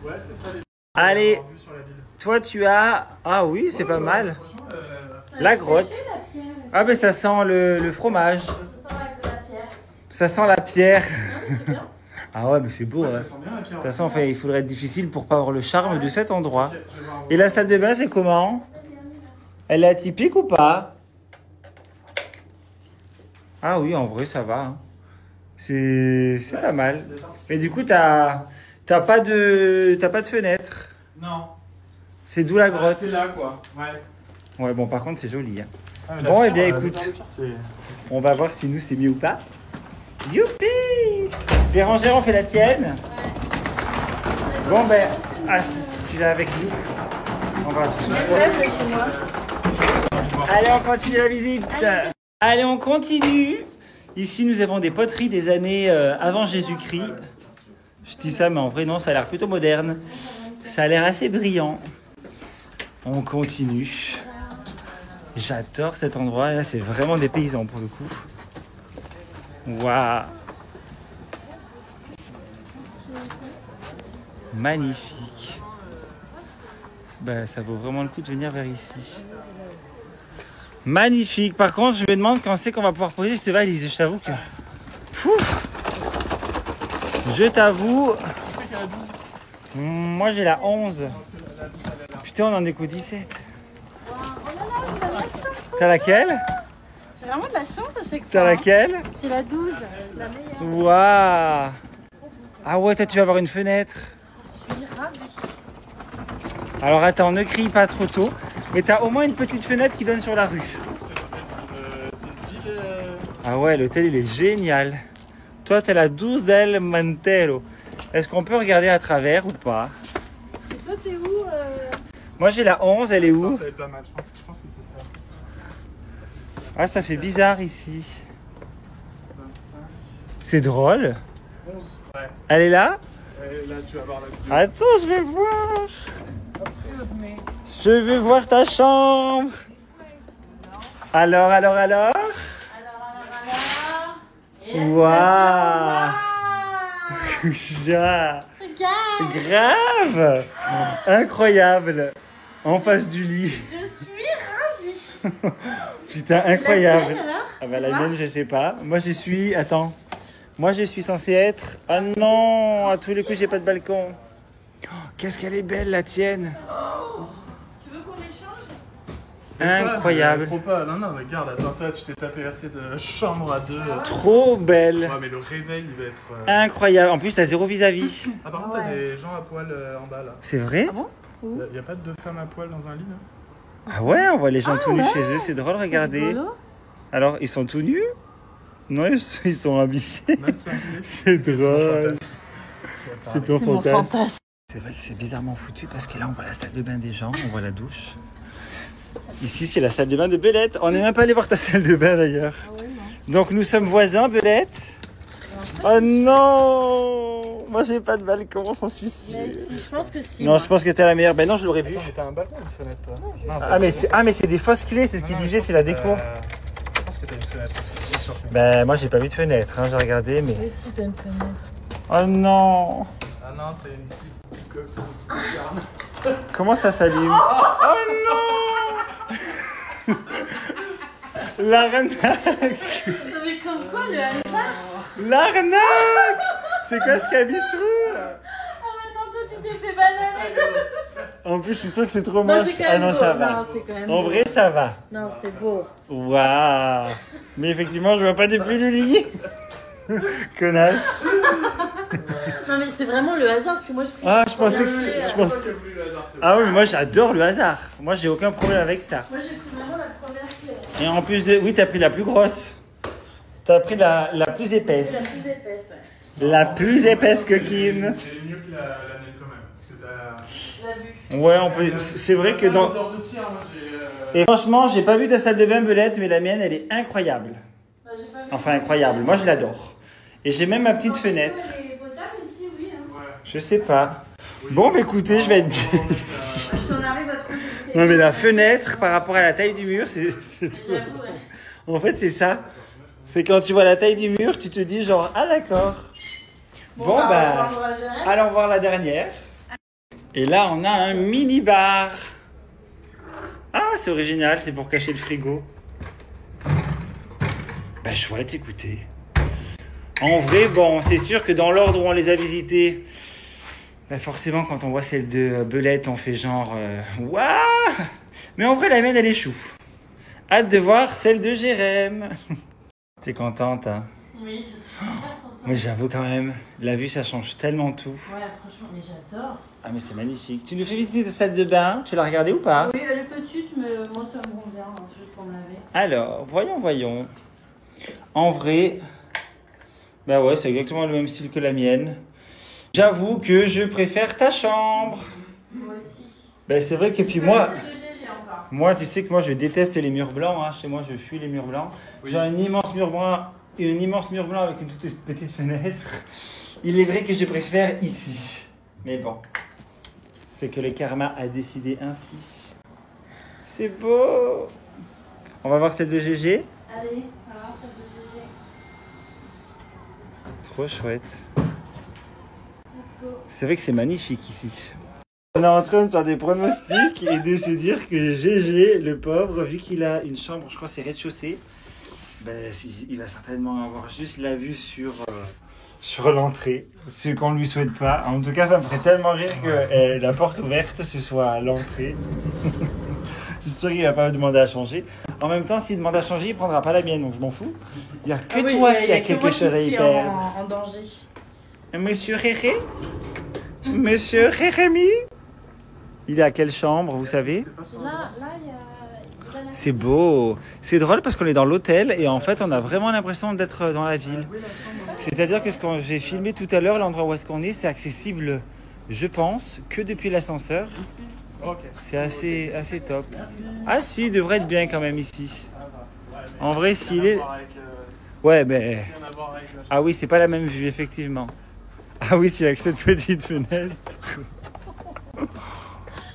Ouais, c'est ça les. Allez, Avoir vu sur la ville. toi tu as... Ah oui, c'est pas mal. La grotte. Ah ben ça sent le fromage. Ça sent la pierre. Ah ouais, mais c'est beau. Ouais, hein. ça sent bien la pierre. De toute façon, enfin, il faudrait être difficile pour pas avoir le charme de cet endroit. Et la salle de bain, c'est comment? Elle est atypique ou pas? Ah oui, en vrai, ça va. Hein. C'est pas mal. Mais du coup, t'as pas de fenêtre. Non. C'est d'où la Ah, grotte. c'est là quoi. Ouais. Ouais, bon, par contre, c'est joli. Hein. Ah, mais la Bon, pierre, eh bien, la écoute. pierre, c'est- On va voir si nous, c'est mieux ou pas. Youpi! Bérangère, on fait la tienne. Bon, ben, ah, si tu es avec nous, on va tous Allez, on continue la visite. Allez, on continue. Ici, nous avons des poteries des années avant Jésus-Christ. Je dis ça, mais en vrai, non, ça a l'air plutôt moderne. Ça a l'air assez brillant. On continue. J'adore cet endroit. Là, c'est vraiment des paysans pour le coup. Waouh! Magnifique. Ben, ça vaut vraiment le coup de venir vers ici. Magnifique. Par contre, je me demande quand c'est qu'on va pouvoir poser cette valise. Je t'avoue que... Je t'avoue... Moi, j'ai la 11. Putain, on en est qu'au 17. T'as laquelle? J'ai vraiment de la chance à chaque fois. T'as laquelle? J'ai la 12, la meilleure. Waouh! Ah ouais, toi, tu vas avoir une fenêtre. Je suis ravie. Alors attends, ne crie pas trop tôt, mais t'as au moins une petite fenêtre qui donne sur la rue. C'est une ville. Ah ouais, l'hôtel il est génial. Toi t'as la 12 del Mantero. Est-ce qu'on peut regarder à travers ou pas? Et toi, t'es où Moi j'ai la 11, elle est où? Ça va être pas mal, je pense que c'est ça. Ah, ça fait bizarre ici. 25. C'est drôle. 11. Ouais. Elle est là? Ouais, là tu vas voir la vidéo. Attends, je vais voir. Je vais voir ta chambre. Alors. Waouh! Regarde. Grave! Incroyable! En face du lit. Je suis ravie. Putain, incroyable! La tienne, alors? Ah bah la mienne, je sais pas. Moi, je suis... Attends. Moi, je suis censé être... Ah non! À tous les coups, j'ai pas de balcon. Oh, qu'est-ce qu'elle est belle, la tienne! Tu veux qu'on échange? Incroyable! Trop pas. Non, regarde, attends ça, tu t'es tapé assez de chambres à deux. Trop belle! Ouais, mais le réveil, il va être. Incroyable! En plus, t'as zéro vis-à-vis. Ah, par contre, t'as des gens à poil en bas là. C'est vrai? Ah bon? Y a pas de deux femmes à poil dans un lit là? Ah ouais, on voit les gens tout nus chez eux, c'est drôle, regardez. Rigolo. Alors, ils sont tout nus? Non, ils sont habillés. C'est C'est drôle. C'est ton C'est mon fantasme. fantasme. C'est vrai que c'est bizarrement foutu parce que là, on voit la salle de bain des gens, on voit la douche. Ici, c'est la salle de bain de Belette. On n'est même pas allé voir ta salle de bain d'ailleurs. Donc, nous sommes voisins, Belette. Oh non! Moi, j'ai pas de balcon, j'en suis sûr. Mais si, je pense que si. Non, je pense que t'es la meilleure. Ben non, je l'aurais vu. Attends, mais t'as un balcon ou une fenêtre toi? Non, Ah, mais c'est des fausses clés, c'est ce qu'il disait, c'est la déco. Je pense que t'as une fenêtre. C'est sûr. Ben, moi, j'ai pas vu de fenêtre, hein, j'ai regardé, mais. Oui, si, t'as une fenêtre. Oh non! Ah non, t'as une petite coque, une petite lucarne. Comment ça s'allume? Oh non! L'arnaque! Mais comme quoi, le hasard? L'arnaque! C'est quoi ce cabistrou? Ah, mais non, toi, tu t'es fait bananer. En plus, je suis sûr que c'est trop Non, moche. c'est quand Ah même non, beau. ça va. Non, c'est quand même En beau. vrai, ça va. Non, c'est beau. Waouh! Mais effectivement, je vois pas depuis le lit. Connasse. Non mais c'est vraiment le hasard parce que moi je Ah, je pensais que je pense. Ah oui, mais moi j'adore le hasard. Moi j'ai aucun problème avec ça. Moi j'ai pris vraiment la première clé. Et en plus de... Oui, t'as pris la plus grosse. T'as pris la plus épaisse. La plus épaisse, ouais. La plus épaisse coquine. C'est mieux que la mienne quand même. Parce que t'as... La vue. Ouais, on peut... C'est vrai que dans... Et franchement, j'ai pas vu ta salle de bain, Belette, mais la mienne, elle est incroyable. Bah, j'ai pas vu. Enfin, incroyable. Moi, je l'adore. Et j'ai même ma petite fenêtre. Elle est potable ici, oui. Hein. Je sais pas. Bon, bah écoutez, je vais être bien ici. Si on arrive à trouver. Non, mais la fenêtre, par rapport à la taille du mur, c'est tout. J'avoue, ouais. En fait, c'est ça. C'est quand tu vois la taille du mur, tu te dis genre, ah d'accord. Bon, bah, allons voir la dernière. Et là, on a un mini-bar. Ah, c'est original, c'est pour cacher le frigo. Bah, chouette, écoutez. En vrai, bon, c'est sûr que dans l'ordre où on les a visités, bah forcément, quand on voit celle de Belette, on fait genre, waouh! Mais en vrai, la mienne, elle est chou. Hâte de voir celle de Jérém. T'es contente, hein? Oui, je suis super contente. Mais j'avoue quand même, la vue, ça change tellement tout. Ouais, franchement, mais j'adore. Ah, mais c'est magnifique. Tu nous fais visiter ta salle de bain? Tu l'as regardée ou pas? Oui, elle est petite, mais moi ça me convient, hein, c'est juste pour me laver. Alors, voyons. En vrai, bah ouais, c'est exactement le même style que la mienne. J'avoue que je préfère ta chambre. Moi aussi. Ben c'est vrai que puis moi, C'est de GG encore. moi tu sais que moi je déteste les murs blancs. Hein. Chez moi je fuis les murs blancs. J'ai un immense mur blanc avec une toute petite fenêtre. Il est vrai que je préfère ici. Mais bon, c'est que le karma a décidé ainsi. C'est beau. On va voir celle de GG. Allez, alors ça de GG. Trop chouette. Let's go. C'est vrai que c'est magnifique ici. On est en train de faire des pronostics et de se dire que GG, le pauvre, vu qu'il a une chambre, je crois que c'est rez-de-chaussée, ben, il va certainement avoir juste la vue sur l'entrée, ce qu'on ne lui souhaite pas. En tout cas, ça me ferait tellement rire que la porte ouverte, ce soit à l'entrée. J'espère qu'il ne va pas me demander à changer. En même temps, s'il demande à changer, il ne prendra pas la mienne, donc je m'en fous. Il n'y a que toi qui a quelque chose à y perdre. En danger. Monsieur Réré? Monsieur Rérémy? Il est à quelle chambre, vous savez? Là, il y a... C'est beau. C'est drôle parce qu'on est dans l'hôtel et en fait, on a vraiment l'impression d'être dans la ville. C'est-à-dire que ce que j'ai filmé tout à l'heure, l'endroit où est-ce qu'on est, c'est accessible, je pense, que depuis l'ascenseur. C'est assez top. Ah si, il devrait être bien quand même ici. En vrai, s'il est... Ouais, mais... Ah oui, c'est pas la même vue, effectivement. Ah oui, c'est avec cette petite fenêtre.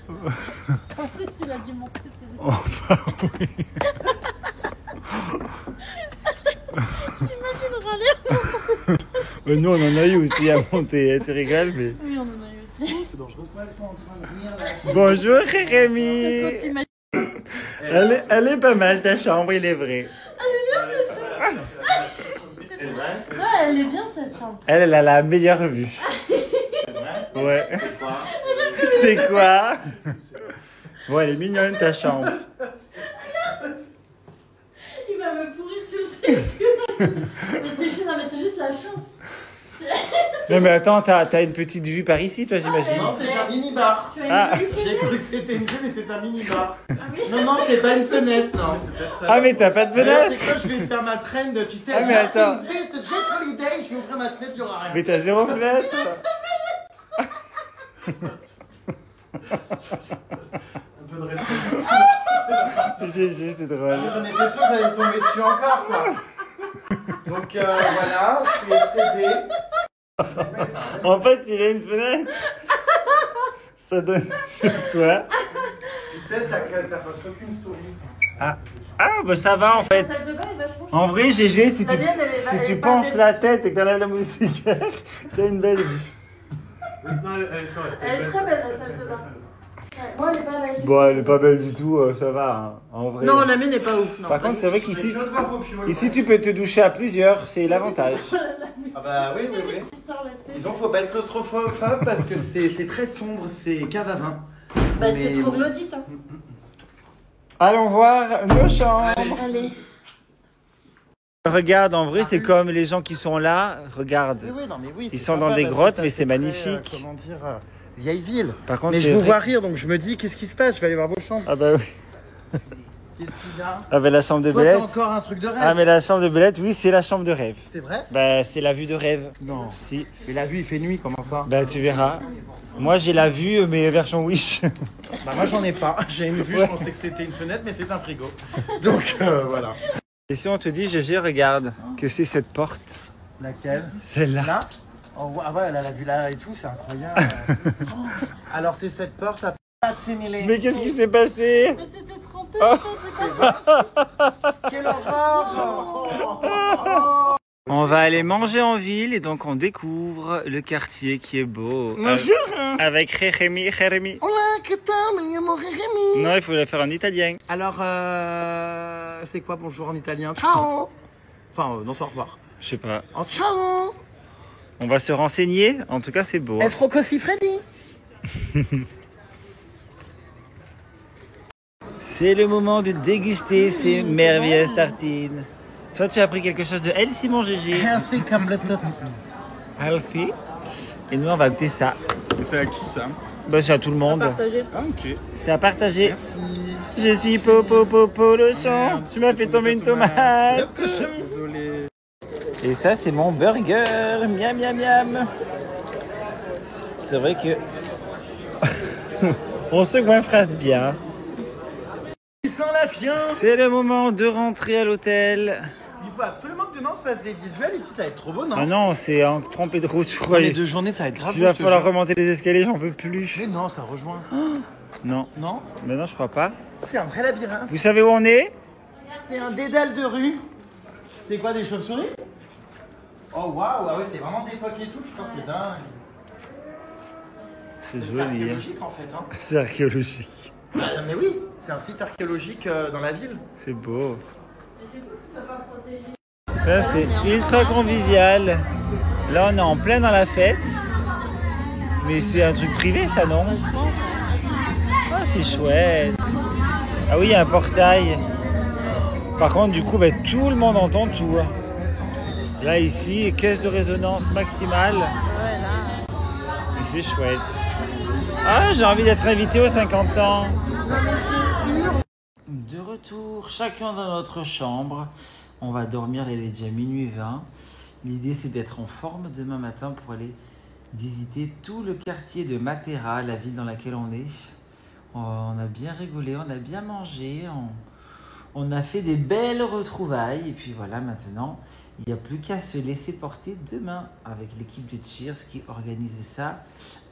En plus, il a dû monter. Oh, bah oui. J'imagine râler. Nous, on en a eu aussi à monter. Tu rigoles, mais... Oui, on en a eu aussi. C'est dangereux. Bonjour, Rémi. Elle est pas mal, ta chambre, il est vrai. Elle est bien, cette chambre. Ouais, elle est bien, cette chambre. Elle a la meilleure vue. Ouais. C'est quoi? Bon, elle est mignonne, ta chambre. Il va me pourrir tout le séjour. Mais c'est juste la chance. Non, mais attends, t'as une petite vue par ici, toi, j'imagine. Non, c'est un mini-bar. Ah. J'ai cru que c'était une vue, mais c'est un mini-bar. Non, c'est pas une fenêtre, non. Ah, mais t'as pas de D'ailleurs, fenêtre? c'est quoi, je vais faire ma trend, tu sais. Ah, mais attends. Je vais jet holiday, je vais ouvrir ma fenêtre, il y aura rien. Mais t'as zéro fenêtre. Un peu de respect. GG, c'est drôle. J'en étais sûr que ça allait tomber dessus encore, quoi. Donc voilà, je suis excédé. En fait, il a une fenêtre. Ça donne... quoi? Tu sais, ça passe aucune story. Ah, bah ça va, en fait. La salle de bain est vachement En vrai, GG, si La mienne, elle est tu pas penches belle. la tête et que t'enlèves la moustiquaire, t'as une belle vue. Elle Elle est très belle, la salle de bain. Ouais, moi, elle est pas belle. Bon, elle est pas belle du tout, ça va, hein. En vrai. Non, la mienne n'est pas ouf. Non. Par contre, c'est vrai qu'ici, tu peux te doucher à plusieurs, c'est l'avantage. Ah bah oui. Disons qu'il faut pas être claustrophobe parce que c'est très sombre, c'est cave à vin. Bah, c'est trop glaudite, hein. Allons voir nos chambres. Allez. Regarde, en vrai, c'est comme les gens qui sont là. Regarde. Oui, non, mais oui, Ils c'est sont sympa dans des parce que grottes, ça mais fait c'est très, magnifique. comment dire, vieille ville. Par contre, Mais je c'est vous vrai- vois rire, donc je me dis, qu'est-ce qui se passe? Je vais aller voir vos chambres. Ah bah oui. Qu'est-ce qu'il y a? Ah bah la chambre de Toi, t'as Belette. encore un truc de rêve. Ah mais la chambre de Belette, oui, c'est la chambre de rêve. C'est vrai? Bah c'est la vue de rêve. Non. Si. Mais la vue, il fait nuit, comment ça? Bah tu verras. Moi j'ai la vue, mais version Wish. Bah moi, j'en ai pas. J'ai une vue, je pensais que c'était une fenêtre, mais c'est un frigo. Donc, voilà. Et si on te dit, GG, regarde, que c'est cette porte. Laquelle? Celle-là. Là? Oh, ah ouais, elle a la vue là et tout, c'est incroyable. Oh. Alors, c'est cette porte à pas de similé. Mais qu'est-ce qui s'est passé? Mais c'était trempé, en fait, j'ai pas Quelle horreur! On va aller manger en ville et donc on découvre le quartier qui est beau. Bonjour. Avec Jérémy. Hola, que tal? Me llamo Jérémy. Non, il faut le faire en italien. Alors, c'est quoi bonjour en italien? Ciao. Enfin, non, c'est au revoir. Je sais pas. Oh, ciao. On va se renseigner. En tout cas, c'est beau. Est-ce così Freddy? C'est le moment de déguster ces merveilleuses tartines. Toi, tu as pris quelque chose de healthy, mon GG. Healthy completos. Healthy. Et nous, on va goûter ça. Et c'est à qui ça? Bah, c'est à tout le monde. Ah, ok. C'est à partager. Merci. Je suis Popo le champ. Tu m'as fait tomber une tomate. Désolé. Et ça, c'est mon burger. Miam, miam, miam. C'est vrai que... on se goinfrasse bien. Il sent la fiance. C'est le moment de rentrer à l'hôtel. Il faut absolument que demain on se fasse des visuels. Ici, ça va être trop beau, non? Ah non, c'est en trempé de route, je Non, crois. les 2 journées, ça va être grave. Il va je te falloir jure. remonter les escaliers, j'en peux plus. Mais non, ça rejoint. Non. Non? Mais non, je crois pas. C'est un vrai labyrinthe. Vous savez où on est? C'est un dédale de rue. C'est quoi, des chauves-souris? Oh waouh, ah ouais, c'est vraiment d'époque et tout. Putain, c'est dingue. C'est C'est joli. Hein. archéologique en fait. Hein. C'est archéologique. Ah, mais oui, c'est un site archéologique dans la ville. C'est beau. Ça, c'est ultra convivial. Là, on est en plein dans la fête. Mais c'est un truc privé, ça, non? Ah, c'est chouette. Ah oui, il y a un portail. Par contre, du coup, tout le monde entend tout. Là, ici, caisse de résonance maximale. Et c'est chouette. Ah, j'ai envie d'être invité aux 50 ans. De retour, chacun dans notre chambre. On va dormir, il est déjà minuit 20. L'idée, c'est d'être en forme demain matin pour aller visiter tout le quartier de Matera, la ville dans laquelle on est. On a bien rigolé, on a bien mangé, on a fait des belles retrouvailles. Et puis voilà, maintenant, il n'y a plus qu'à se laisser porter demain avec l'équipe de Cheers qui organise ça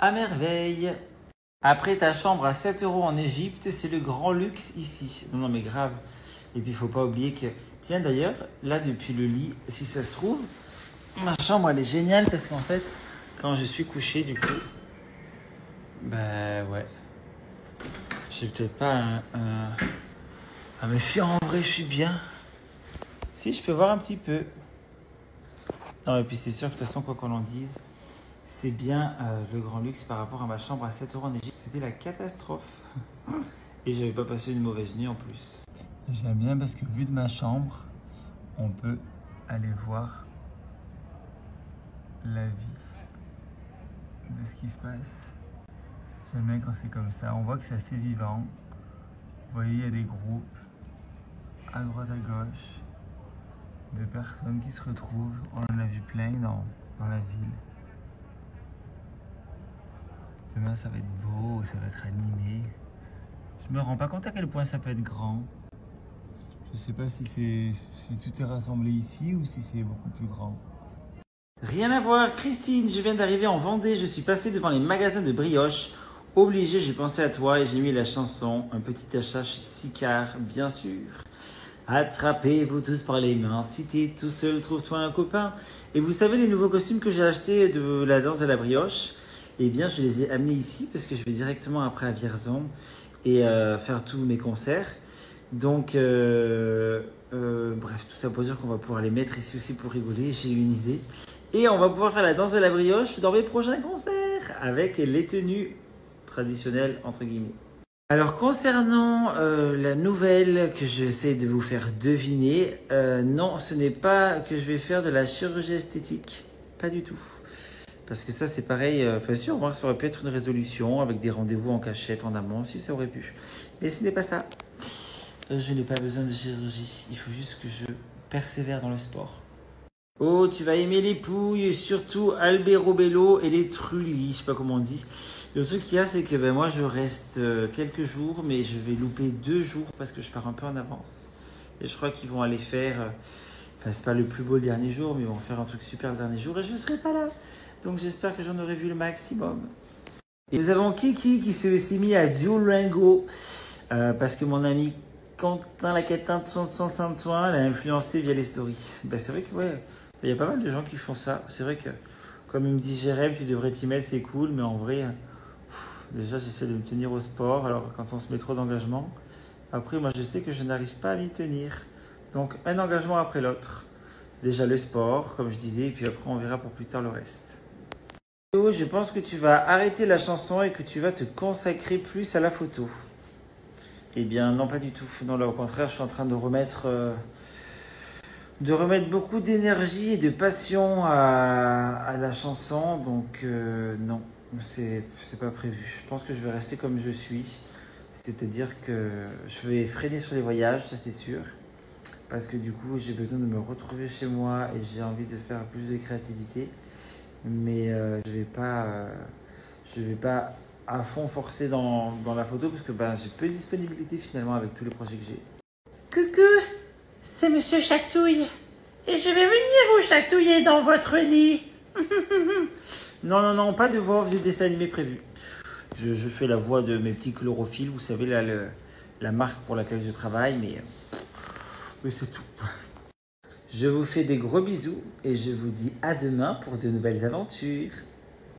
à merveille. Après ta chambre à 7 € en Égypte, c'est le grand luxe ici. Non, mais grave. Et puis, il ne faut pas oublier que... Tiens, d'ailleurs, là, depuis le lit, si ça se trouve, ma chambre, elle est géniale parce qu'en fait, quand je suis couché, du coup... Bah, ouais. J'ai peut-être pas un... Ah, mais si, en vrai, je suis bien. Si, je peux voir un petit peu. Non, et puis c'est sûr que de toute façon, quoi qu'on en dise, c'est bien le grand luxe par rapport à ma chambre à 7 € en Égypte. C'était la catastrophe. Et j'avais pas passé une mauvaise nuit en plus. J'aime bien parce que vu de ma chambre, on peut aller voir la vie de ce qui se passe. J'aime bien quand c'est comme ça. On voit que c'est assez vivant. Vous voyez, il y a des groupes à droite, à gauche, de personnes qui se retrouvent. On en a vu plein dans la ville. Demain, ça va être beau, ça va être animé. Je me rends pas compte à quel point ça peut être grand. Je sais pas si tout est rassemblé ici ou si c'est beaucoup plus grand. Rien à voir, Christine, je viens d'arriver en Vendée. Je suis passé devant les magasins de brioche. Obligé, j'ai pensé à toi et j'ai mis la chanson. Un petit achat chez Sicard, bien sûr. Attrapez-vous tous par les mains. Si t'es tout seul, trouve-toi un copain. Et vous savez, les nouveaux costumes que j'ai achetés de la danse de la brioche, eh bien, je les ai amenés ici parce que je vais directement après à Vierzon et faire tous mes concerts. Donc, bref, tout ça pour dire qu'on va pouvoir les mettre ici aussi pour rigoler. J'ai eu une idée. Et on va pouvoir faire la danse de la brioche dans mes prochains concerts avec les tenues traditionnelles, entre guillemets. Alors concernant la nouvelle que j'essaie de vous faire deviner, non, ce n'est pas que je vais faire de la chirurgie esthétique, pas du tout. Parce que ça c'est pareil, enfin sûrement ça aurait pu être une résolution avec des rendez-vous en cachette en amont, si ça aurait pu. Mais ce n'est pas ça. Je n'ai pas besoin de chirurgie, il faut juste que je persévère dans le sport. Oh, tu vas aimer les pouilles, surtout Albero-Bello et les trullis, je sais pas comment on dit. Le truc qu'il y a, c'est que moi je reste quelques jours, mais je vais louper 2 jours parce que je pars un peu en avance. Et je crois qu'ils vont aller faire, enfin c'est pas le plus beau le dernier jour, mais ils vont faire un truc super le dernier jour et je ne serai pas là. Donc j'espère que j'en aurai vu le maximum. Et nous avons Kiki qui s'est aussi mis à Duolingo parce que mon ami Quentin Lacatin de Son Saint-Ouen l'a influencé via les stories. Ben, c'est vrai que ouais, il y a pas mal de gens qui font ça. C'est vrai que comme il me dit Jérém, tu devrais t'y mettre, c'est cool, mais en vrai... Déjà, j'essaie de me tenir au sport, alors quand on se met trop d'engagement, après, moi, je sais que je n'arrive pas à m'y tenir. Donc, un engagement après l'autre. Déjà le sport, comme je disais, et puis après, on verra pour plus tard le reste. Théo, je pense que tu vas arrêter la chanson et que tu vas te consacrer plus à la photo. Eh bien, non, pas du tout. Non, là, au contraire, je suis en train de remettre beaucoup d'énergie et de passion à la chanson, donc non. C'est pas prévu. Je pense que je vais rester comme je suis. C'est-à-dire que je vais freiner sur les voyages, ça c'est sûr. Parce que du coup, j'ai besoin de me retrouver chez moi et j'ai envie de faire plus de créativité. Mais je vais pas à fond forcer dans la photo parce que j'ai peu de disponibilité finalement avec tous les projets que j'ai. Coucou, c'est Monsieur Chatouille. Et je vais venir vous chatouiller dans votre lit. Non, pas de voix de dessin animé prévu. Je fais la voix de mes petits chlorophylles, vous savez, là, la marque pour laquelle je travaille, mais c'est tout. Je vous fais des gros bisous et je vous dis à demain pour de nouvelles aventures.